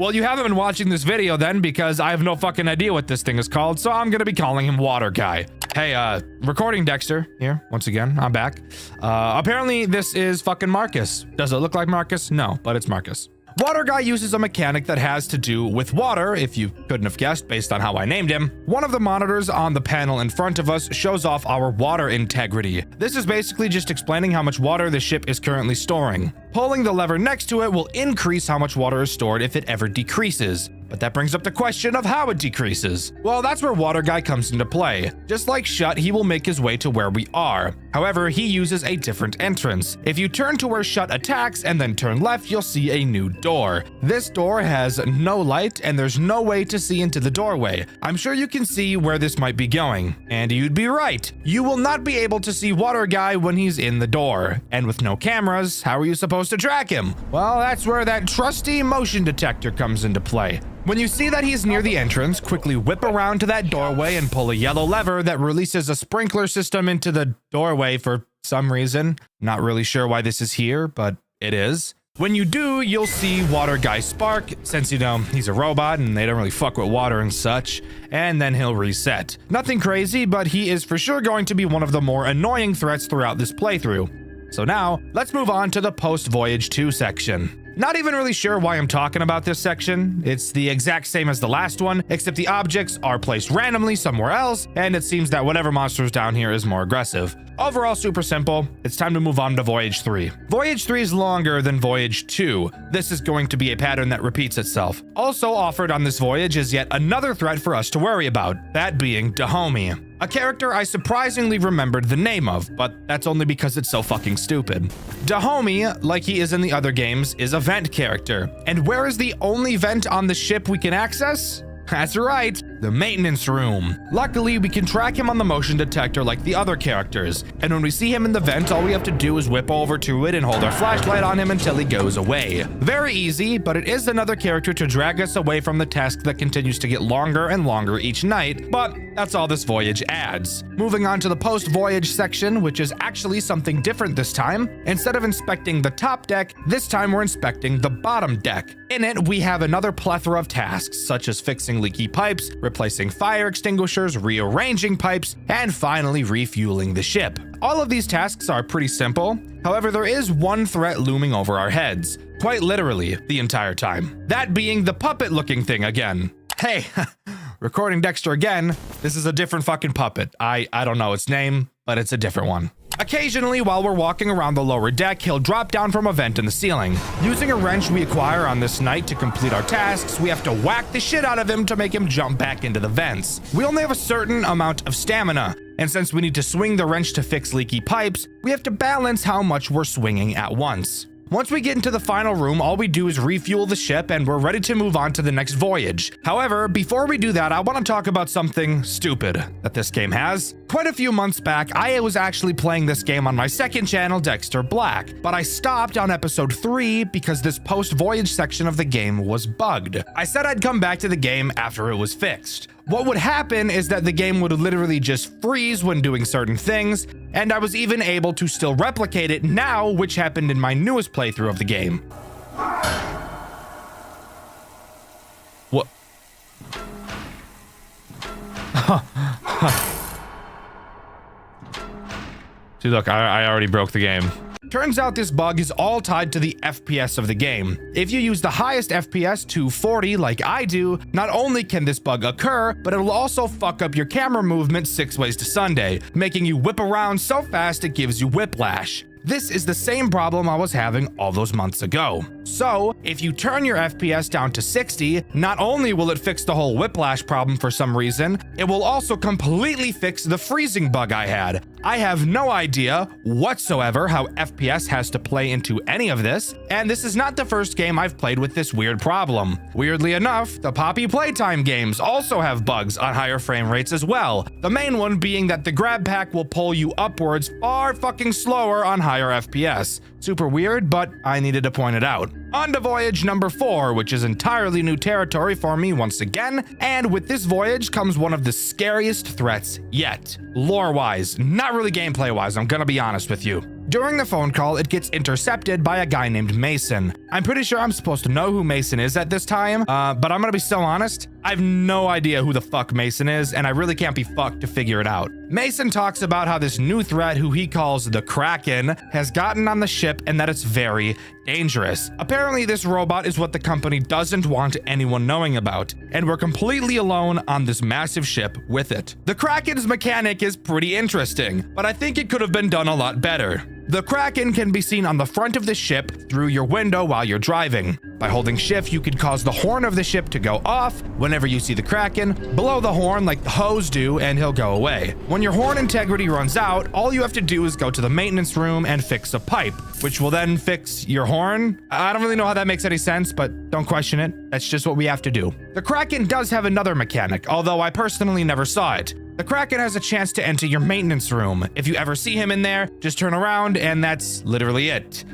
Well, you haven't been watching this video then, because I have no fucking idea what this thing is called, so I'm gonna be calling him Water Guy. Hey, recording Dexter here, once again, I'm back. Apparently this is fucking Marcus. Does it look like Marcus? No, but it's Marcus. Water Guy uses a mechanic that has to do with water, if you couldn't have guessed based on how I named him. One of the monitors on the panel in front of us shows off our water integrity. This is basically just explaining how much water the ship is currently storing. Pulling the lever next to it will increase how much water is stored if it ever decreases. But that brings up the question of how it decreases. Well, that's where Water Guy comes into play. Just like Shut, he will make his way to where we are. However, he uses a different entrance. If you turn to where Shut attacks and then turn left, you'll see a new door. This door has no light and there's no way to see into the doorway. I'm sure you can see where this might be going. And you'd be right. You will not be able to see Water Guy when he's in the door. And with no cameras, how are you supposed to track him? Well, that's where that trusty motion detector comes into play. When you see that he's near the entrance, quickly whip around to that doorway and pull a yellow lever that releases a sprinkler system into the doorway for some reason. Not really sure why this is here, but it is. When you do, you'll see Water Guy spark, since, you know, he's a robot and they don't really fuck with water and such, and then he'll reset. Nothing crazy, but he is for sure going to be one of the more annoying threats throughout this playthrough. So now, let's move on to the post-Voyage 2 section. Not even really sure why I'm talking about this section. It's the exact same as the last one, except the objects are placed randomly somewhere else, and it seems that whatever monster is down here is more aggressive. Overall, super simple. It's time to move on to Voyage 3. Voyage 3 is longer than Voyage 2. This is going to be a pattern that repeats itself. Also offered on this voyage is yet another threat for us to worry about, that being Dahomey. A character I surprisingly remembered the name of, but that's only because it's so fucking stupid. Dahomey, like he is in the other games, is a vent character. And where is the only vent on the ship we can access? That's right, the maintenance room. Luckily, we can track him on the motion detector like the other characters, and when we see him in the vent, all we have to do is whip over to it and hold our flashlight on him until he goes away. Very easy, but it is another character to drag us away from the task that continues to get longer and longer each night, but that's all this voyage adds. Moving on to the post-voyage section, which is actually something different this time. Instead of inspecting the top deck, this time we're inspecting the bottom deck. In it, we have another plethora of tasks, such as fixing leaky pipes, replacing fire extinguishers, rearranging pipes, and finally refueling the ship. All of these tasks are pretty simple. However, there is one threat looming over our heads, quite literally the entire time. That being the puppet-looking thing again. Hey, recording Dexter again. This is a different fucking puppet. I don't know its name, but it's a different one. Occasionally, while we're walking around the lower deck, he'll drop down from a vent in the ceiling. Using a wrench we acquire on this night to complete our tasks, we have to whack the shit out of him to make him jump back into the vents. We only have a certain amount of stamina, and since we need to swing the wrench to fix leaky pipes, we have to balance how much we're swinging at once. Once we get into the final room, all we do is refuel the ship and we're ready to move on to the next voyage. However, before we do that, I want to talk about something stupid that this game has. Quite a few months back, I was actually playing this game on my second channel, Dxtr Black, but I stopped on episode 3 because this post-voyage section of the game was bugged. I said I'd come back to the game after it was fixed. What would happen is that the game would literally just freeze when doing certain things, and I was even able to still replicate it now, which happened in my newest playthrough of the game. What? See, look, I already broke the game. Turns out this bug is all tied to the FPS of the game. If you use the highest FPS to 40 like I do, not only can this bug occur, but it will also fuck up your camera movement 6 ways to Sunday, making you whip around so fast it gives you whiplash. This is the same problem I was having all those months ago. So, if you turn your FPS down to 60, not only will it fix the whole whiplash problem for some reason, it will also completely fix the freezing bug I had. I have no idea whatsoever how FPS has to play into any of this, and this is not the first game I've played with this weird problem. Weirdly enough, the Poppy Playtime games also have bugs on higher frame rates as well, the main one being that the grab pack will pull you upwards far fucking slower on higher FPS. Super weird, but I needed to point it out. On to voyage number 4, which is entirely new territory for me once again, and with this voyage comes one of the scariest threats yet. Lore-wise, not really gameplay-wise, I'm gonna be honest with you. During the phone call, it gets intercepted by a guy named Mason. I'm pretty sure I'm supposed to know who Mason is at this time, but I'm gonna be so honest, I have no idea who the fuck Mason is, and I really can't be fucked to figure it out. Mason talks about how this new threat, who he calls the Kraken, has gotten on the ship and that it's very dangerous. Apparently, this robot is what the company doesn't want anyone knowing about, and we're completely alone on this massive ship with it. The Kraken's mechanic is pretty interesting, but I think it could have been done a lot better. The Kraken can be seen on the front of the ship through your window while you're driving. By holding shift, you can cause the horn of the ship to go off whenever you see the Kraken, blow the horn like the hose do, and he'll go away. When your horn integrity runs out, all you have to do is go to the maintenance room and fix a pipe, which will then fix your horn. I don't really know how that makes any sense, but don't question it. That's just what we have to do. The Kraken does have another mechanic, although I personally never saw it. The Kraken has a chance to enter your maintenance room. If you ever see him in there, just turn around and that's literally it.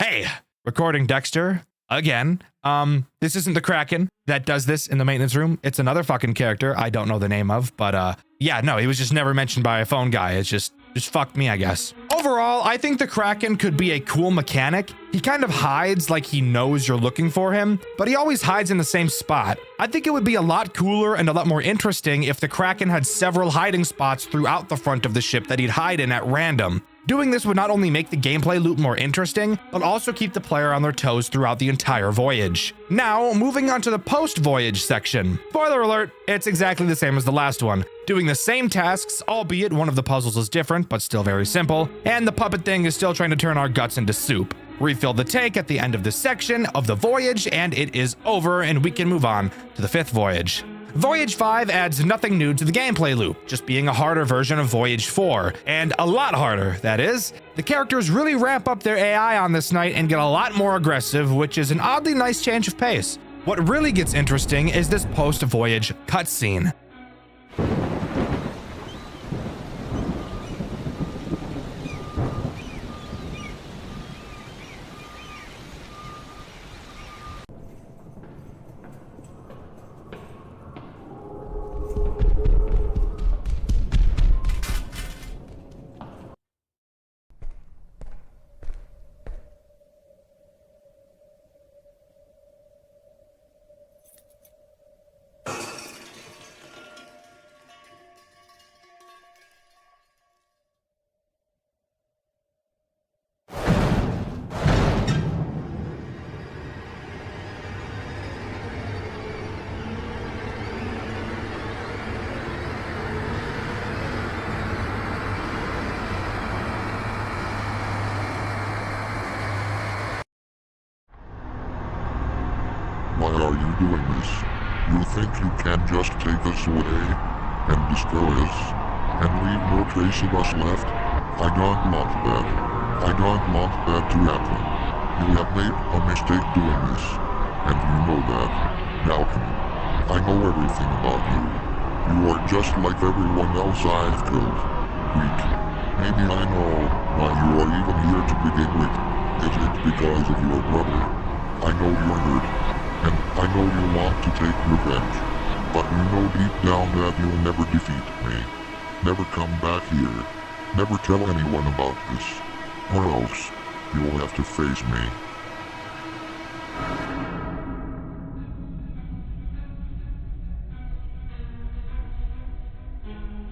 Hey, recording Dxtr again. This isn't the Kraken that does this in the maintenance room. It's another fucking character I don't know the name of, but yeah, no, he was just never mentioned by a phone guy. It's just fucked me, I guess. Overall, I think the Kraken could be a cool mechanic. He kind of hides like he knows you're looking for him, but he always hides in the same spot. I think it would be a lot cooler and a lot more interesting if the Kraken had several hiding spots throughout the front of the ship that he'd hide in at random. Doing this would not only make the gameplay loop more interesting, but also keep the player on their toes throughout the entire voyage. Now, moving on to the post-voyage section. Spoiler alert, it's exactly the same as the last one. Doing the same tasks, albeit one of the puzzles is different, but still very simple, and the puppet thing is still trying to turn our guts into soup. Refill the tank at the end of this section of the voyage, and it is over, and we can move on to the 5th voyage. Voyage 5 adds nothing new to the gameplay loop, just being a harder version of Voyage 4, and a lot harder, that is. The characters really ramp up their AI on this night and get a lot more aggressive, which is an oddly nice change of pace. What really gets interesting is this post-voyage cutscene. Why are you doing this? You think you can just take us away and destroy us and leave no trace of us left? I don't want that. I don't want that to happen. You have made a mistake doing this, and you know that. Malcolm, I know everything about you. You are just like everyone else I've killed. Weak. Maybe I know why you are even here to begin with. Is it because of your brother? I know you're hurt. And I know you want to take revenge, but you know deep down that you'll never defeat me. Never come back here. Never tell anyone about this, or else you'll have to face me.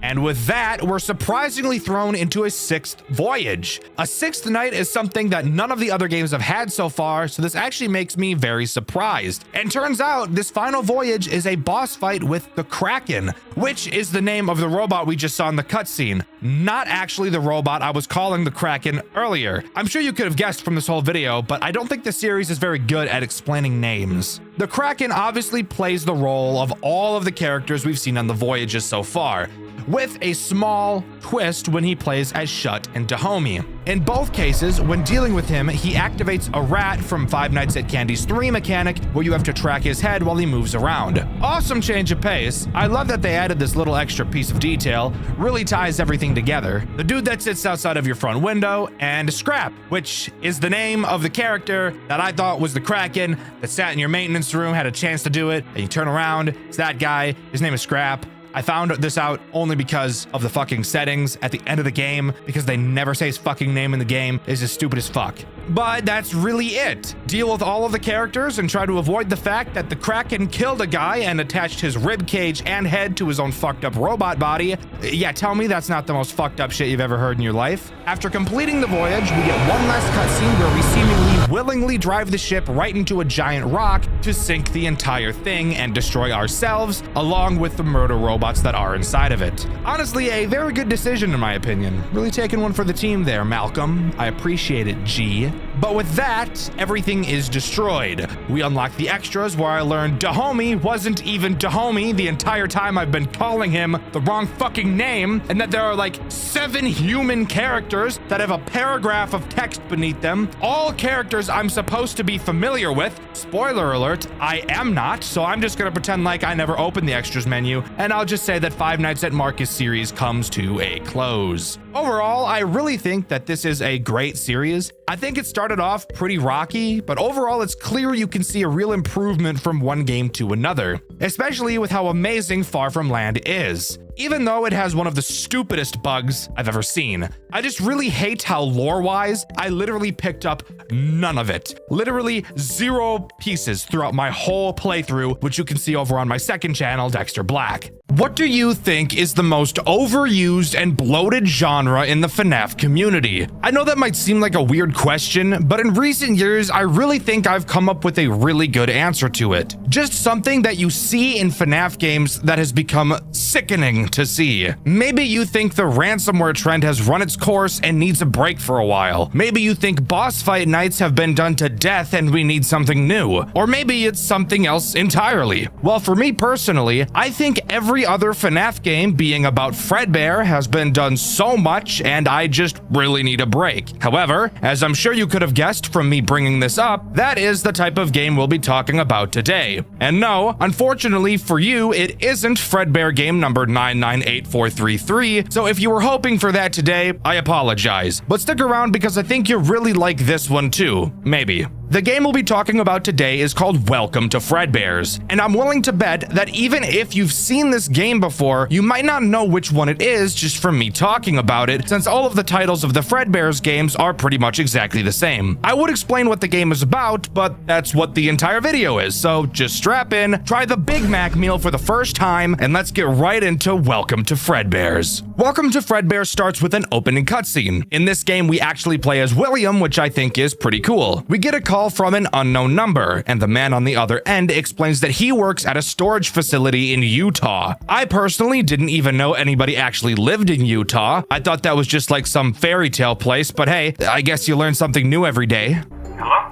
And with that, we're surprisingly thrown into a 6th voyage. A 6th night is something that none of the other games have had so far, so this actually makes me very surprised. And turns out this final voyage is a boss fight with the Kraken, which is the name of the robot we just saw in the cutscene, not actually the robot I was calling the Kraken earlier. I'm sure you could have guessed from this whole video, but I don't think the series is very good at explaining names. The Kraken obviously plays the role of all of the characters we've seen on the voyages so far, with a small twist when he plays as Shut and Dahomey. In both cases, when dealing with him, he activates a rat from Five Nights at Candy's 3 mechanic, where you have to track his head while he moves around. Awesome change of pace. I love that they added this little extra piece of detail, really ties everything together. The dude that sits outside of your front window, and Scrap, which is the name of the character that I thought was the Kraken that sat in your maintenance room, had a chance to do it, and you turn around, it's that guy, his name is Scrap. I found this out only because of the fucking settings at the end of the game, because they never say his fucking name in the game. It's just stupid as fuck. But that's really it. Deal with all of the characters and try to avoid the fact that the Kraken killed a guy and attached his rib cage and head to his own fucked up robot body. Yeah, tell me that's not the most fucked up shit you've ever heard in your life. After completing the voyage, we get one last cutscene where we seemingly willingly drive the ship right into a giant rock to sink the entire thing and destroy ourselves, along with the murder robots that are inside of it. Honestly, a very good decision in my opinion. Really taking one for the team there, Malcolm. I appreciate it, G. But with that, everything is destroyed. We unlock the extras where I learned Dahomey wasn't even Dahomey the entire time I've been calling him the wrong fucking name, and that there are like 7 human characters that have a paragraph of text beneath them, all characters I'm supposed to be familiar with. Spoiler alert, I am not, so I'm just gonna pretend like I never opened the extras menu, and I'll just say that Five Nights at Marcus series comes to a close. Overall, I really think that this is a great series. I think it started off pretty rocky, but overall it's clear you can see a real improvement from one game to another, especially with how amazing Far From Land is. Even though it has one of the stupidest bugs I've ever seen. I just really hate how lore-wise, I literally picked up none of it. Literally 0 pieces throughout my whole playthrough, which you can see over on my second channel, Dxtr Black. What do you think is the most overused and bloated genre in the FNAF community? I know that might seem like a weird question, but in recent years, I really think I've come up with a really good answer to it. Just something that you see in FNAF games that has become sickening to see. Maybe you think the ransomware trend has run its course and needs a break for a while. Maybe you think boss fight nights have been done to death and we need something new. Or maybe it's something else entirely. Well, for me personally, I think every other FNAF game being about Fredbear has been done so much and I just really need a break. However, as I'm sure you could have guessed from me bringing this up, that is the type of game we'll be talking about today. And no, unfortunately for you, it isn't Fredbear game number 998433, so if you were hoping for that today, I apologize. But stick around because I think you'll really like this one too. Maybe. The game we'll be talking about today is called Welcome to Fredbears, and I'm willing to bet that even if you've seen this game before, you might not know which one it is just from me talking about it, since all of the titles of the Fredbears games are pretty much exactly the same. I would explain what the game is about, but that's what the entire video is, so just strap in, try the Big Mac meal for the first time, and let's get right into Welcome to Fredbears. Welcome to Fredbears starts with an opening cutscene. In this game, we actually play as William, which I think is pretty cool. We get a call from an unknown number, and the man on the other end explains that he works at a storage facility in Utah. I personally didn't even know anybody actually lived in Utah. I thought that was just like some fairy tale place, but hey, I guess you learn something new every day. Hello?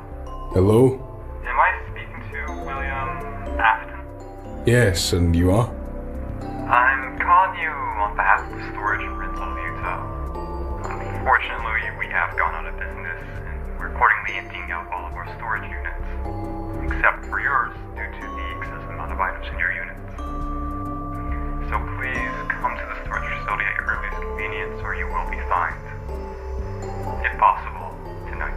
Hello? Am I speaking to William Afton? Yes, and you are? I'm calling you on behalf of the storage rental of Utah. Unfortunately, we have gone out of business, and we're accordingly emptying out all of our storage units, except for yours due to the excessive amount of items in your units. So please come to the storage facility at your earliest convenience, or you will be fined. If possible, tonight.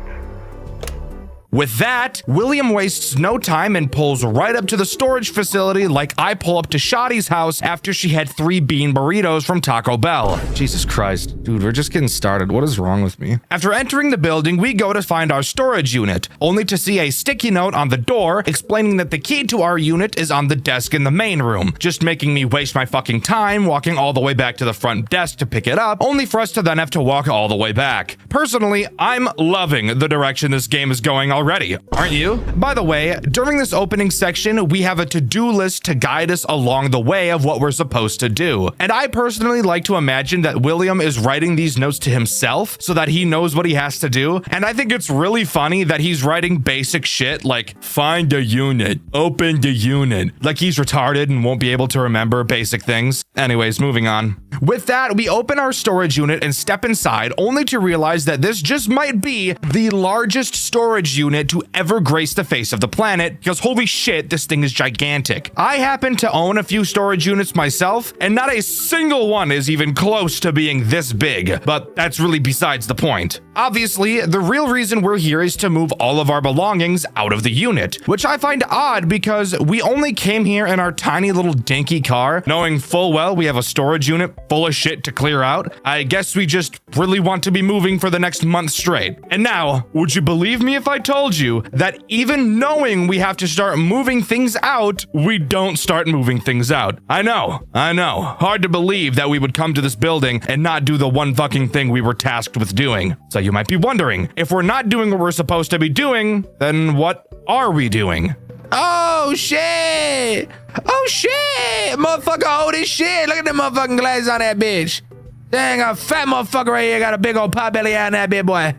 With that, William wastes no time and pulls right up to the storage facility like I pull up to Shotty's house after she had 3 bean burritos from Taco Bell. Jesus Christ, dude, we're just getting started. What is wrong with me? After entering the building, we go to find our storage unit, only to see a sticky note on the door explaining that the key to our unit is on the desk in the main room, just making me waste my fucking time walking all the way back to the front desk to pick it up, only for us to then have to walk all the way back. Personally, I'm loving the direction this game is going already, aren't you? By the way, during this opening section, we have a to-do list to guide us along the way of what we're supposed to do. And I personally like to imagine that William is writing these notes to himself so that he knows what he has to do. And I think it's really funny that he's writing basic shit like find the unit, open the unit, like he's retarded and won't be able to remember basic things. Anyways, moving on. With that, we open our storage unit and step inside, only to realize that this just might be the largest storage unit to ever grace the face of the planet, because holy shit, this thing is gigantic. I happen to own a few storage units myself, and not a single one is even close to being this big, but that's really besides the point. Obviously, the real reason we're here is to move all of our belongings out of the unit, which I find odd because we only came here in our tiny little dinky car, knowing full well we have a storage unit full of shit to clear out. I guess we just really want to be moving for the next month straight. And now, would you believe me if I told you that even knowing we have to start moving things out, we don't start moving things out? I know. Hard to believe that we would come to this building and not do the one fucking thing we were tasked with doing. So you might be wondering, if we're not doing what we're supposed to be doing, then what are we doing? Oh shit! Oh shit! Motherfucker old as shit! Look at the motherfucking glasses on that bitch! Dang, a fat motherfucker right here got a big old pot belly on that big boy.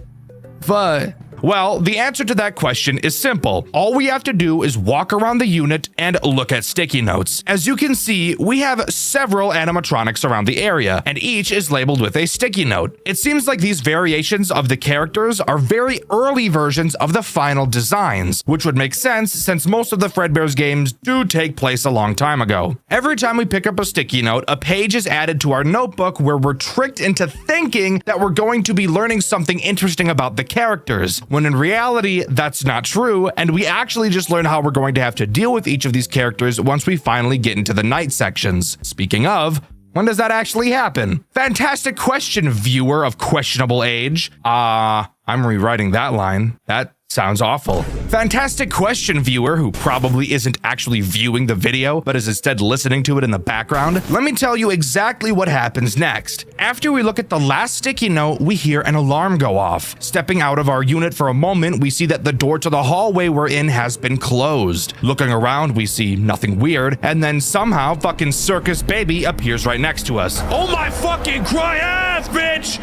Fuck. Well, the answer to that question is simple. All we have to do is walk around the unit and look at sticky notes. As you can see, we have several animatronics around the area, and each is labeled with a sticky note. It seems like these variations of the characters are very early versions of the final designs, which would make sense since most of the Fredbear's games do take place a long time ago. Every time we pick up a sticky note, a page is added to our notebook where we're tricked into thinking that we're going to be learning something interesting about the characters, when in reality, that's not true, and we actually just learn how we're going to have to deal with each of these characters once we finally get into the night sections. Speaking of, when does that actually happen? Fantastic question, viewer of questionable age. I'm rewriting that line. That sounds awful. Fantastic question, viewer who probably isn't actually viewing the video, but is instead listening to it in the background. Let me tell you exactly what happens next. After we look at the last sticky note, we hear an alarm go off. Stepping out of our unit for a moment, we see that the door to the hallway we're in has been closed. Looking around, we see nothing weird, and then somehow fucking Circus Baby appears right next to us. Oh my fucking cry ass, bitch!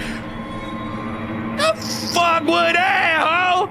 The fuck was that, ho?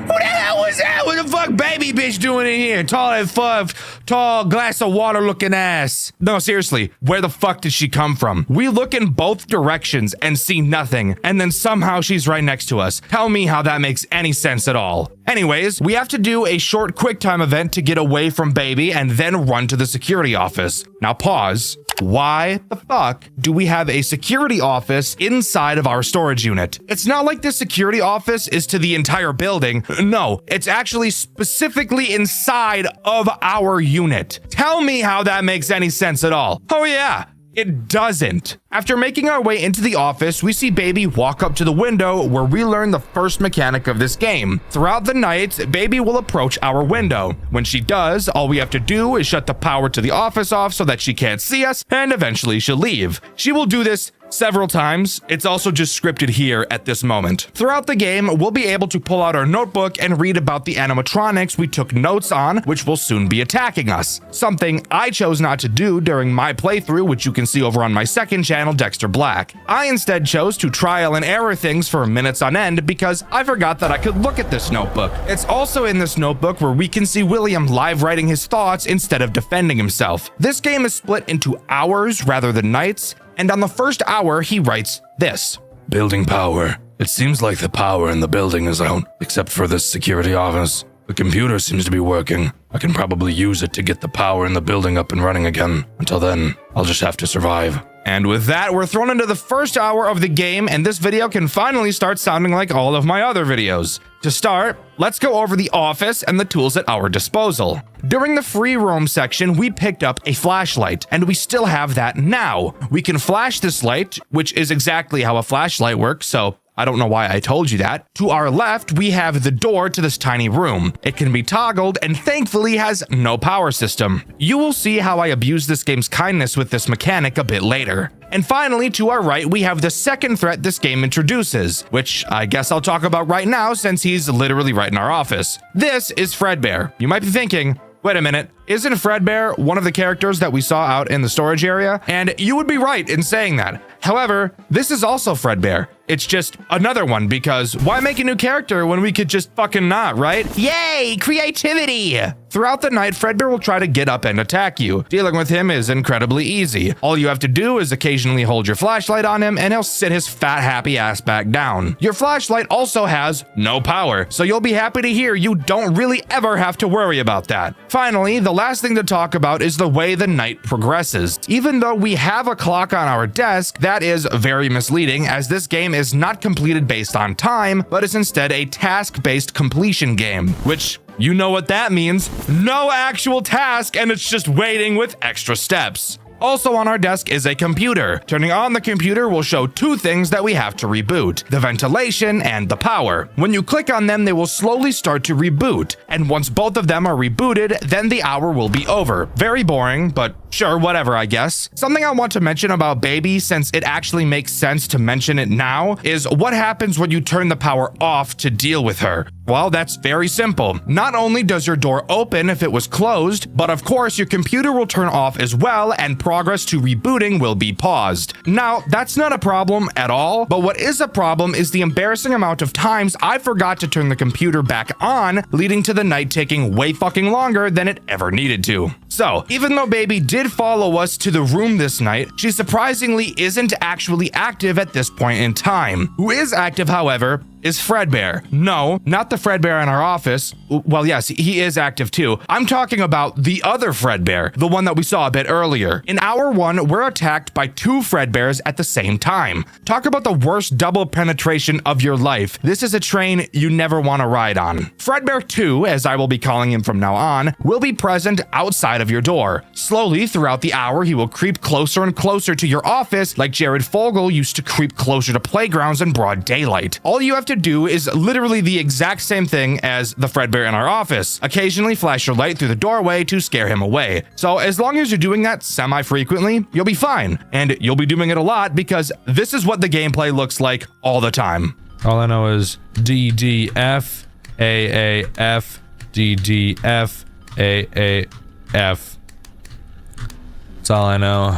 Who the hell was that? What the fuck baby bitch doing in here? Tall glass of water looking ass. No, seriously, where the fuck did she come from? We look in both directions and see nothing, and then somehow she's right next to us. Tell me how that makes any sense at all. Anyways, we have to do a short QuickTime event to get away from baby and then run to the security office. Now pause. Why the fuck do we have a security office inside of our storage unit? It's not like the security office is to the entire building. No, it's actually specifically inside of our unit. Tell me how that makes any sense at all. Oh yeah, it doesn't. After making our way into the office, we see Baby walk up to the window where we learn the first mechanic of this game. Throughout the night, Baby will approach our window. When she does, all we have to do is shut the power to the office off so that she can't see us, and eventually she'll leave. She will do this several times. It's also just scripted here at this moment. Throughout the game, we'll be able to pull out our notebook and read about the animatronics we took notes on, which will soon be attacking us. Something I chose not to do during my playthrough, which you can see over on my second channel, Dxtr Black. I instead chose to trial and error things for minutes on end because I forgot that I could look at this notebook. It's also in this notebook where we can see William live writing his thoughts instead of defending himself. This game is split into hours rather than nights, and on the first hour, he writes this. Building power. It seems like the power in the building is out, except for this security office. The computer seems to be working. I can probably use it to get the power in the building up and running again. Until then, I'll just have to survive. And with that, we're thrown into the first hour of the game, and this video can finally start sounding like all of my other videos. To start, let's go over the office and the tools at our disposal. During the free roam section, we picked up a flashlight, and we still have that now. We can flash this light, which is exactly how a flashlight works, so I don't know why I told you that. To our left, we have the door to this tiny room. It can be toggled and thankfully has no power system. You will see how I abuse this game's kindness with this mechanic a bit later. And finally, to our right, we have the second threat this game introduces, which I guess I'll talk about right now since he's literally right in our office. This is Fredbear. You might be thinking, wait a minute, isn't Fredbear one of the characters that we saw out in the storage area? And you would be right in saying that. However, this is also Fredbear. It's just another one because why make a new character when we could just fucking not, right? Yay, creativity! Throughout the night, Fredbear will try to get up and attack you. Dealing with him is incredibly easy. All you have to do is occasionally hold your flashlight on him and he'll sit his fat happy ass back down. Your flashlight also has no power, so you'll be happy to hear you don't really ever have to worry about that. Finally, the last thing to talk about is the way the night progresses. Even though we have a clock on our desk, that is very misleading as this game is not completed based on time, but is instead a task-based completion game, which you know what that means. No actual task, and it's just waiting with extra steps. Also on our desk is a computer. Turning on the computer will show two things that we have to reboot: the ventilation and the power. When you click on them, they will slowly start to reboot. And once both of them are rebooted, then the hour will be over. Very boring, but sure, whatever, I guess. Something I want to mention about Baby, since it actually makes sense to mention it now, is what happens when you turn the power off to deal with her. Well, that's very simple. Not only does your door open if it was closed, but of course your computer will turn off as well and progress to rebooting will be paused. Now, that's not a problem at all, but what is a problem is the embarrassing amount of times I forgot to turn the computer back on, leading to the night taking way fucking longer than it ever needed to. So, even though Baby did follow us to the room this night, she surprisingly isn't actually active at this point in time. Who is active, however, is Fredbear. No, not the Fredbear in our office. Well, yes, he is active too. I'm talking about the other Fredbear, the one that we saw a bit earlier. In hour 1, we're attacked by 2 Fredbears at the same time. Talk about the worst double penetration of your life. This is a train you never want to ride on. Fredbear 2, as I will be calling him from now on, will be present outside of your door. Slowly throughout the hour, he will creep closer and closer to your office like Jared Fogle used to creep closer to playgrounds in broad daylight. All you have to do is literally the exact same thing as the Fredbear in our office. Occasionally flash your light through the doorway to scare him away. So as long as you're doing that semi-frequently, you'll be fine. And you'll be doing it a lot because this is what the gameplay looks like all the time. All I know is DDF, AAF, DDF, AAF. That's all I know.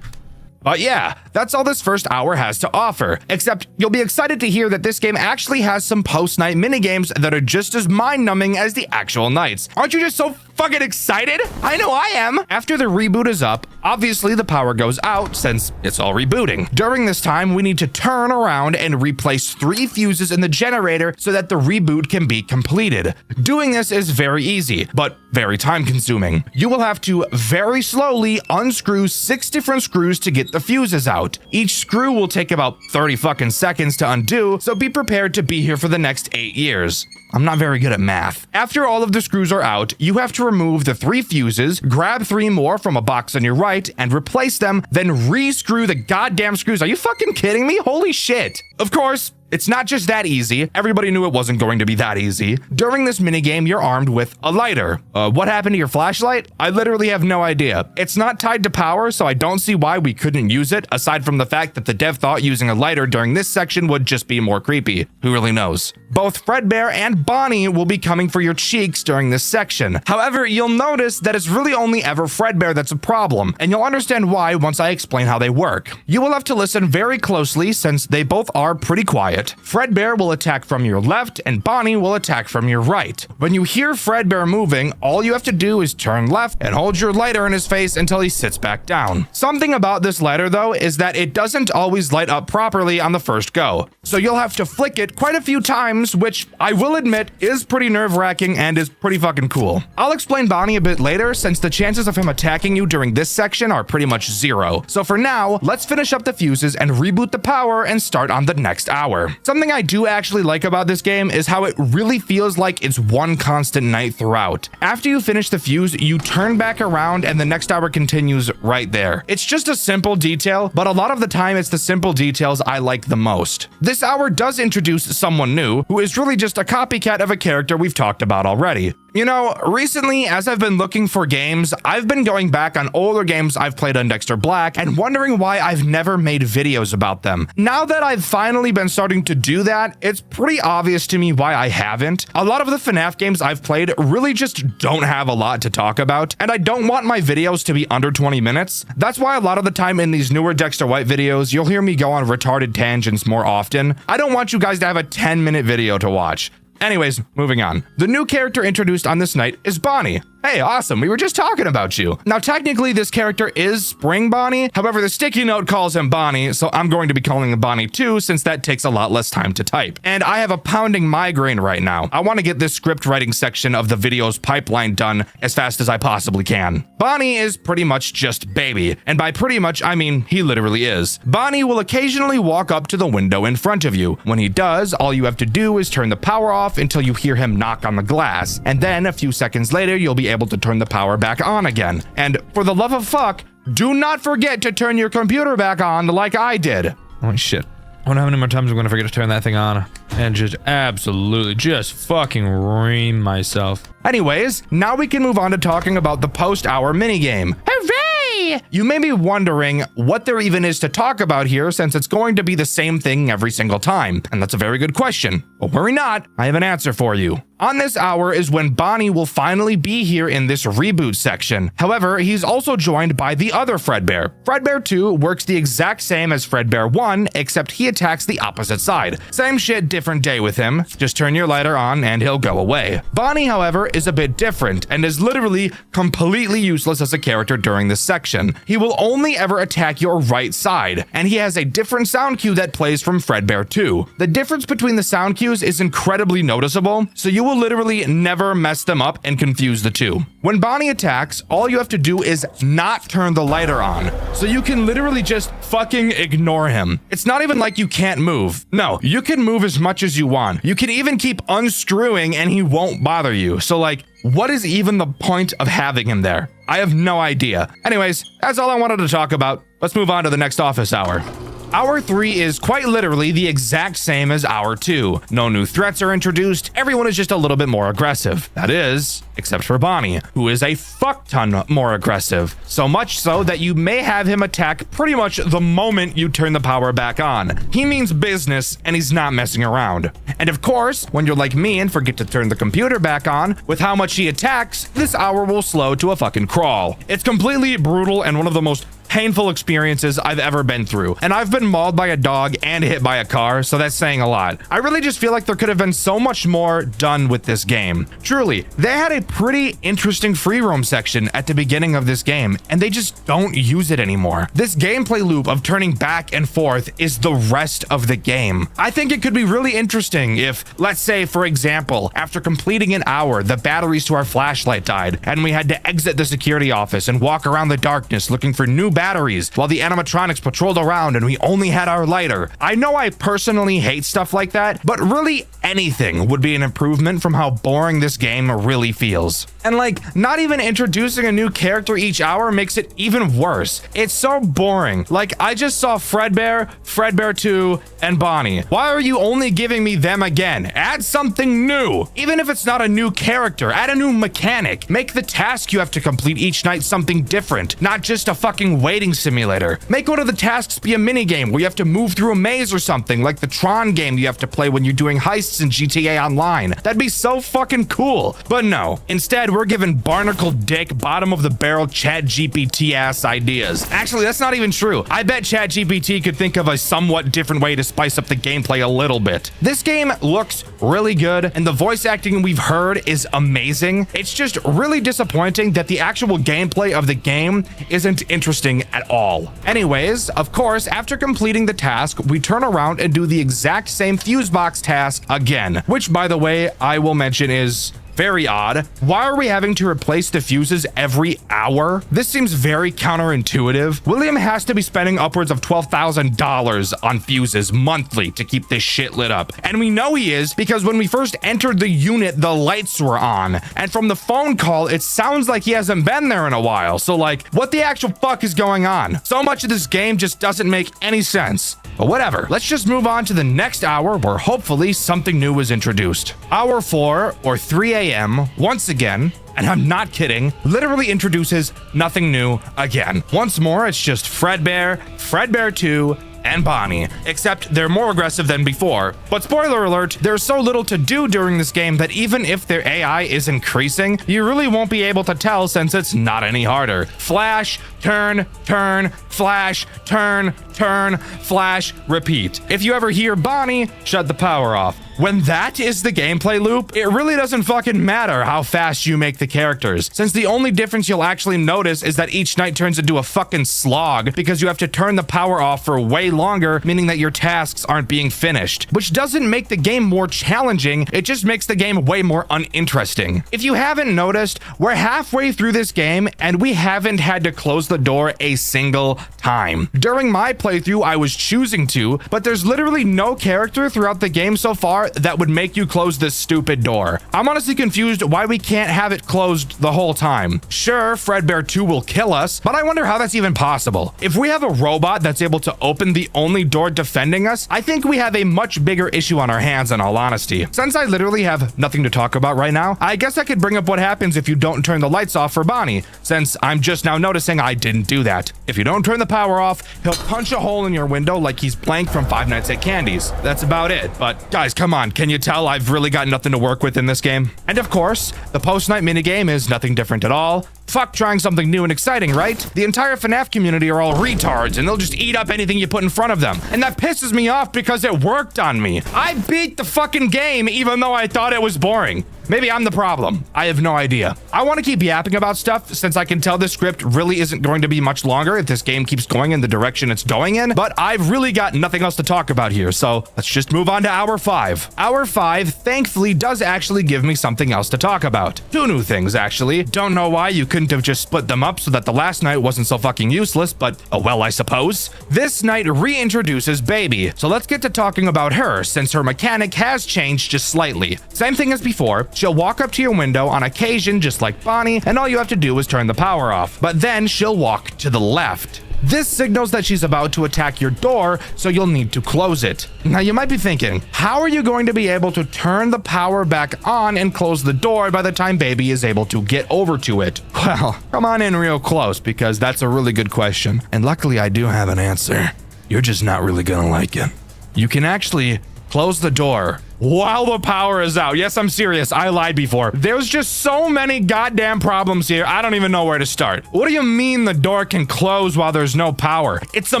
But yeah, that's all this first hour has to offer, except you'll be excited to hear that this game actually has some post-night minigames that are just as mind-numbing as the actual nights. Aren't you just so fucking excited? I know I am! After the reboot is up, obviously the power goes out since it's all rebooting. During this time, we need to turn around and replace 3 fuses in the generator so that the reboot can be completed. Doing this is very easy, but very time-consuming. You will have to very slowly unscrew 6 different screws to get the fuses out. Each screw will take about 30 fucking seconds to undo, so be prepared to be here for the next 8 years. I'm not very good at math. After all of the screws are out, you have to remove the 3 fuses, grab 3 more from a box on your right, and replace them, then re-screw the goddamn screws. Are you fucking kidding me? Holy shit. Of course, it's not just that easy. Everybody knew it wasn't going to be that easy. During this minigame, you're armed with a lighter. What happened to your flashlight? I literally have no idea. It's not tied to power, so I don't see why we couldn't use it, aside from the fact that the dev thought using a lighter during this section would just be more creepy. Who really knows? Both Fredbear and Bonnie will be coming for your cheeks during this section. However, you'll notice that it's really only ever Fredbear that's a problem, and you'll understand why once I explain how they work. You will have to listen very closely since they both are pretty quiet. Fredbear will attack from your left and Bonnie will attack from your right. When you hear Fredbear moving, all you have to do is turn left and hold your lighter in his face until he sits back down. Something about this lighter though is that it doesn't always light up properly on the first go. So you'll have to flick it quite a few times, which I will admit is pretty nerve-wracking and is pretty fucking cool. I'll explain Bonnie a bit later since the chances of him attacking you during this section are pretty much 0. So for now, let's finish up the fuses and reboot the power and start on the next hour. Something I do actually like about this game is how it really feels like it's one constant night throughout. After you finish the fuse, you turn back around and the next hour continues right there. It's just a simple detail, but a lot of the time it's the simple details I like the most. This hour does introduce someone new, who is really just a copycat of a character we've talked about already. You know, recently, as I've been looking for games, I've been going back on older games I've played on Dxtr Black and wondering why I've never made videos about them. Now that I've finally been starting to do that, it's pretty obvious to me why I haven't. A lot of the FNAF games I've played really just don't have a lot to talk about, and I don't want my videos to be under 20 minutes. That's why a lot of the time in these newer Dxtr White videos, you'll hear me go on retarded tangents more often. I don't want you guys to have a 10-minute video to watch. Anyways, moving on. The new character introduced on this night is Bonnie. Hey, awesome. We were just talking about you. Now, technically, this character is Spring Bonnie. However, the sticky note calls him Bonnie, so I'm going to be calling him Bonnie too, since that takes a lot less time to type. And I have a pounding migraine right now. I want to get this script writing section of the video's pipeline done as fast as I possibly can. Bonnie is pretty much just baby. And by pretty much, I mean he literally is. Bonnie will occasionally walk up to the window in front of you. When he does, all you have to do is turn the power off until you hear him knock on the glass. And then a few seconds later, you'll be able to turn the power back on again. And for the love of fuck, do not forget to turn your computer back on like I did. Holy shit. I wonder how many more times I'm gonna forget to turn that thing on and just absolutely just fucking ream myself. Anyways, now we can move on to talking about the post-hour minigame. Hooray! You may be wondering what there even is to talk about here, since it's going to be the same thing every single time. And that's a very good question. But worry not, I have an answer for you. On this hour is when Bonnie will finally be here in this reboot section. However, he's also joined by the other Fredbear. Fredbear 2 works the exact same as Fredbear 1, except he attacks the opposite side. Same shit, different day with him. Just turn your lighter on and he'll go away. Bonnie, however, is a bit different and is literally completely useless as a character during this section. He will only ever attack your right side, and he has a different sound cue that plays from Fredbear 2. The difference between the sound cues is incredibly noticeable, so you will literally never mess them up and confuse the two. When Bonnie attacks, all you have to do is not turn the lighter on, so you can literally just fucking ignore him. It's not even like you can't move. No, you can move as much as you want. You can even keep unscrewing and he won't bother you. So like, what is even the point of having him there? I have no idea. Anyways, that's all I wanted to talk about. Let's move on to the next office hour. Hour 3 is quite literally the exact same as Hour 2. No new threats are introduced, everyone is just a little bit more aggressive. That is, except for Bonnie, who is a fuck ton more aggressive. So much so that you may have him attack pretty much the moment you turn the power back on. He means business, and he's not messing around. And of course, when you're like me and forget to turn the computer back on, with how much he attacks, this hour will slow to a fucking crawl. It's completely brutal and one of the most painful experiences I've ever been through. And I've been mauled by a dog and hit by a car, so that's saying a lot. I really just feel like there could have been so much more done with this game. Truly, they had a pretty interesting free roam section at the beginning of this game, and they just don't use it anymore. This gameplay loop of turning back and forth is the rest of the game. I think it could be really interesting if, let's say, for example, after completing an hour, the batteries to our flashlight died, and we had to exit the security office and walk around the darkness looking for new batteries while the animatronics patrolled around and we only had our lighter. I know I personally hate stuff like that, but really anything would be an improvement from how boring this game really feels. And like, not even introducing a new character each hour makes it even worse. It's so boring. Like, I just saw Fredbear, Fredbear 2, and Bonnie. Why are you only giving me them again? Add something new. Even if it's not a new character, add a new mechanic. Make the task you have to complete each night something different, not just a fucking waiting simulator. Make one of the tasks be a minigame where you have to move through a maze or something, like the Tron game you have to play when you're doing heists in GTA Online. That'd be so fucking cool. But no, instead we're given barnacle dick, bottom of the barrel ChatGPT ass ideas. Actually, that's not even true. I bet ChatGPT could think of a somewhat different way to spice up the gameplay a little bit. This game looks really good, and the voice acting we've heard is amazing. It's just really disappointing that the actual gameplay of the game isn't interesting at all. Anyways, of course, after completing the task, we turn around and do the exact same fuse box task again, which, by the way, I will mention is very odd. Why are we having to replace the fuses every hour? This seems very counterintuitive. William has to be spending upwards of $12,000 on fuses monthly to keep this shit lit up. And we know he is because when we first entered the unit, the lights were on. And from the phone call, it sounds like he hasn't been there in a while. So like, what the actual fuck is going on? So much of this game just doesn't make any sense. But whatever, let's just move on to the next hour where hopefully something new is introduced. Hour 4 or 3 a.m. once again, and I'm not kidding, literally introduces nothing new again. Once more, it's just Fredbear, Fredbear 2, and Bonnie, except they're more aggressive than before. But spoiler alert, there's so little to do during this game that even if their AI is increasing, you really won't be able to tell since it's not any harder. Flash, turn, turn, flash, turn, turn, flash, repeat. If you ever hear Bonnie, shut the power off. When that is the gameplay loop, it really doesn't fucking matter how fast you make the characters, since the only difference you'll actually notice is that each night turns into a fucking slog because you have to turn the power off for way longer, meaning that your tasks aren't being finished, which doesn't make the game more challenging, it just makes the game way more uninteresting. If you haven't noticed, we're halfway through this game and we haven't had to close the door a single time. During my playthrough, I was choosing to, but there's literally no character throughout the game so far that would make you close this stupid door. I'm honestly confused why we can't have it closed the whole time. Sure, Fredbear 2 will kill us, but I wonder how that's even possible. If we have a robot that's able to open the only door defending us, I think we have a much bigger issue on our hands in all honesty. Since I literally have nothing to talk about right now, I guess I could bring up what happens if you don't turn the lights off for Bonnie, since I'm just now noticing I didn't do that. If you don't turn the power off, he'll punch a hole in your window like he's Blank from Five Nights at Candy's. That's about it. But guys, come on, can you tell I've really got nothing to work with in this game? And of course, the post-night minigame is nothing different at all. Fuck trying something new and exciting, right? The entire FNAF community are all retards and they'll just eat up anything you put in front of them. And that pisses me off because it worked on me. I beat the fucking game even though I thought it was boring. Maybe I'm the problem. I have no idea. I want to keep yapping about stuff since I can tell this script really isn't going to be much longer if this game keeps going in the direction it's going in, but I've really got nothing else to talk about here, so let's just move on to Hour 5. Hour 5, thankfully, does actually give me something else to talk about. 2 new things, actually. Don't know why you couldn't have just split them up so that the last night wasn't so fucking useless, but oh well, I suppose. This night reintroduces Baby, so let's get to talking about her since her mechanic has changed just slightly. Same thing as before. She'll walk up to your window on occasion just like Bonnie, and all you have to do is turn the power off. But then she'll walk to the left. This signals that she's about to attack your door, so you'll need to close it. Now you might be thinking, how are you going to be able to turn the power back on and close the door by the time Baby is able to get over to it? Well, come on in real close because that's a really good question. And luckily I do have an answer. You're just not really gonna like it. You can actually close the door while the power is out. Yes, I'm serious. I lied before. There's just so many goddamn problems here. I don't even know where to start. What do you mean the door can close while there's no power? It's a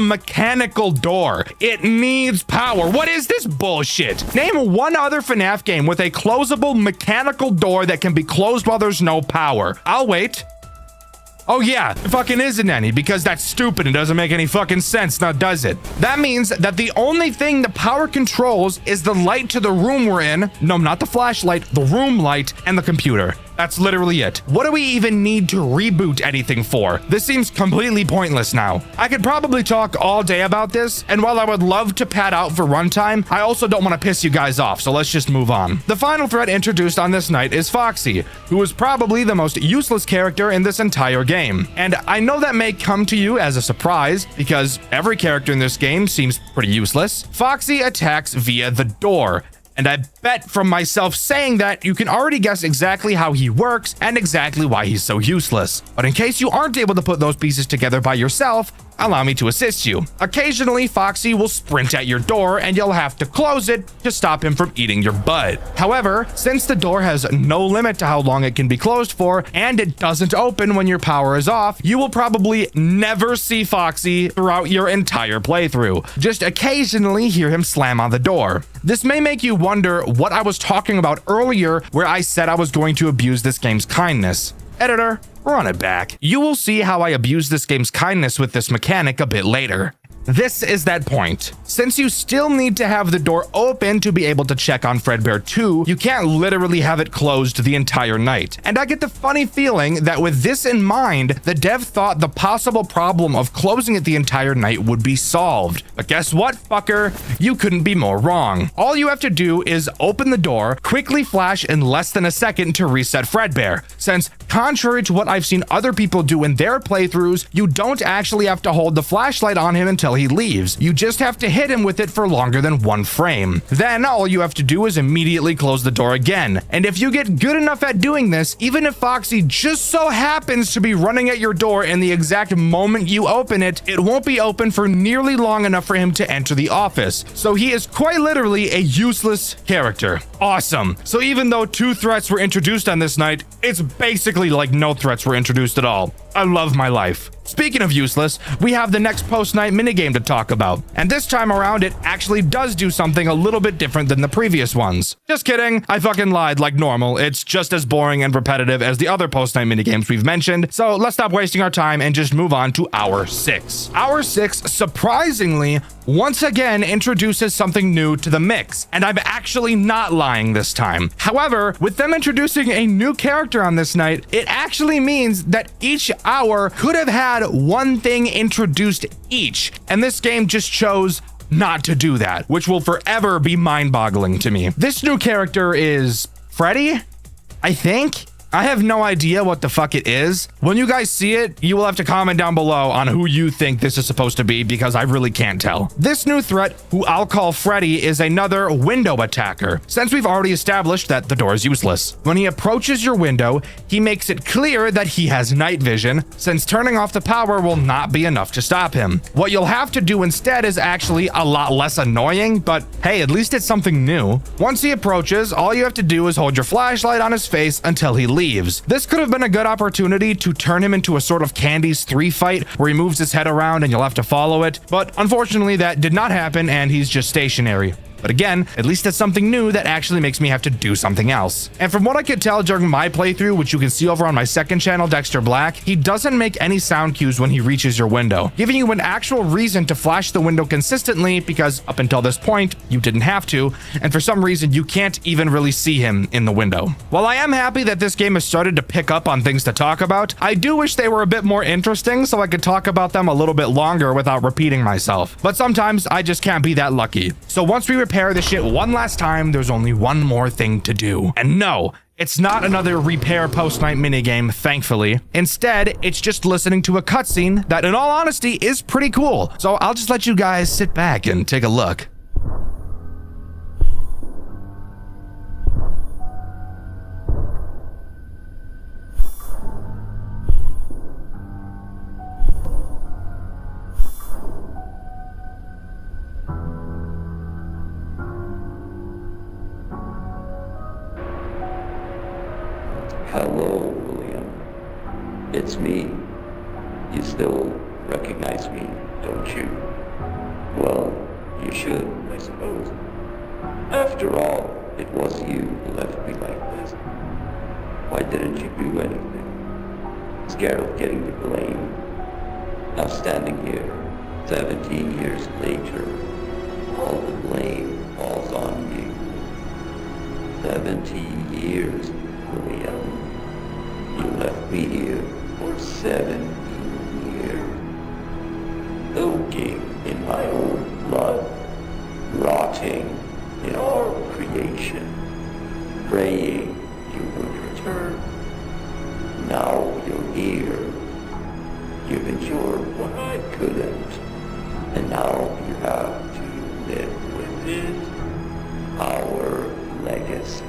mechanical door. It needs power. What is this bullshit? Name one other FNAF game with a closable mechanical door that can be closed while there's no power. I'll wait. Oh yeah, there fucking isn't any because that's stupid and doesn't make any fucking sense, now does it? That means that the only thing the power controls is the light to the room we're in. No, not the flashlight, the room light and the computer. That's literally it. What do we even need to reboot anything for? This seems completely pointless now. I could probably talk all day about this, and while I would love to pad out for runtime, I also don't want to piss you guys off, so let's just move on. The final threat introduced on this night is Foxy, who is probably the most useless character in this entire game. And I know that may come to you as a surprise, because every character in this game seems pretty useless. Foxy attacks via the door. And I bet from myself saying that you can already guess exactly how he works and exactly why he's so useless. But in case you aren't able to put those pieces together by yourself, allow me to assist you. Occasionally, Foxy will sprint at your door and you'll have to close it to stop him from eating your butt. However, since the door has no limit to how long it can be closed for and it doesn't open when your power is off, you will probably never see Foxy throughout your entire playthrough. Just occasionally hear him slam on the door. This may make you wonder what I was talking about earlier where I said I was going to abuse this game's kindness. Editor, run it back. You will see how I abuse this game's kindness with this mechanic a bit later. This is that point. Since you still need to have the door open to be able to check on Fredbear 2, you can't literally have it closed the entire night. And I get the funny feeling that with this in mind, the dev thought the possible problem of closing it the entire night would be solved. But guess what, fucker? You couldn't be more wrong. All you have to do is open the door, quickly flash in less than a second to reset Fredbear. Since, contrary to what I've seen other people do in their playthroughs, you don't actually have to hold the flashlight on him until he leaves. You just have to hit him with it for longer than 1 frame. Then all you have to do is immediately close the door again. And if you get good enough at doing this, even if Foxy just so happens to be running at your door in the exact moment you open it, it won't be open for nearly long enough for him to enter the office. So he is quite literally a useless character. Awesome. So even though 2 threats were introduced on this night, it's basically like no threats were introduced at all. I love my life. Speaking of useless, we have the next post-night minigame to talk about. And this time around, it actually does do something a little bit different than the previous ones. Just kidding, I fucking lied like normal. It's just as boring and repetitive as the other post-night minigames we've mentioned. So let's stop wasting our time and just move on to Hour 6. Hour 6, surprisingly, once again introduces something new to the mix. And I'm actually not lying this time. However, with them introducing a new character on this night, it actually means that each hour could have had one thing introduced each, and this game just chose not to do that, which will forever be mind-boggling to me. This new character is Freddy, I think? I have no idea what the fuck it is. When you guys see it, you will have to comment down below on who you think this is supposed to be, because I really can't tell. This new threat, who I'll call Freddy, is another window attacker, since we've already established that the door is useless. When he approaches your window, he makes it clear that he has night vision, since turning off the power will not be enough to stop him. What you'll have to do instead is actually a lot less annoying, but hey, at least it's something new. Once he approaches, all you have to do is hold your flashlight on his face until he leaves. This could have been a good opportunity to turn him into a sort of Candy's 3 fight where he moves his head around and you'll have to follow it, but unfortunately that did not happen and he's just stationary. But again, at least it's something new that actually makes me have to do something else. And from what I could tell during my playthrough, which you can see over on my second channel, Dxtr Black, he doesn't make any sound cues when he reaches your window, giving you an actual reason to flash the window consistently, because up until this point, you didn't have to, and for some reason, you can't even really see him in the window. While I am happy that this game has started to pick up on things to talk about, I do wish they were a bit more interesting so I could talk about them a little bit longer without repeating myself. But sometimes I just can't be that lucky. So once we repair this shit one last time, there's only one more thing to do. And no, it's not another repair post-night minigame, thankfully. Instead, it's just listening to a cutscene that, in all honesty, is pretty cool. So I'll just let you guys sit back and take a look. Hello, William. It's me. You still recognize me, don't you? Well, you should, I suppose. After all, it was you who left me like this. Why didn't you do anything? Scared of getting the blame. Now standing here, 17 years later, all the blame falls on you. 17 years, William. You left me here for 17 years. Soaking in my own blood, rotting in our creation, praying you would return. Now you're here. You've endured what I couldn't, and now you have to live with it. Our legacy.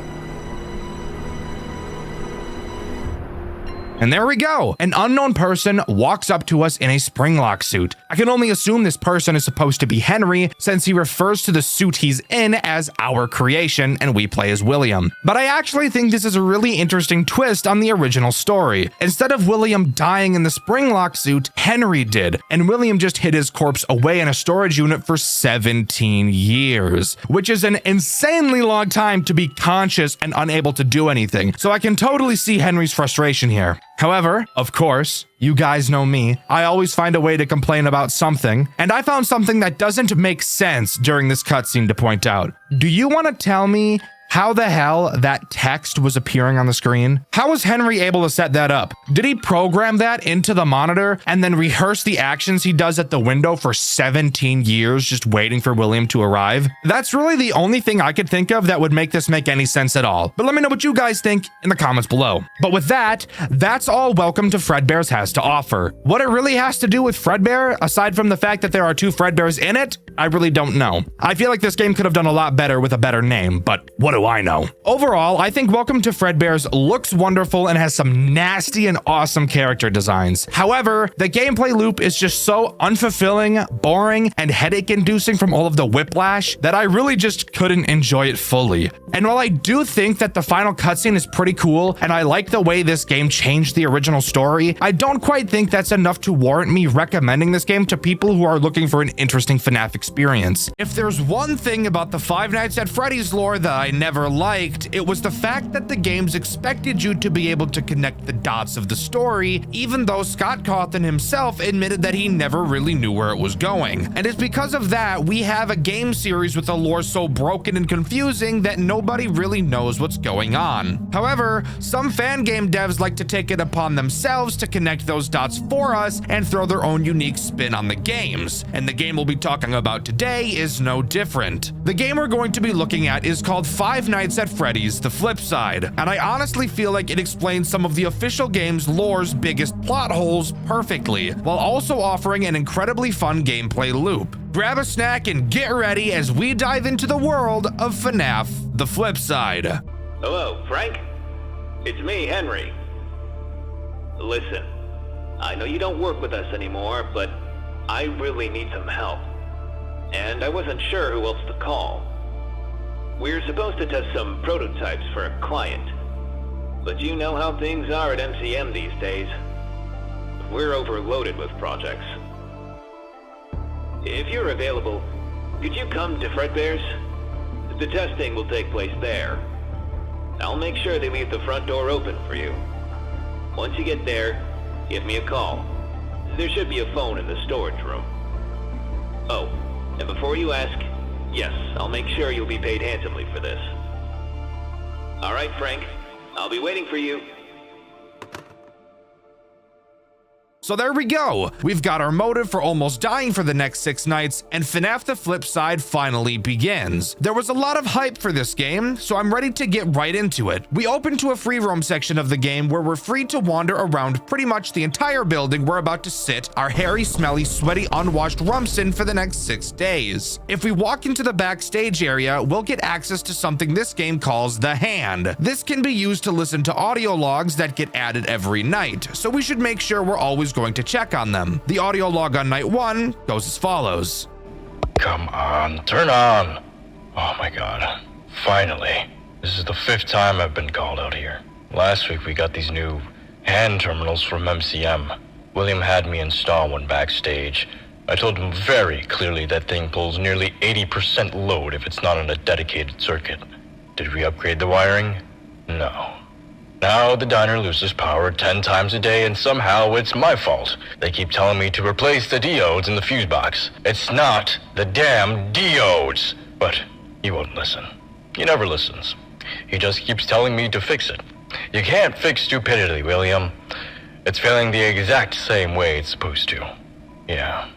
And there we go. An unknown person walks up to us in a springlock suit. I can only assume this person is supposed to be Henry, since he refers to the suit he's in as our creation and we play as William. But I actually think this is a really interesting twist on the original story. Instead of William dying in the springlock suit, Henry did, and William just hid his corpse away in a storage unit for 17 years, which is an insanely long time to be conscious and unable to do anything. So I can totally see Henry's frustration here. However, of course, you guys know me, I always find a way to complain about something, and I found something that doesn't make sense during this cutscene to point out. Do you want to tell me how the hell that text was appearing on the screen? How was Henry able to set that up? Did he program that into the monitor and then rehearse the actions he does at the window for 17 years just waiting for William to arrive? That's really the only thing I could think of that would make this make any sense at all. But let me know what you guys think in the comments below. But with that, that's all Welcome to Fredbear's has to offer. What it really has to do with Fredbear, aside from the fact that there are 2 Fredbears in it, I really don't know. I feel like this game could have done a lot better with a better name, but what do do I know? Overall, I think Welcome to Fredbear's looks wonderful and has some nasty and awesome character designs. However, the gameplay loop is just so unfulfilling, boring, and headache-inducing from all of the whiplash that I really just couldn't enjoy it fully. And while I do think that the final cutscene is pretty cool, and I like the way this game changed the original story, I don't quite think that's enough to warrant me recommending this game to people who are looking for an interesting FNAF experience. If there's one thing about the Five Nights at Freddy's lore that I never liked, it was the fact that the games expected you to be able to connect the dots of the story, even though Scott Cawthon himself admitted that he never really knew where it was going. And it's because of that we have a game series with a lore so broken and confusing that nobody really knows what's going on. However, some fan game devs like to take it upon themselves to connect those dots for us and throw their own unique spin on the games. And the game we'll be talking about today is no different. The game we're going to be looking at is called Five Nights at Freddy's: The Flip Side, and I honestly feel like it explains some of the official game's lore's biggest plot holes perfectly, while also offering an incredibly fun gameplay loop. Grab a snack and get ready as we dive into the world of FNAF: The Flip Side. Hello, Frank? It's me, Henry. Listen, I know you don't work with us anymore, but I really need some help. And I wasn't sure who else to call. We're supposed to test some prototypes for a client. But you know how things are at MCM these days. We're overloaded with projects. If you're available, could you come to Fredbear's? The testing will take place there. I'll make sure they leave the front door open for you. Once you get there, give me a call. There should be a phone in the storage room. Oh, and before you ask, yes, I'll make sure you'll be paid handsomely for this. All right, Frank, I'll be waiting for you. So there we go. We've got our motive for almost dying for the next 6 nights, and FNAF: The Flip Side finally begins. There was a lot of hype for this game, so I'm ready to get right into it. We open to a free roam section of the game where we're free to wander around pretty much the entire building we're about to sit our hairy, smelly, sweaty, unwashed rumps in for the next 6 days. If we walk into the backstage area, we'll get access to something this game calls the Hand. This can be used to listen to audio logs that get added every night, so we should make sure we're always going to check on them. The audio log on night 1 goes as follows. Come on, turn on. Oh my god. Finally. This is the 5th time I've been called out here. Last week we got these new hand terminals from MCM. William had me install one backstage. I told him very clearly that thing pulls nearly 80% load if it's not on a dedicated circuit. Did we upgrade the wiring? No. Now the diner loses power 10 times a day, and somehow it's my fault. They keep telling me to replace the diodes in the fuse box. It's not the damn diodes. But he won't listen. He never listens. He just keeps telling me to fix it. You can't fix stupidity, William. It's failing the exact same way it's supposed to. Yeah,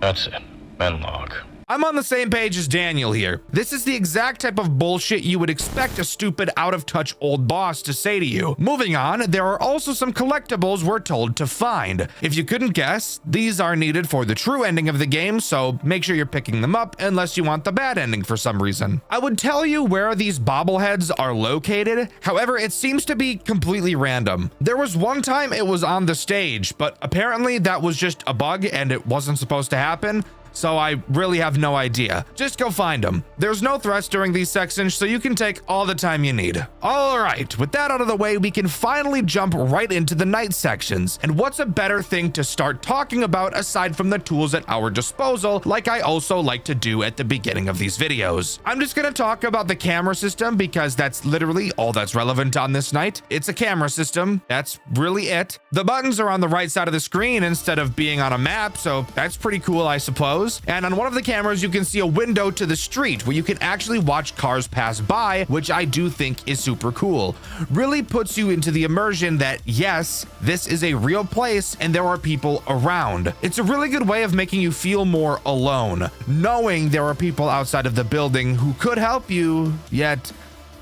that's it. End log. I'm on the same page as Daniel here. This is the exact type of bullshit you would expect a stupid, out-of-touch old boss to say to you. Moving on, there are also some collectibles we're told to find. If you couldn't guess, these are needed for the true ending of the game, so make sure you're picking them up unless you want the bad ending for some reason. I would tell you where these bobbleheads are located, however, it seems to be completely random. There was one time it was on the stage, but apparently that was just a bug and it wasn't supposed to happen. So I really have no idea. Just go find them. There's no threats during these sections, so you can take all the time you need. All right, with that out of the way, we can finally jump right into the night sections. And what's a better thing to start talking about aside from the tools at our disposal, like I also like to do at the beginning of these videos? I'm just gonna talk about the camera system because that's literally all that's relevant on this night. It's a camera system, that's really it. The buttons are on the right side of the screen instead of being on a map, so that's pretty cool, I suppose. And on one of the cameras, you can see a window to the street where you can actually watch cars pass by, which I do think is super cool. Really puts you into the immersion that, yes, this is a real place and there are people around. It's a really good way of making you feel more alone, knowing there are people outside of the building who could help you, yet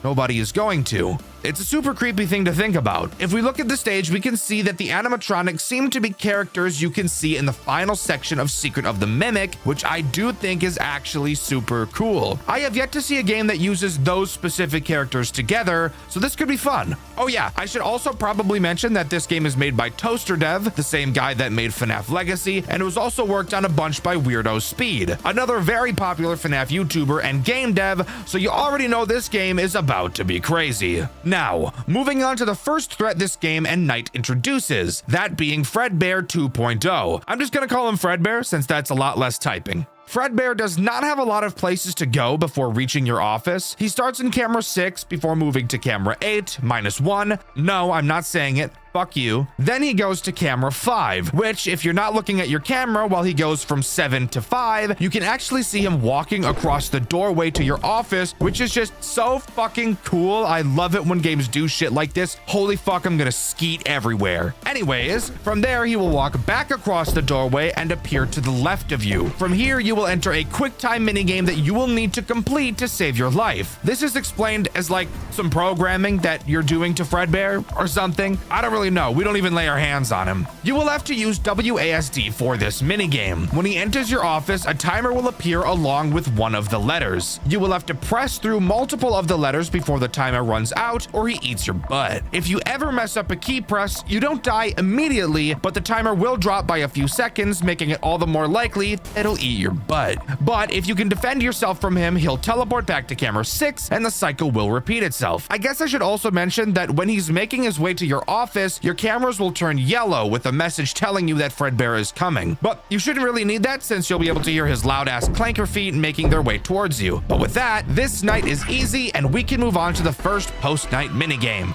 nobody is going to. It's a super creepy thing to think about. If we look at the stage, we can see that the animatronics seem to be characters you can see in the final section of Secret of the Mimic, which I do think is actually super cool. I have yet to see a game that uses those specific characters together, so this could be fun. Oh yeah, I should also probably mention that this game is made by Toaster Dev, the same guy that made FNAF Legacy, and it was also worked on a bunch by Weirdo Speed, another very popular FNAF YouTuber and game dev, so you already know this game is about to be crazy. Now, moving on to the first threat this game and night introduces, that being Fredbear 2.0. I'm just gonna call him Fredbear since that's a lot less typing. Fredbear does not have a lot of places to go before reaching your office. He starts in camera 6 before moving to camera 8, -1. No, I'm not saying it. Fuck you. Then he goes to camera 5, which if you're not looking at your camera while he goes from 7 to 5, you can actually see him walking across the doorway to your office, which is just so fucking cool. I love it when games do shit like this. Holy fuck, I'm gonna skeet everywhere. Anyways, from there he will walk back across the doorway and appear to the left of you. From here, you will enter a quick time minigame that you will need to complete to save your life. This is explained as like some programming that you're doing to Fredbear or something. I don't really know. We don't even lay our hands on him. You will have to use WASD for this minigame. When he enters your office, a timer will appear along with one of the letters. You will have to press through multiple of the letters before the timer runs out or he eats your butt. If you ever mess up a key press, you don't die immediately, but the timer will drop by a few seconds, making it all the more likely it'll eat your butt. But if you can defend yourself from him, he'll teleport back to camera 6 and the cycle will repeat itself. I guess I should also mention that when he's making his way to your office, your cameras will turn yellow with a message telling you that Fredbear is coming. But you shouldn't really need that since you'll be able to hear his loud ass clanker feet making their way towards you. But with that, this night is easy and we can move on to the first post-night minigame.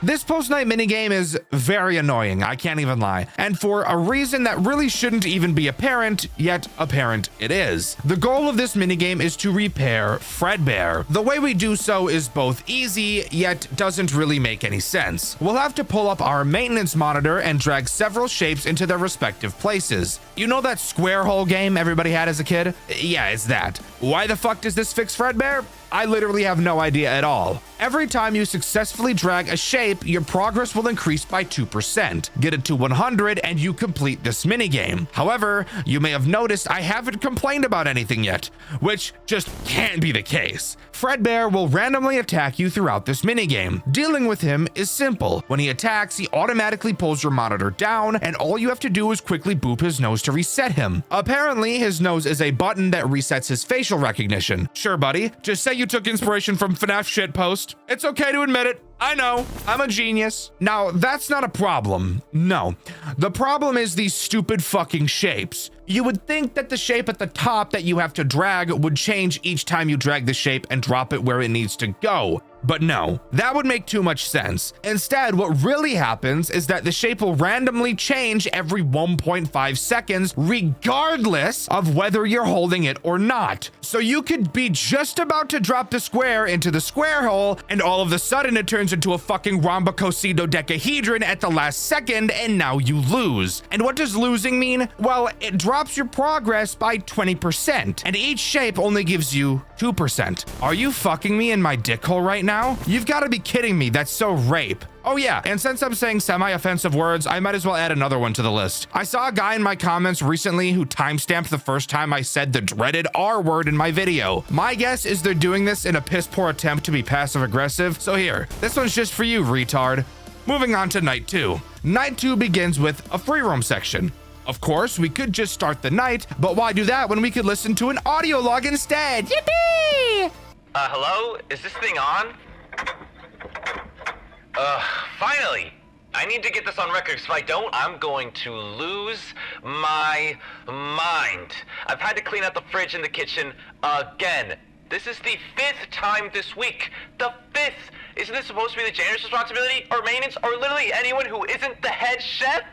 This post-night minigame is very annoying, I can't even lie, and for a reason that really shouldn't even be apparent, yet apparent it is. The goal of this minigame is to repair Fredbear. The way we do so is both easy, yet doesn't really make any sense. We'll have to pull up our maintenance monitor and drag several shapes into their respective places. You know that square hole game everybody had as a kid? Yeah, it's that. Why the fuck does this fix Fredbear? I literally have no idea at all. Every time you successfully drag a shape, your progress will increase by 2%. Get it to 100 and you complete this minigame. However, you may have noticed I haven't complained about anything yet, which just can't be the case. Fredbear will randomly attack you throughout this minigame. Dealing with him is simple. When he attacks, he automatically pulls your monitor down, and all you have to do is quickly boop his nose to reset him. Apparently, his nose is a button that resets his facial recognition. Sure, buddy, just say you took inspiration from FNAF shitpost. It's okay to admit it. I know, I'm a genius. Now, that's not a problem. No, the problem is these stupid fucking shapes. You would think that the shape at the top that you have to drag would change each time you drag the shape and drop it where it needs to go. But no, that would make too much sense. Instead, what really happens is that the shape will randomly change every 1.5 seconds, regardless of whether you're holding it or not. So you could be just about to drop the square into the square hole, and all of a sudden it turns into a fucking rhombocosydodecahedron at the last second, and now you lose. And what does losing mean? Well, it drops your progress by 20%, and each shape only gives you 2%. Are you fucking me in my dick hole right now? You've got to be kidding me. That's so rape. Oh yeah, and since I'm saying semi-offensive words, I might as well add another one to the list. I saw a guy in my comments recently who timestamped the first time I said the dreaded R word in my video. My guess is they're doing this in a piss-poor attempt to be passive-aggressive, so here, this one's just for you, retard. Moving on to night 2. Night 2 begins with a free roam section. Of course, we could just start the night, but why do that when we could listen to an audio log instead? Yippee! Hello? Is this thing on? Finally! I need to get this on record, because if I don't, I'm going to lose my mind. I've had to clean out the fridge in the kitchen again. This is the 5th time this week. The 5th! Isn't this supposed to be the janitor's responsibility, or maintenance, or literally anyone who isn't the head chef?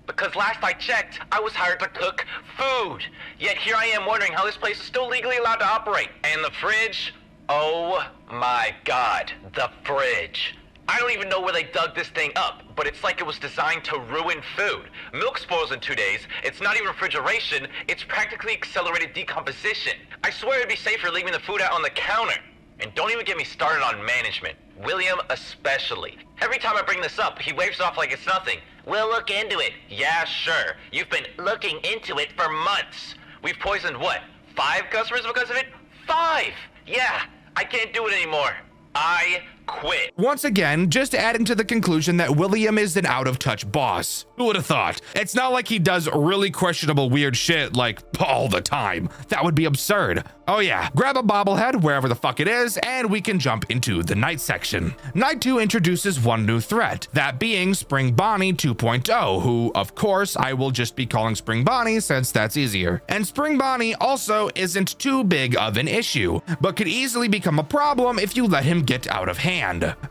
Because last I checked, I was hired to cook food. Yet here I am wondering how this place is still legally allowed to operate. And the fridge? Oh my god, the fridge. I don't even know where they dug this thing up, but it's like it was designed to ruin food. Milk spoils in 2 days. It's not even refrigeration. It's practically accelerated decomposition. I swear it'd be safer leaving the food out on the counter. And don't even get me started on management. William especially. Every time I bring this up, he waves it off like it's nothing. We'll look into it. Yeah, sure. You've been looking into it for months. We've poisoned what? 5 customers because of it? 5! Yeah, I can't do it anymore. I quit. Once again, just adding to the conclusion that William is an out-of-touch boss. Who would have thought? It's not like he does really questionable weird shit like all the time. That would be absurd. Oh yeah, grab a bobblehead wherever the fuck it is, and we can jump into the night section. Night 2 introduces one new threat, that being Spring Bonnie 2.0, who, of course, I will just be calling Spring Bonnie since that's easier. And Spring Bonnie also isn't too big of an issue, but could easily become a problem if you let him get out of hand.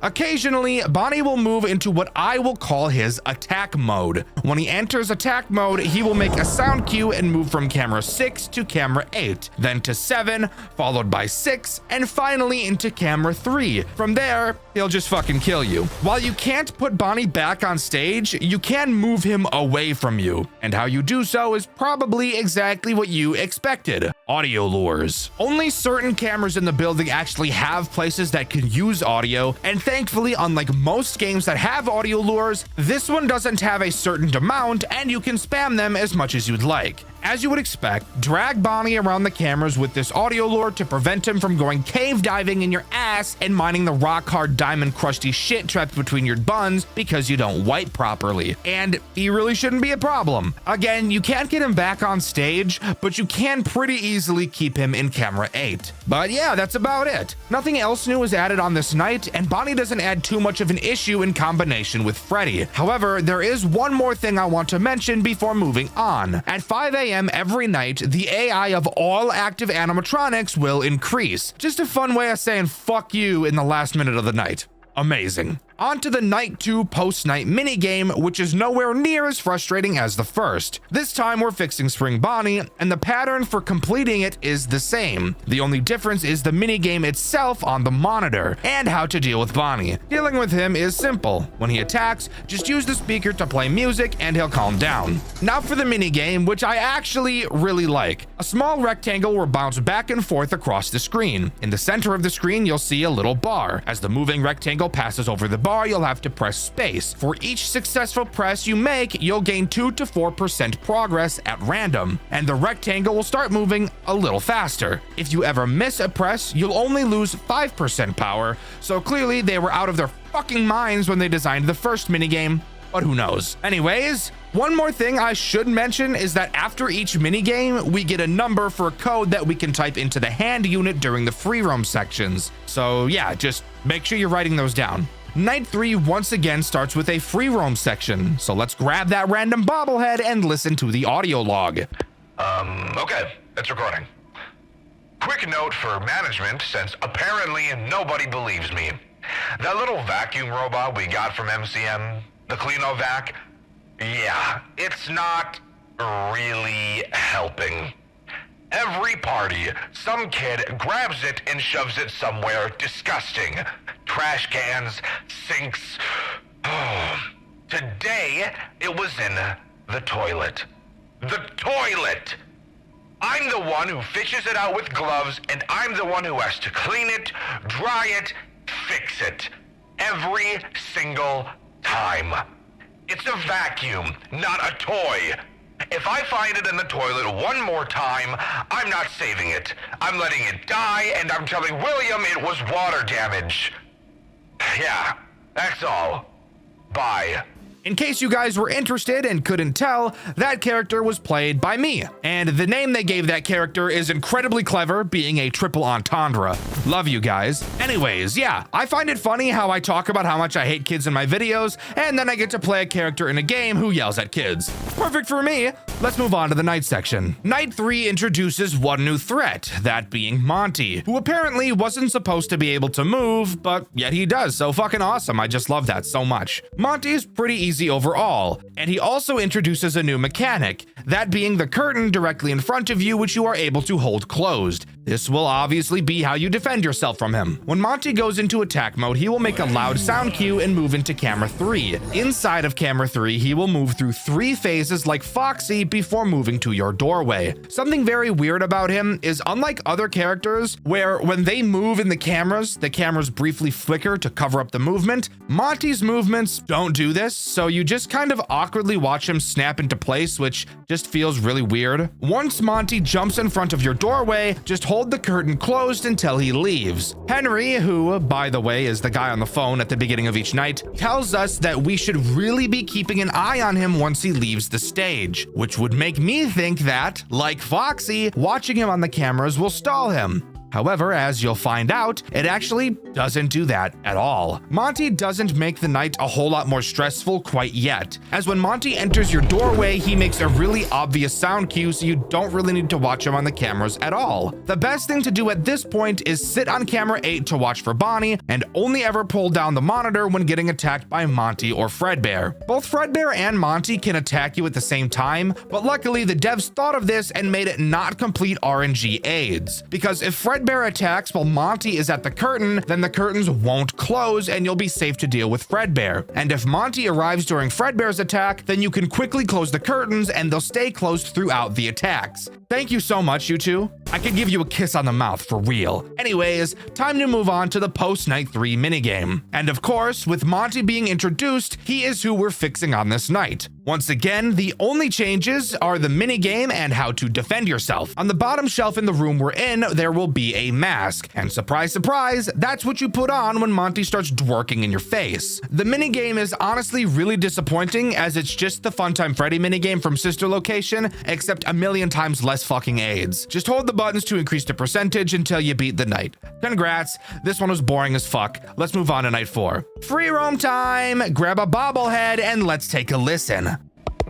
Occasionally, Bonnie will move into what I will call his attack mode. When he enters attack mode, he will make a sound cue and move from camera 6 to camera 8, then to 7, followed by 6, and finally into camera 3. From there, he'll just fucking kill you. While you can't put Bonnie back on stage, you can move him away from you, and how you do so is probably exactly what you expected. Audio lures. Only certain cameras in the building actually have places that can use audio, and thankfully, unlike most games that have audio lures, this one doesn't have a certain amount, and you can spam them as much as you'd like. As you would expect, drag Bonnie around the cameras with this audio lure to prevent him from going cave diving in your ass and mining the rock hard diamond crusty shit trapped between your buns because you don't wipe properly. And he really shouldn't be a problem. Again, you can't get him back on stage, but you can pretty easily keep him in camera 8. But yeah, that's about it. Nothing else new is added on this night, and Bonnie doesn't add too much of an issue in combination with Freddy. However, there is one more thing I want to mention before moving on. At 5 a.m. every night, the AI of all active animatronics will increase. Just a fun way of saying fuck you in the last minute of the night. Amazing. On to the Night 2 post-night minigame, which is nowhere near as frustrating as the first. This time we're fixing Spring Bonnie, and the pattern for completing it is the same. The only difference is the minigame itself on the monitor, and how to deal with Bonnie. Dealing with him is simple. When he attacks, just use the speaker to play music and he'll calm down. Now for the minigame, which I actually really like. A small rectangle will bounce back and forth across the screen. In the center of the screen, you'll see a little bar. As the moving rectangle passes over the bar, you'll have to press space. For each successful press you make, you'll gain 2 to 4% progress at random, and the rectangle will start moving a little faster. If you ever miss a press, you'll only lose 5% power, so clearly they were out of their fucking minds when they designed the first minigame, but who knows. Anyways, one more thing I should mention is that after each minigame, we get a number for a code that we can type into the hand unit during the free roam sections. So yeah, just make sure you're writing those down. Night 3 once again starts with a free roam section, so let's grab that random bobblehead and listen to the audio log. Okay, it's recording. Quick note for management, since apparently nobody believes me. That little vacuum robot we got from MCM, the Cleanovac, yeah, it's not really helping. Every party, some kid grabs it and shoves it somewhere disgusting. Trash cans, sinks. Today, it was in the toilet. The toilet! I'm the one who fishes it out with gloves, and I'm the one who has to clean it, dry it, fix it. Every single time. It's a vacuum, not a toy. If I find it in the toilet one more time, I'm not saving it. I'm letting it die, and I'm telling William it was water damage. Yeah, that's all. Bye. In case you guys were interested and couldn't tell, that character was played by me, and the name they gave that character is incredibly clever, being a triple entendre. Love you guys. Anyways, yeah, I find it funny how I talk about how much I hate kids in my videos, and then I get to play a character in a game who yells at kids. Perfect for me. Let's move on to the night section. Night 3 introduces one new threat, that being Monty, who apparently wasn't supposed to be able to move, but yet he does, so fucking awesome. I just love that so much. Monty is pretty easy overall, and he also introduces a new mechanic, that being the curtain directly in front of you, which you are able to hold closed. This will obviously be how you defend yourself from him. When Monty goes into attack mode, he will make a loud sound cue and move into camera 3. Inside of camera 3, he will move through 3 phases like Foxy before moving to your doorway. Something very weird about him is, unlike other characters, where when they move in the cameras briefly flicker to cover up the movement, Monty's movements don't do this, so you just kind of awkwardly watch him snap into place, which just feels really weird. Once Monty jumps in front of your doorway, just hold the curtain closed until he leaves. Henry, who, by the way, is the guy on the phone at the beginning of each night, tells us that we should really be keeping an eye on him once he leaves the stage, which would make me think that, like Foxy, watching him on the cameras will stall him. However, as you'll find out, it actually doesn't do that at all. Monty doesn't make the night a whole lot more stressful quite yet, as when Monty enters your doorway, he makes a really obvious sound cue, so you don't really need to watch him on the cameras at all. The best thing to do at this point is sit on camera 8 to watch for Bonnie, and only ever pull down the monitor when getting attacked by Monty or Fredbear. Both Fredbear and Monty can attack you at the same time, but luckily the devs thought of this and made it not complete RNG aids, because if Fredbear attacks while Monty is at the curtain, then the curtains won't close and you'll be safe to deal with Fredbear. And if Monty arrives during Fredbear's attack, then you can quickly close the curtains and they'll stay closed throughout the attacks. Thank you so much, you two. I could give you a kiss on the mouth for real. Anyways, time to move on to the post-night 3 minigame. And of course, with Monty being introduced, he is who we're fixing on this night. Once again, the only changes are the minigame and how to defend yourself. On the bottom shelf in the room we're in, there will be a mask. And surprise, surprise, that's what you put on when Monty starts dworking in your face. The minigame is honestly really disappointing, as it's just the Funtime Freddy minigame from Sister Location, except a million times less fucking aids. Just hold the buttons to increase the percentage until you beat the night. Congrats, this one was boring as fuck. Let's move on to night 4. Free roam time! Grab a bobblehead and let's take a listen.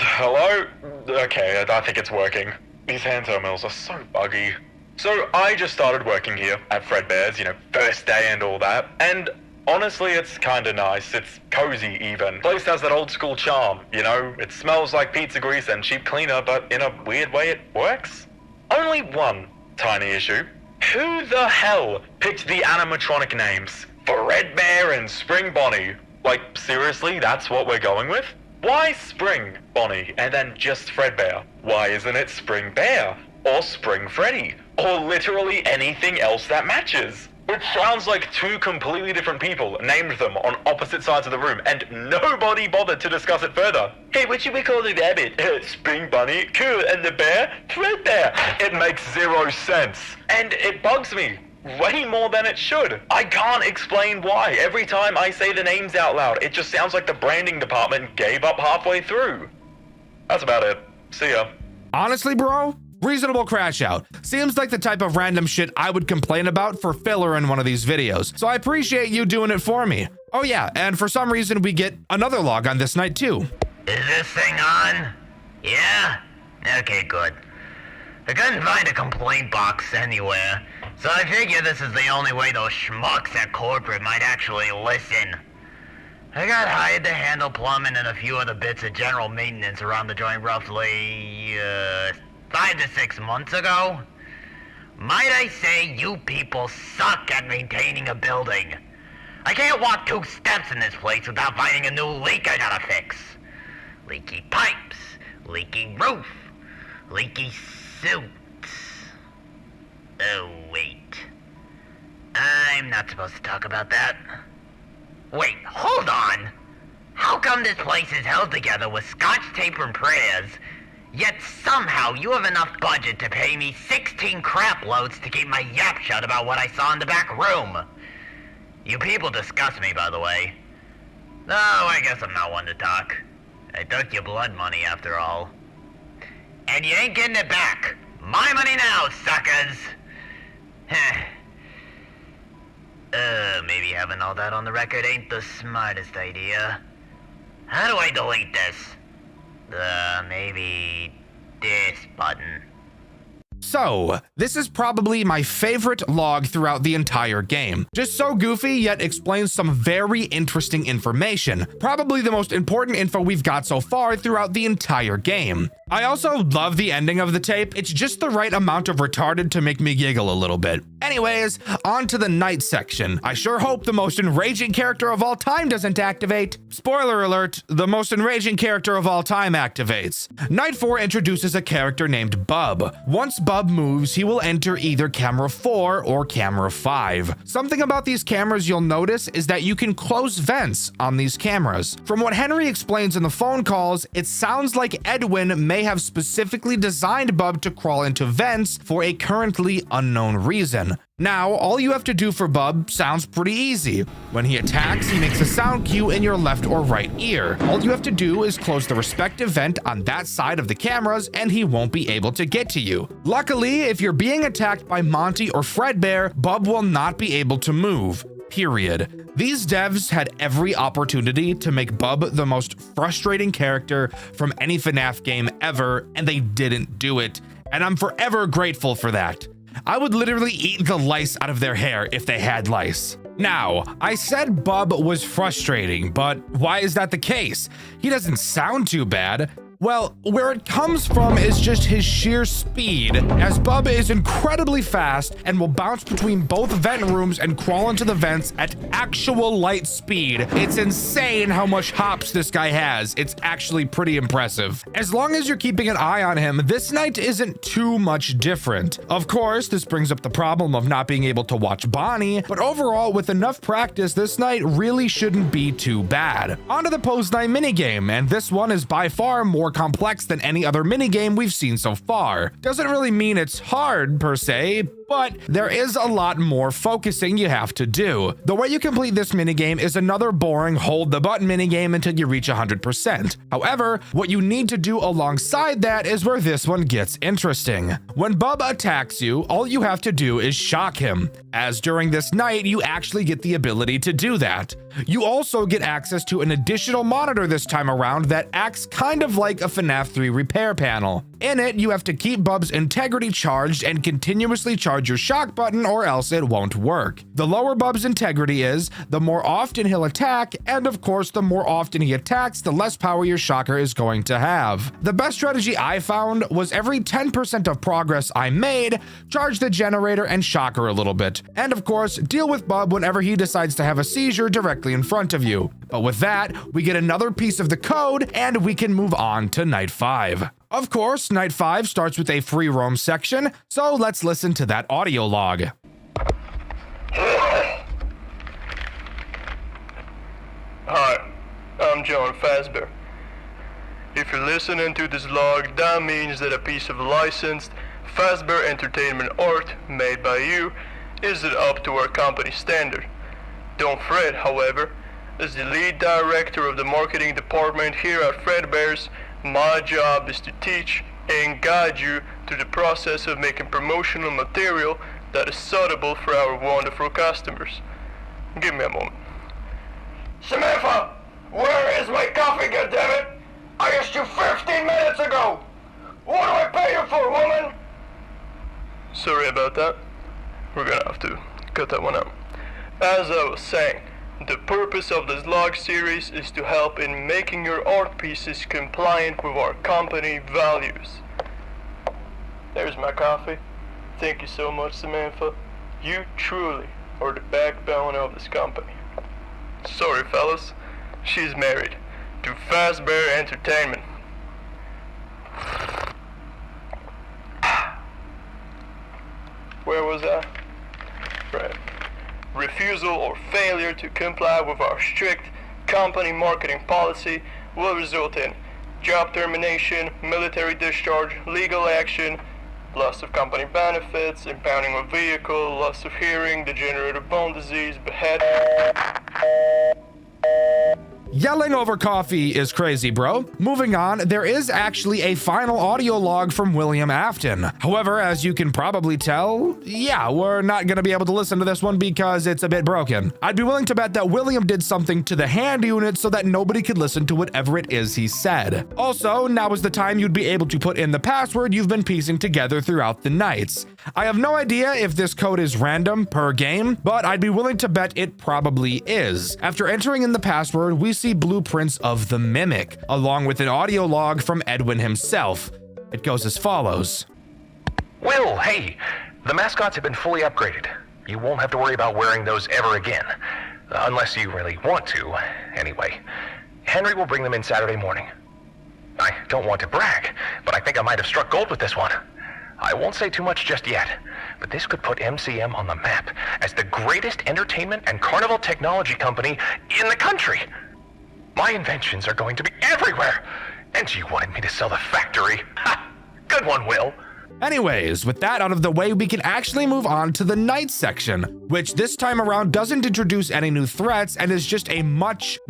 Hello? Okay, I think it's working. These hand terminals are so buggy. So I just started working here at Fredbear's, first day and all that. And honestly, it's kinda nice. It's cozy even. Place has that old school charm, It smells like pizza grease and cheap cleaner, but in a weird way it works. Only one tiny issue. Who the hell picked the animatronic names? Fredbear and Spring Bonnie. Like, seriously, that's what we're going with? Why Spring Bonnie and then just Fredbear? Why isn't it Spring Bear? Or Spring Freddy? Or literally anything else that matches? It sounds like 2 completely different people named them on opposite sides of the room, and nobody bothered to discuss it further. Hey, what should we call the rabbit? Spring Bunny? Cool. And the bear? Fredbear. It makes 0 sense. And it bugs me. Way more than it should. I can't explain why. Every time I say the names out loud, it just sounds like the branding department gave up halfway through. That's about it. See ya. Honestly, bro, reasonable crash out. Seems like the type of random shit I would complain about for filler in one of these videos, so I appreciate you doing it for me. Oh yeah, and for some reason we get another log on this night too. Is this thing on? Yeah? Okay, good. I couldn't find a complaint box anywhere, so I figure this is the only way those schmucks at corporate might actually listen. I got hired to handle plumbing and a few other bits of general maintenance around the joint roughly, 5 to 6 months ago. Might I say you people suck at maintaining a building. I can't walk 2 steps in this place without finding a new leak I gotta fix. Leaky pipes, leaky roof, leaky suits. Oh, wait. I'm not supposed to talk about that. Wait, hold on! How come this place is held together with scotch tape and prayers, yet somehow you have enough budget to pay me 16 crap loads to keep my yap shut about what I saw in the back room? You people disgust me, by the way. No, I guess I'm not one to talk. I took your blood money, after all. And you ain't getting it back. My money now, suckers! Maybe having all that on the record ain't the smartest idea. How do I delete this? Maybe this button. So, this is probably my favorite log throughout the entire game. Just so goofy, yet explains some very interesting information. Probably the most important info we've got so far throughout the entire game. I also love the ending of the tape. It's just the right amount of retarded to make me giggle a little bit. Anyways, on to the night section. I sure hope the most enraging character of all time doesn't activate. Spoiler alert, the most enraging character of all time activates. Night 4 introduces a character named Bub. Once Bub moves, he will enter either camera 4 or camera 5. Something about these cameras you'll notice is that you can close vents on these cameras. From what Henry explains in the phone calls, it sounds like Edwin may have specifically designed Bub to crawl into vents for a currently unknown reason. Now, all you have to do for Bub sounds pretty easy. When he attacks, he makes a sound cue in your left or right ear. All you have to do is close the respective vent on that side of the cameras and he won't be able to get to you. Luckily, if you're being attacked by Monty or Fredbear, Bub will not be able to move. Period. These devs had every opportunity to make Bub the most frustrating character from any FNAF game ever, and they didn't do it. And I'm forever grateful for that. I would literally eat the lice out of their hair if they had lice. Now, I said Bub was frustrating, but why is that the case? He doesn't sound too bad. Well, where it comes from is just his sheer speed, as Bub is incredibly fast and will bounce between both vent rooms and crawl into the vents at actual light speed. It's insane how much hops this guy has. It's actually pretty impressive. As long as you're keeping an eye on him, this night isn't too much different. Of course, this brings up the problem of not being able to watch Bonnie, but overall, with enough practice, this night really shouldn't be too bad. On to the post-night minigame, and this one is by far more complex than any other minigame we've seen so far. Doesn't really mean it's hard per se, but there is a lot more focusing you have to do. The way you complete this minigame is another boring hold the button minigame until you reach 100%. However, what you need to do alongside that is where this one gets interesting. When Bub attacks you, all you have to do is shock him, as during this night you actually get the ability to do that. You also get access to an additional monitor this time around that acts kind of like a FNAF 3 repair panel. In it, you have to keep Bub's integrity charged and continuously charge your shock button or else it won't work. The lower Bub's integrity is, the more often he'll attack, and of course the more often he attacks, the less power your shocker is going to have. The best strategy I found was every 10% of progress I made, charge the generator and shocker a little bit. And of course, deal with Bub whenever he decides to have a seizure directly in front of you. But with that, we get another piece of the code and we can move on to Night 5. Of course, Night 5 starts with a free roam section, so let's listen to that audio log. Hi, I'm John Fazbear. If you're listening to this log, that means that a piece of licensed Fazbear Entertainment art made by you isn't up to our company standard. Don't fret, however. As the lead director of the marketing department here at Fredbear's, my job is to teach and guide you through the process of making promotional material that is suitable for our wonderful customers. Give me a moment. Samantha, where is my coffee, goddammit? I asked you 15 minutes ago! What do I pay you for, woman? Sorry about that. We're gonna have to cut that one out. As I was saying, the purpose of this log series is to help in making your art pieces compliant with our company values. There's my coffee. Thank you so much, Samantha. You truly are the backbone of this company. Sorry, fellas. She's married to Fazbear Entertainment. Where was I? Right. Refusal or failure to comply with our strict company marketing policy will result in job termination, military discharge, legal action, loss of company benefits, impounding of vehicle, loss of hearing, degenerative bone disease, beheading. Yelling over coffee is crazy, bro. Moving on, there is actually a final audio log from William Afton. However, as you can probably tell, yeah, we're not gonna be able to listen to this one because it's a bit broken. I'd be willing to bet that William did something to the hand unit so that nobody could listen to whatever it is he said. Also, now is the time you'd be able to put in the password you've been piecing together throughout the nights. I have no idea if this code is random per game, but I'd be willing to bet it probably is. After entering in the password, we see blueprints of the Mimic, along with an audio log from Edwin himself. It goes as follows. Will, hey, the mascots have been fully upgraded. You won't have to worry about wearing those ever again. Unless you really want to, anyway. Henry will bring them in Saturday morning. I don't want to brag, but I think I might have struck gold with this one. I won't say too much just yet, but this could put MCM on the map as the greatest entertainment and carnival technology company in the country. My inventions are going to be everywhere, and you wanted me to sell the factory. Ha! Good one, Will. Anyways, with that out of the way, we can actually move on to the night section, which this time around doesn't introduce any new threats and is just a much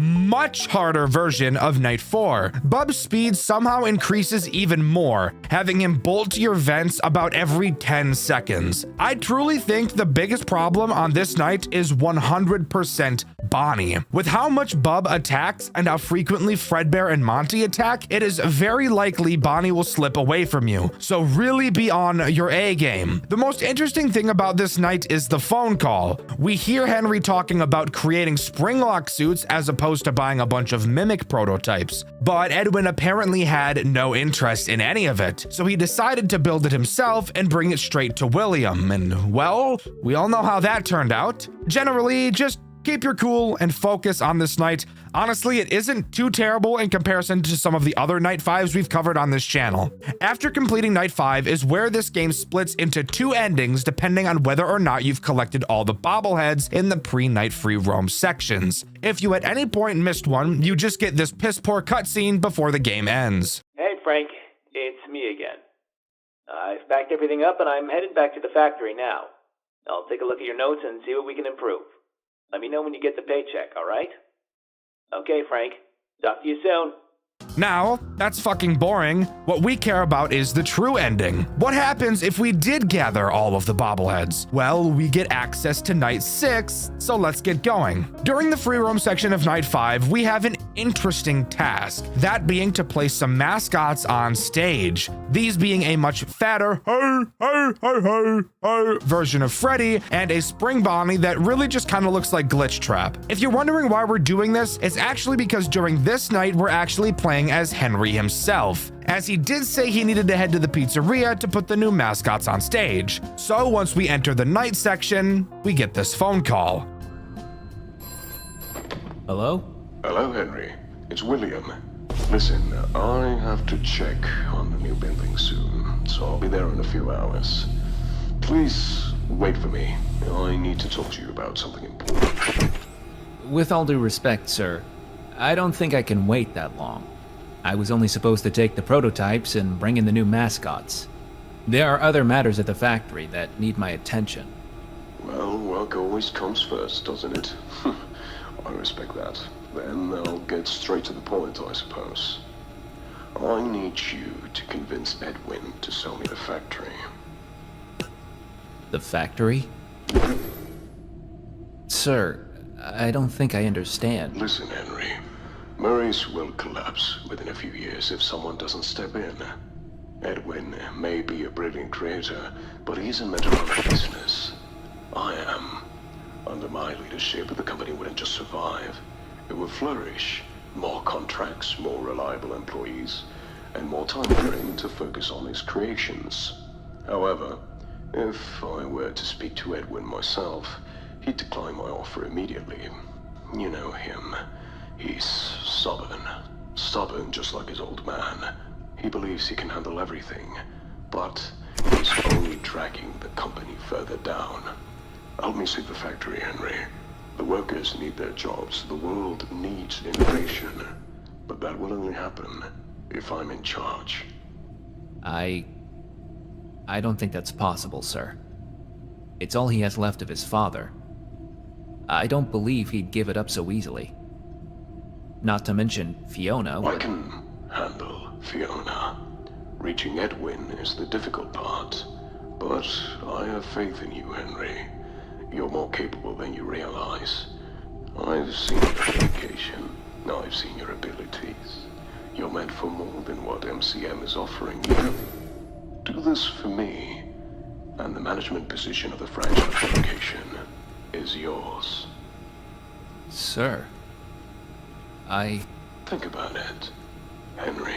harder version of Night 4. Bub's speed somehow increases even more, having him bolt to your vents about every 10 seconds. I truly think the biggest problem on this night is 100% Bonnie. With how much Bub attacks and how frequently Fredbear and Monty attack, it is very likely Bonnie will slip away from you, so really be on your A game. The most interesting thing about this night is the phone call. We hear Henry talking about creating springlock suits as opposed to buying a bunch of Mimic prototypes, but Edwin apparently had no interest in any of it, so he decided to build it himself and bring it straight to William, and well, we all know how that turned out. Generally, just keep your cool and focus on this night. Honestly, it isn't too terrible in comparison to some of the other Night 5s we've covered on this channel. After completing Night 5 is where this game splits into two endings depending on whether or not you've collected all the bobbleheads in the pre-Night Free Roam sections. If you at any point missed one, you just get this piss-poor cutscene before the game ends. Hey Frank, it's me again. I've packed everything up and I'm headed back to the factory now. I'll take a look at your notes and see what we can improve. Let me know when you get the paycheck, alright? Okay, Frank. Talk to you soon. Now, that's fucking boring. What we care about is the true ending. What happens if we did gather all of the bobbleheads? Well, we get access to Night 6, so let's get going. During the free roam section of Night 5, we have an interesting task, that being to place some mascots on stage. These being a much fatter version of Freddy and a Spring Bonnie that really just kind of looks like Glitch Trap. If you're wondering why we're doing this, it's actually because during this night, we're actually playing as Henry himself, as he did say he needed to head to the pizzeria to put the new mascots on stage. So once we enter the night section, we get this phone call. Hello? Hello, Henry. It's William. Listen, I have to check on the new building soon, so I'll be there in a few hours. Please wait for me. I need to talk to you about something important. With all due respect, sir, I don't think I can wait that long. I was only supposed to take the prototypes and bring in the new mascots. There are other matters at the factory that need my attention. Well, work always comes first, doesn't it? I respect that. Then I'll get straight to the point, I suppose. I need you to convince Edwin to sell me the factory. The factory? Sir, I don't think I understand. Listen, Henry. Murray's will collapse within a few years if someone doesn't step in. Edwin may be a brilliant creator, but he's a matter of business. I am. Under my leadership, the company wouldn't just survive. It would flourish. More contracts, more reliable employees, and more time for him to focus on his creations. However, if I were to speak to Edwin myself, he'd decline my offer immediately. You know him. He's stubborn. Stubborn just like his old man. He believes he can handle everything, but he's only dragging the company further down. Help me save the factory, Henry. The workers need their jobs. The world needs innovation. But that will only happen if I'm in charge. I don't think that's possible, sir. It's all he has left of his father. I don't believe he'd give it up so easily. Not to mention Fiona. I can handle Fiona. Reaching Edwin is the difficult part. But I have faith in you, Henry. You're more capable than you realize. I've seen your dedication. I've seen your abilities. You're meant for more than what MCM is offering you. Do this for me, and the management position of the franchise location is yours. Sir, Think about it, Henry.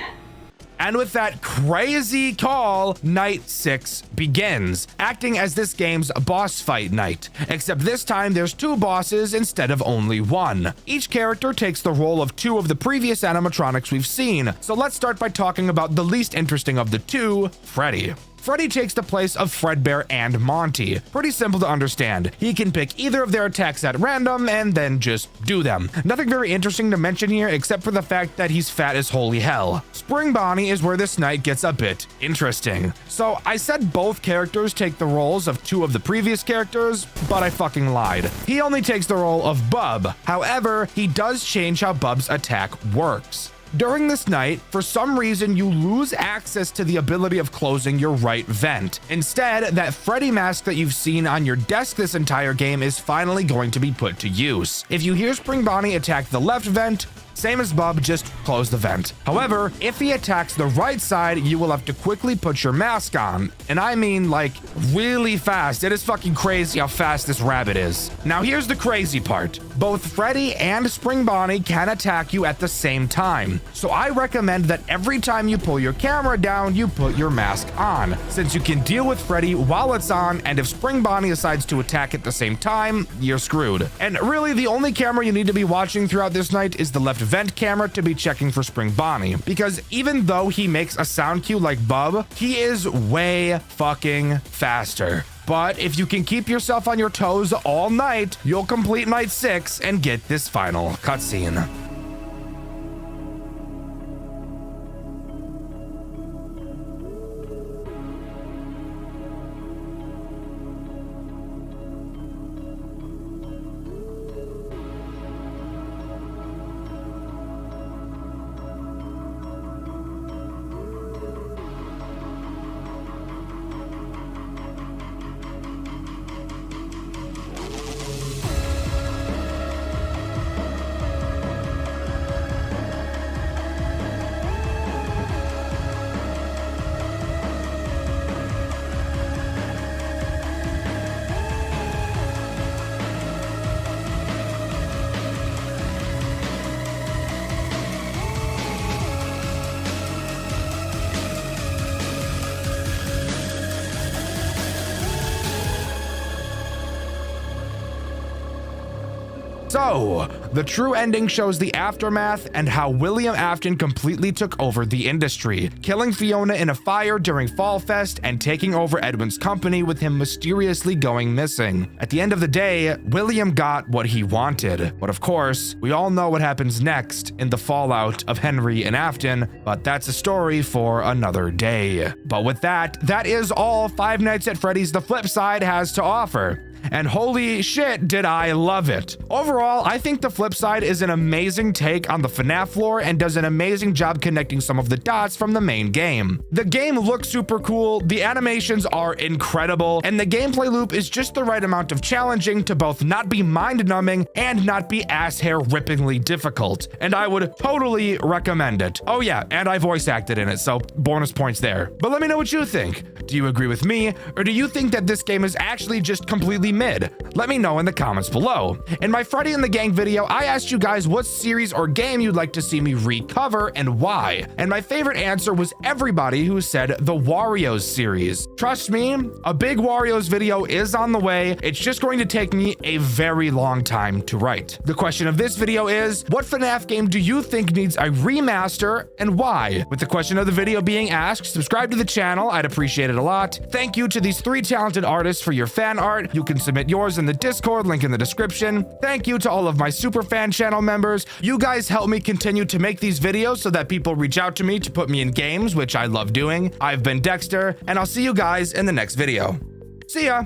And with that crazy call, Night 6 begins, acting as this game's boss fight night. Except this time there's 2 bosses instead of only 1. Each character takes the role of 2 of the previous animatronics we've seen. So let's start by talking about the least interesting of the 2, Freddy. Freddy takes the place of Fredbear and Monty. Pretty simple to understand. He can pick either of their attacks at random and then just do them. Nothing very interesting to mention here except for the fact that he's fat as holy hell. Spring Bonnie is where this night gets a bit interesting. So I said both characters take the roles of 2 of the previous characters, but I fucking lied. He only takes the role of Bub. However, he does change how Bub's attack works. During this night, for some reason, you lose access to the ability of closing your right vent. Instead, that Freddy mask that you've seen on your desk this entire game is finally going to be put to use. If you hear Spring Bonnie attack the left vent, same as Bub, just close the vent. However, if he attacks the right side, you will have to quickly put your mask on. And I mean like really fast. It is fucking crazy how fast this rabbit is. Now here's the crazy part. Both Freddy and Spring Bonnie can attack you at the same time. So I recommend that every time you pull your camera down, you put your mask on, since you can deal with Freddy while it's on, and if Spring Bonnie decides to attack at the same time, you're screwed. And really, the only camera you need to be watching throughout this night is the left vent camera to be checking for Spring Bonnie, because even though he makes a sound cue like Bub, he is way fucking faster. But if you can keep yourself on your toes all night, you'll complete Night 6 and get this final cutscene. So, the true ending shows the aftermath and how William Afton completely took over the industry, killing Fiona in a fire during Fall Fest and taking over Edwin's company with him mysteriously going missing. At the end of the day, William got what he wanted. But of course, we all know what happens next in the fallout of Henry and Afton, but that's a story for another day. But with that, that is all Five Nights at Freddy's The Flip Side has to offer. And holy shit, did I love it. Overall, I think The Flip Side is an amazing take on the FNAF lore and does an amazing job connecting some of the dots from the main game. The game looks super cool, the animations are incredible, and the gameplay loop is just the right amount of challenging to both not be mind-numbing and not be ass-hair-rippingly difficult. And I would totally recommend it. Oh yeah, and I voice acted in it, so bonus points there. But let me know what you think. Do you agree with me, or do you think that this game is actually just completely mid? Let me know in the comments below. In my Freddy and the Gang video, I asked you guys what series or game you'd like to see me recover and why. And my favorite answer was everybody who said the Wario's series. Trust me, a big Wario's video is on the way. It's just going to take me a very long time to write. The question of this video is, what FNAF game do you think needs a remaster and why? With the question of the video being asked, subscribe to the channel. I'd appreciate it a lot. Thank you to these 3 talented artists for your fan art. You can submit yours in the Discord, link in the description. Thank you to all of my Superfan channel members. You guys help me continue to make these videos so that people reach out to me to put me in games, which I love doing. I've been Dxtr, and I'll see you guys in the next video. See ya!